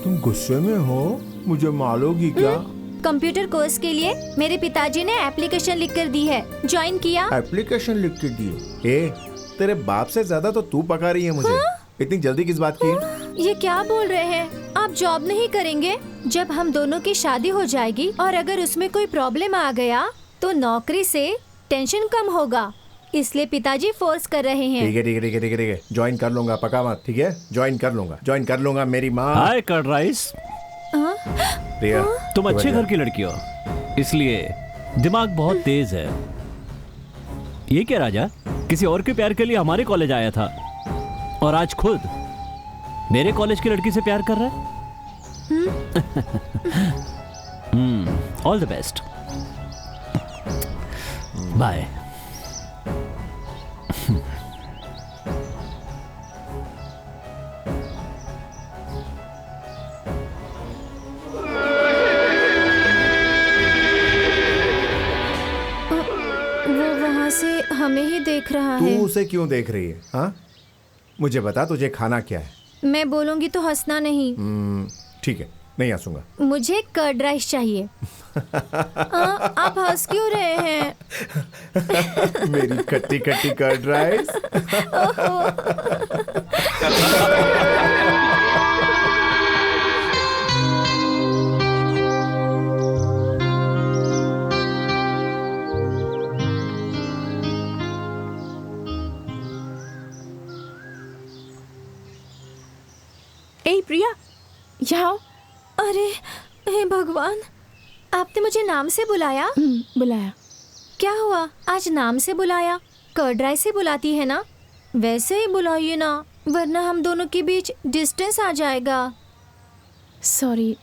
तुम गुस्से में हो? मुझे मारोगी क्या? कंप्यूटर कोर्स के लिए मेरे पिताजी ने एप्लीकेशन लिख कर दी है। ज्वाइन किया? एप्लीकेशन लिख के दी? तेरे बाप से ज्यादा तो तू पका रही है मुझे। इतनी जल्दी किस बात की? ये क्या बोल रहे हैं आप? जॉब नहीं करेंगे? जब हम दोनों की शादी हो जाएगी और अगर उसमें कोई प्रॉब्लम आ गया तो नौकरी से टेंशन कम होगा, इसलिए पिताजी फोर्स कर रहे हैं। ठीक है ठीक है ठीक है ठीक है ठीक है, ज्वाइन कर लूंगा, पका मत, ठीक है? ज्वाइन कर लूंगा मेरी माँ। हाय कर्ड राइस। प्रिया, तुम अच्छे घर की लड़की हो, इसलिए दिमाग बहुत तेज है। ये क्या राजा, किसी और के प्यार के लिए हमारे कॉलेज आया था और आज खुद मेरे कॉलेज की लड़की से प्यार कर रहा है? All the best, bye. वो वहाँ से हमें ही देख रहा तू है। उसे क्यों देख रही है? हाँ, मुझे बता, तुझे खाना क्या है? मैं बोलूंगी तो हंसना नहीं। ठीक है, नहीं हंसूंगा। मुझे कर्ड राइस चाहिए। आप हंस क्यों रहे हैं? मेरी खट्टी खट्टी कर्ड राइस। ए प्रिया, यहाँ आओ। अरे हे भगवान, आपने मुझे नाम से बुलाया? बुलाया। क्या हुआ, आज नाम से बुलाया? कर्ड राइस से बुलाती है ना, वैसे ही बुलाइए ना, वरना हम दोनों के बीच डिस्टेंस आ जाएगा। सॉरी,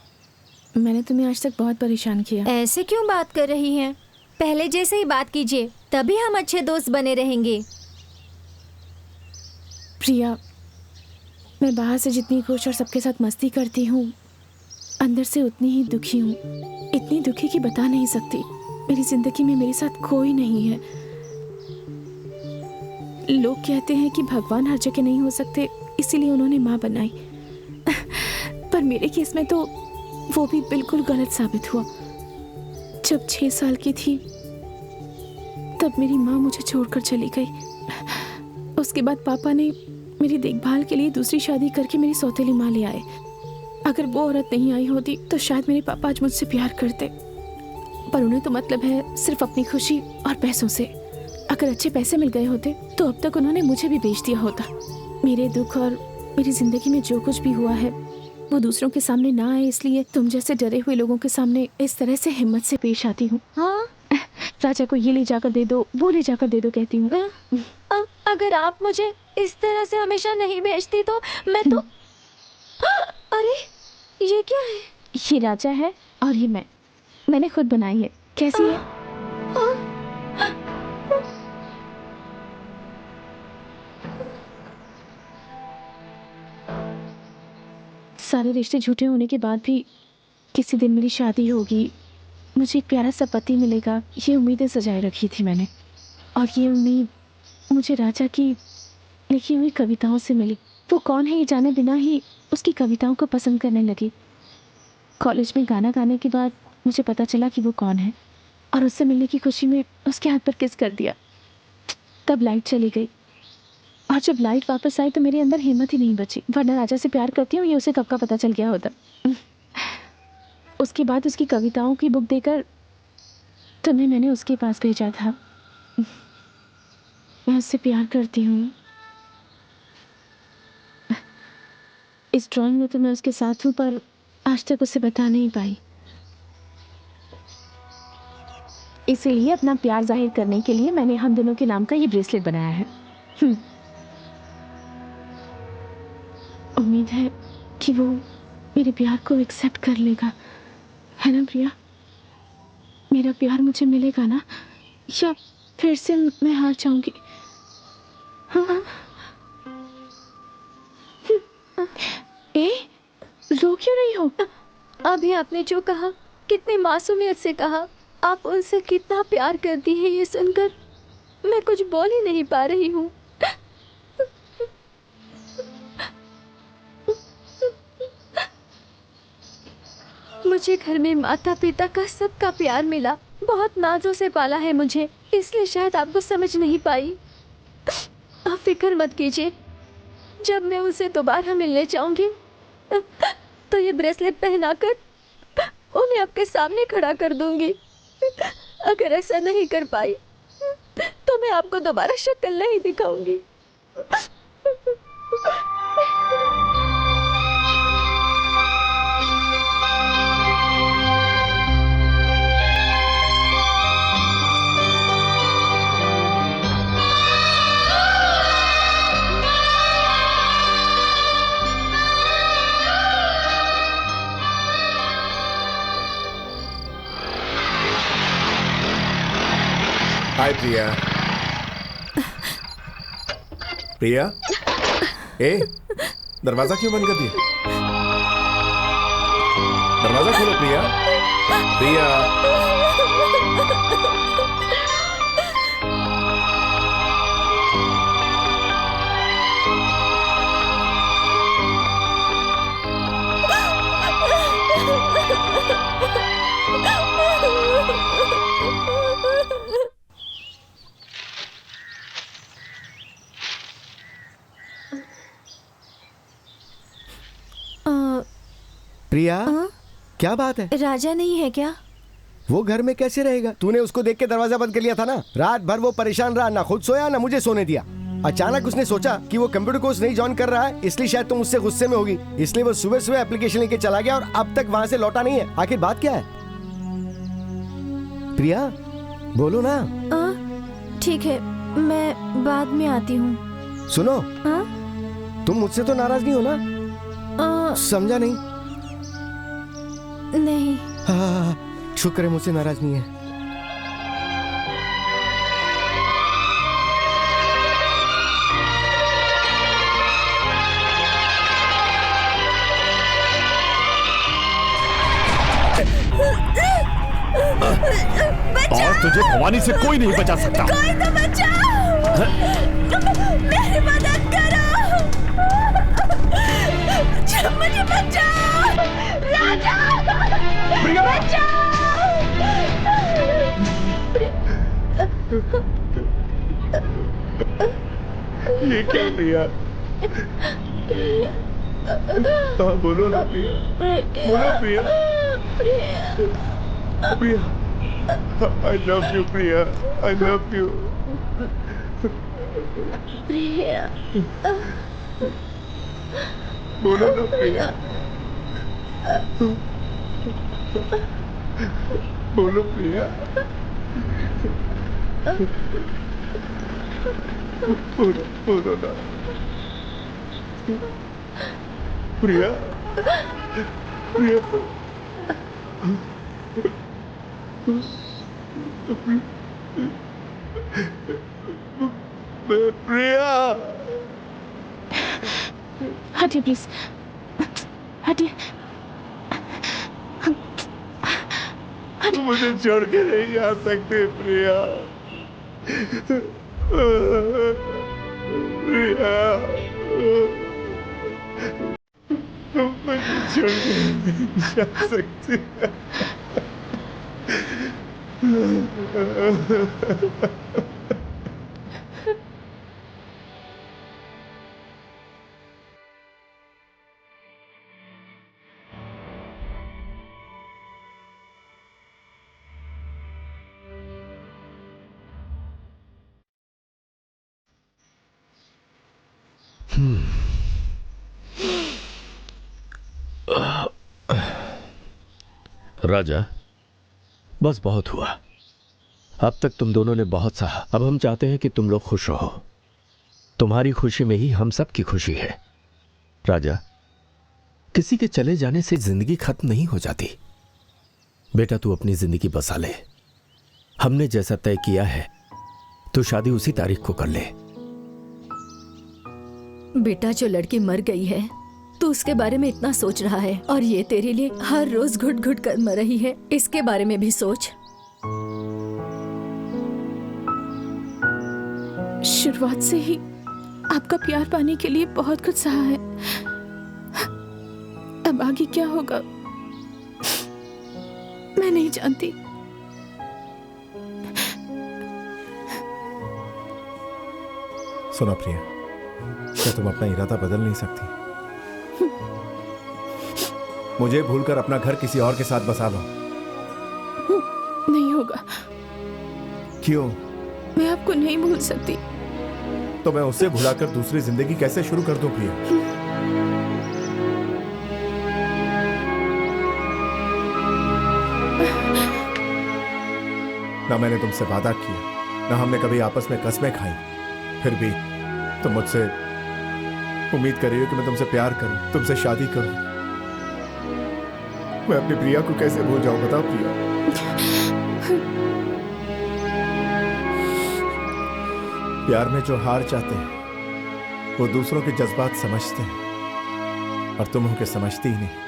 मैंने तुम्हें आज तक बहुत परेशान किया। ऐसे क्यों बात कर रही हैं? पहले जैसे ही बात कीजिए, तभी हम अच्छे दोस्त बने रहेंगे। प्रिया, मैं बाहर से जितनी खुश और सबके साथ मस्ती करती हूँ, अंदर से उतनी ही दुखी हूँ। इतनी दुखी कि बता नहीं सकती। मेरी जिंदगी में मेरे साथ कोई नहीं है। लोग कहते हैं कि भगवान हर जगह नहीं हो सकते, इसीलिए उन्होंने माँ बनाई। पर मेरे केस में तो वो भी बिल्कुल गलत साबित हुआ। जब 6 साल की थी तब मेरी माँ मुझे छोड़कर चली गई। उसके बाद पापा ने मेरी देखभाल के लिए दूसरी शादी करके मेरी सौतेली माँ ले आए। अगर वो औरत नहीं आई होती तो शायद मेरे पापा आज मुझसे प्यार करते, पर उन्हें तो मतलब है सिर्फ अपनी खुशी और पैसों से। अगर अच्छे पैसे मिल गए होते तो अब तक उन्होंने मुझे भी बेच दिया होता। मेरे दुख और मेरी जिंदगी में जो कुछ भी हुआ है वो दूसरों के सामने ना आए, इसलिए तुम जैसे डरे हुए लोगों के सामने इस तरह से हिम्मत से पेश आती हूँ। हाँ, राजा को ये ले जाकर दे दो, वो ले जाकर दे दो कहती हूँ। अगर आप मुझे इस तरह से हमेशा नहीं भेजती तो मैं तो अरे ये क्या है? ये राजा है और ये मैंने खुद बनाई है। कैसी है? सारे रिश्ते झूठे होने के बाद भी किसी दिन मेरी शादी होगी, मुझे एक प्यारा सा पति मिलेगा, ये उम्मीदें सजाए रखी थी मैंने। और ये उम्मीद मुझे राजा की लिखी हुई कविताओं से मिली। वो कौन है ये जाने बिना ही उसकी कविताओं को पसंद करने लगी। कॉलेज में गाना गाने के बाद मुझे पता चला कि वो कौन है और उससे मिलने की खुशी में उसके हाथ पर किस कर दिया। तब लाइट चली गई और जब लाइट वापस आई तो मेरे अंदर हिम्मत ही नहीं बची, वरना राजा से प्यार करती हूँ ये उसे कब का पता चल गया होता। उसके बाद उसकी कविताओं की बुक देकर तुम्हें मैंने उसके पास भेजा था। मैं उससे प्यार करती हूँ। इस ड्राइंग में तो मैं उसके साथ हूँ, पर आज तक उसे बता नहीं पाई। इसीलिए अपना प्यार जाहिर करने के लिए मैंने हम दोनों के नाम का ये ब्रेसलेट बनाया है। उम्मीद है कि वो मेरे प्यार को एक्सेप्ट कर लेगा, है ना प्रिया? मेरा प्यार मुझे मिलेगा ना, या फिर से मैं हार जाऊंगी? हाँ। ए, रो क्यों रही हो? अभी आपने जो कहा, कितनी मासूमियत से कहा, आप उनसे कितना प्यार करती हैं, ये सुनकर मैं कुछ बोल ही नहीं पा रही हूँ। मुझे घर में माता पिता का सबका प्यार मिला, बहुत नाजों से पाला है मुझे, इसलिए शायद आपको समझ नहीं पाई। आप फिक्र मत कीजिए, जब मैं उसे दोबारा मिलने जाऊंगी तो ये ब्रेसलेट पहनाकर उन्हें आपके सामने खड़ा कर दूंगी। अगर ऐसा नहीं कर पाई तो मैं आपको दोबारा शक्ल नहीं दिखाऊंगी। हाय प्रिया। प्रिया, ए, दरवाजा क्यों बंद कर दिया? दरवाजा खोलो प्रिया। प्रिया, प्रिया, क्या बात है? राजा नहीं है क्या? वो घर में कैसे रहेगा? तूने उसको देख के दरवाजा बंद कर लिया था ना। रात भर वो परेशान रहा, ना खुद सोया ना मुझे सोने दिया। अचानक उसने सोचा कि वो कंप्यूटर कोर्स नहीं ज्वाइन कर रहा है, इसलिए शायद तुम उससे गुस्से में होगी, इसलिए वो सुबह सुबह एप्लीकेशन लेके चला गया और अब तक वहां से लौटा नहीं है। आखिर बात क्या है? प्रिया, बोलो ना। ठीक है, मैं बाद में आती हूँ। सुनो, तुम मुझसे तो नाराज नहीं हो ना? समझा नहीं? नहीं। हाँ, शुक्र है मुझसे नाराज नहीं है। और तुझे भवानी से कोई नहीं बचा सकता। कोई तो बचाओ, मेरी मदद करो, मुझे बचाओ, राजा, बचाओ। ये क्या प्रिया? हाँ, बोलो ना प्रिया, बोलो प्रिया। प्रिया, I love you Priya, I love you। प्रिया, बोलो ना प्रिया, बोलो प्रिया, बोलो ना प्रिया, प्रिया, प्रिया। हटिए प्लीज, हटिए। मुझे छोड़ के नहीं आ सकते प्रिया, प्रिया, मुझे छोड़ के नहीं जा सकते। राजा, बस बहुत हुआ। अब तक तुम दोनों ने बहुत सहा। अब हम चाहते हैं कि तुम लोग खुश रहो। तुम्हारी खुशी में ही हम सब की खुशी है। राजा, किसी के चले जाने से जिंदगी खत्म नहीं हो जाती। बेटा, तू अपनी जिंदगी बसा ले। हमने जैसा तय किया है तो शादी उसी तारीख को कर ले। बेटा, जो लड़की मर गई है तू उसके बारे में इतना सोच रहा है और ये तेरे लिए हर रोज घुट घुट कर मर रही है। इसके बारे में भी सोच। शुरुआत से ही आपका प्यार पाने के लिए बहुत कुछ सहा है। अब आगे क्या होगा मैं नहीं जानती। सुनो प्रिया, क्या तुम अपना इरादा बदल नहीं सकती? मुझे भूलकर अपना घर किसी और के साथ बसा लो। नहीं होगा। क्यों? मैं आपको नहीं भूल सकती। तो मैं उससे भुलाकर दूसरी जिंदगी कैसे शुरू कर दूं प्रिया? ना मैंने तुमसे वादा किया, ना हमने कभी आपस में कसमें खाई, फिर भी तुम मुझसे उम्मीद कर रही हो कि मैं तुमसे प्यार करूं, तुमसे शादी करूं। मैं अपनी प्रिया को कैसे भूल जाऊं, बताओ प्रिया। प्यार में जो हार जाते हैं वो दूसरों के जज्बात समझते हैं, और तुम उनके समझती ही नहीं।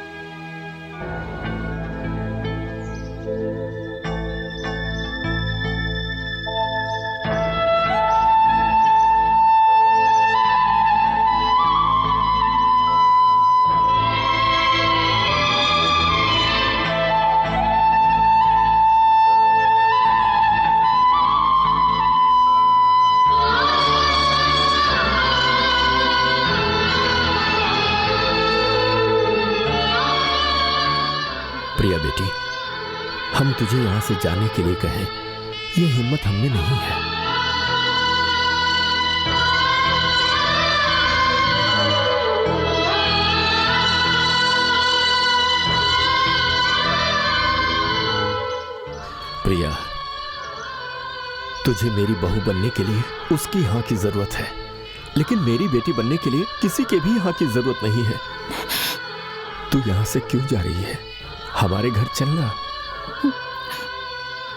प्रिया बेटी, हम तुझे यहां से जाने के लिए कहें, यह हिम्मत हमें नहीं है। प्रिया, तुझे मेरी बहू बनने के लिए उसकी हाँ की जरूरत है, लेकिन मेरी बेटी बनने के लिए किसी के भी हाँ की जरूरत नहीं है। तू यहां से क्यों जा रही है? हमारे घर चलना।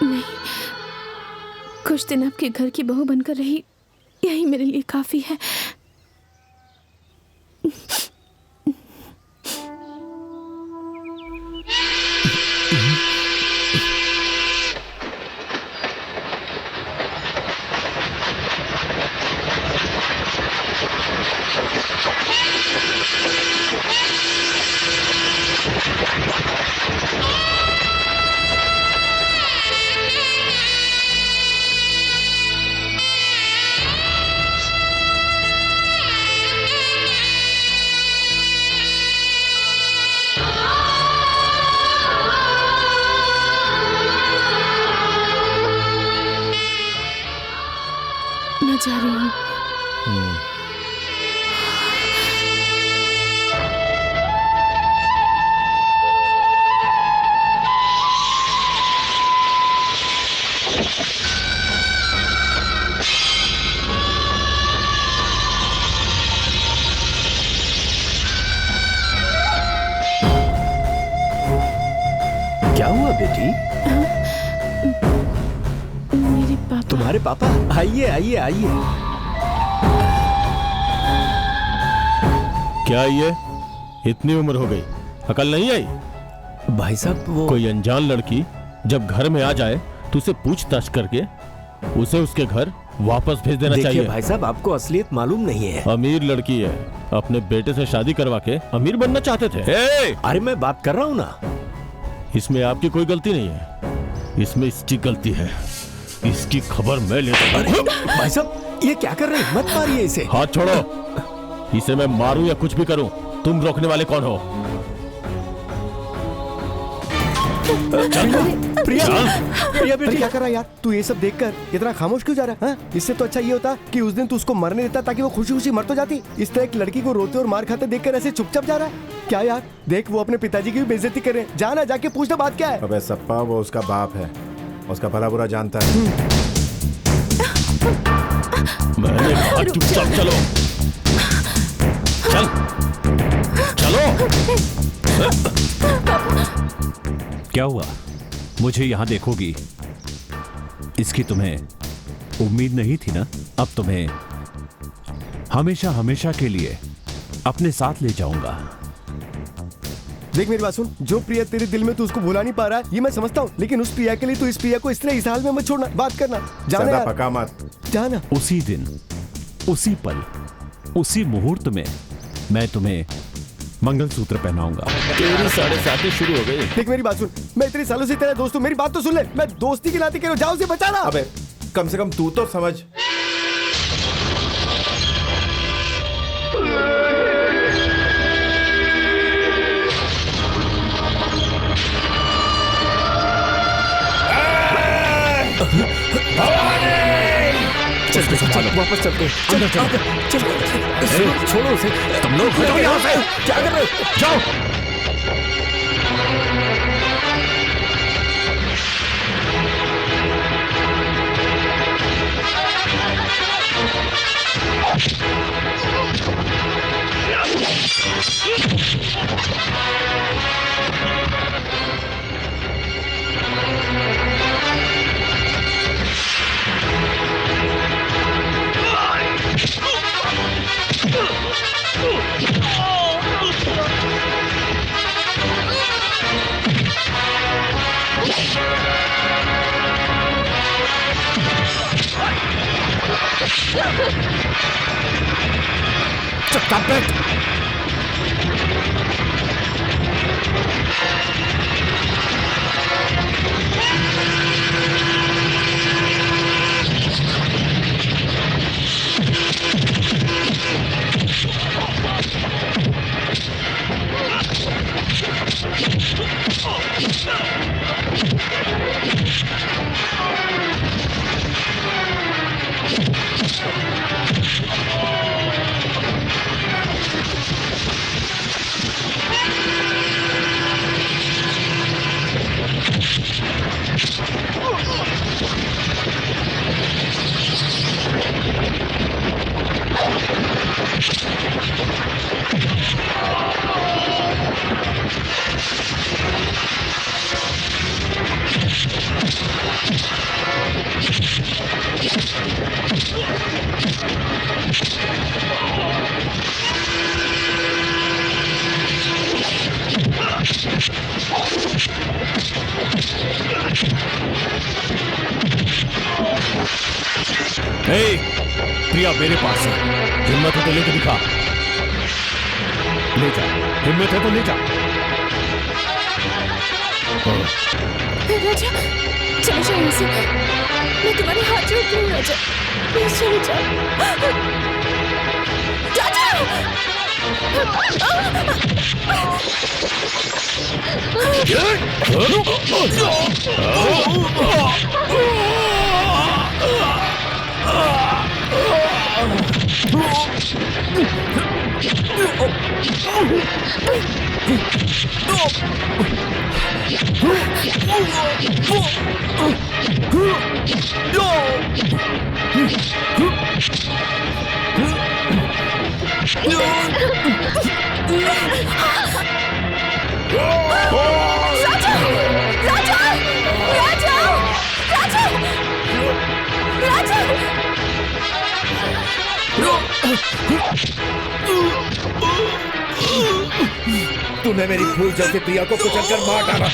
नहीं, कुछ दिन आपके घर की बहू बनकर रही, यही मेरे लिए काफी है। मैं जा रही हूँ। क्या हुआ बेटी? मेरे पापा। तुम्हारे पापा? आइए आइए आइए। क्या ये? इतनी उम्र हो गई, अकल नहीं आई? भाई साहब वो कोई अनजान लड़की जब घर में आ जाए तो उसे पूछताछ करके उसे उसके घर वापस भेज देना चाहिए। भाई साहब, आपको असलियत मालूम नहीं है। अमीर लड़की है, अपने बेटे से शादी करवा के अमीर बनना चाहते थे। अरे मैं बात कर रहा हूँ ना। इसमें आपकी कोई गलती नहीं है, इसमें इसकी गलती है। इसकी खबर मैं लेता हूं। भाई साहब, ये क्या कर रहे हैं? मत मारिए इसे। हाथ छोड़ो। इसे मैं मारूं या कुछ भी करूं, तुम रोकने वाले कौन हो? प्रिया, प्रिया बेटी क्या कर रहा है यार? तू ये सब देखकर इतना खामोश क्यों जा रहा है? इससे तो अच्छा ये होता कि उस दिन तू उसको मरने देता ताकि वो खुशी खुशी मर तो जाती। इस तरह एक लड़की को रोते और मार खाते देखकर ऐसे चुपचाप जा रहा है क्या यार? देख, वो अपने पिताजी की भी बेइज्जती कर रहे हैं। जाना, जाके पूछना बात क्या है। अबे सप्पा, वो उसका बाप है, उसका भला बुरा जानता है। मैंने कहा चुपचाप चलो। चल चलो। क्या हुआ? मुझे यहां देखोगी? इसकी तुम्हें उम्मीद नहीं थी ना? अब तुम्हें हमेशा हमेशा के लिए अपने साथ ले जाऊंगा। देख मेरी बात सुन, जो प्रिया तेरे दिल में तू उसको भुला नहीं पा रहा है, ये मैं समझता हूँ, लेकिन उस प्रिया के लिए तू इस प्रिया को इस तरह इस हाल में मत छोड़ना। बात करना, जाना यार। पका मत। जाना। उसी दिन, उसी पल, उसी मुहूर्त में मैं तुम्हें मंगलसूत्र पहनाऊंगा। तेरी 7:30 शुरू हो गई। देख मेरी बात सुन, मैं इतने सालों से तेरा दोस्त हूँ, मेरी बात तो सुन ले। मैं दोस्ती के नाते कह रहा हूँ, जाओ उसे बचाना। अबे कम से कम तू तो समझ। चलते चल वापस चलते अंदर चलो छोड़ो उसे तुम लोग हटो यहाँ से क्या कर रहे हो जाओ Stop it! प्रिया मेरे पास है हिम्मत है तो लेके दिखा ले जा हिम्मत है तो ले जा राजा चले जाओ यहाँ से मैं तुम्हारे हाथ जोड़ती हूँ राजा प्लीज चले जाओ तूने मेरी फूल जैसी प्रिया को कुचलकर मार डाला।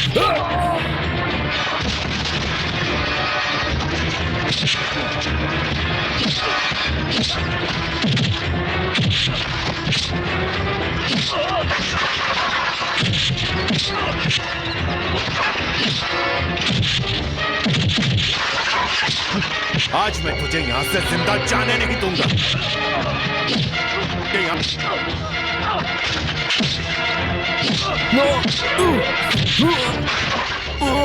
आज मैं तुझे यहां से जिंदा जाने नहीं दूंगा।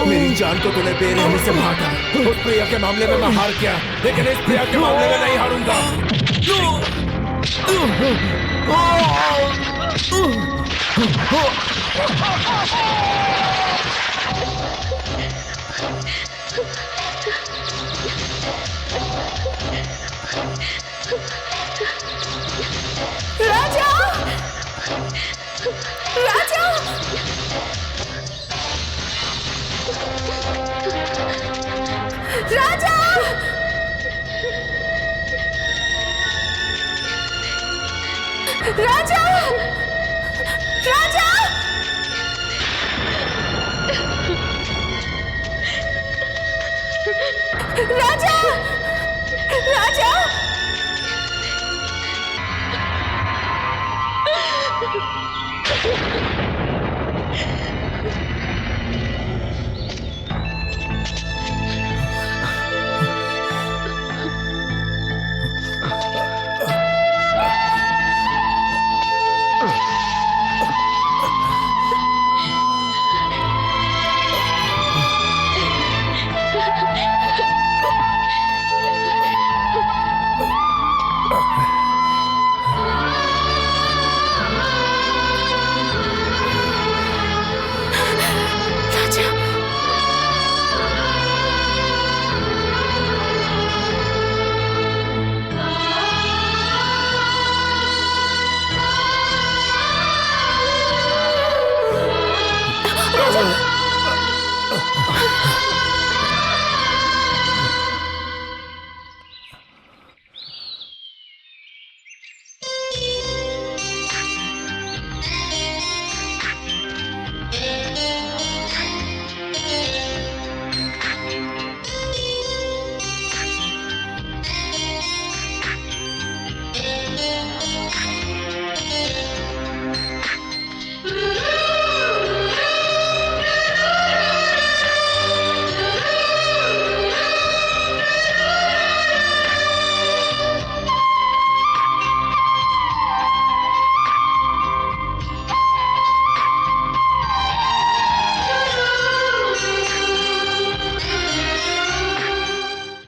मेरी जान को तूने बेरहमी से मारा। उस प्रिया के मामले में मैं हार गया, लेकिन इस प्रिया के मामले में नहीं हारूंगा। राजा राजा राजा राजा राजा राजा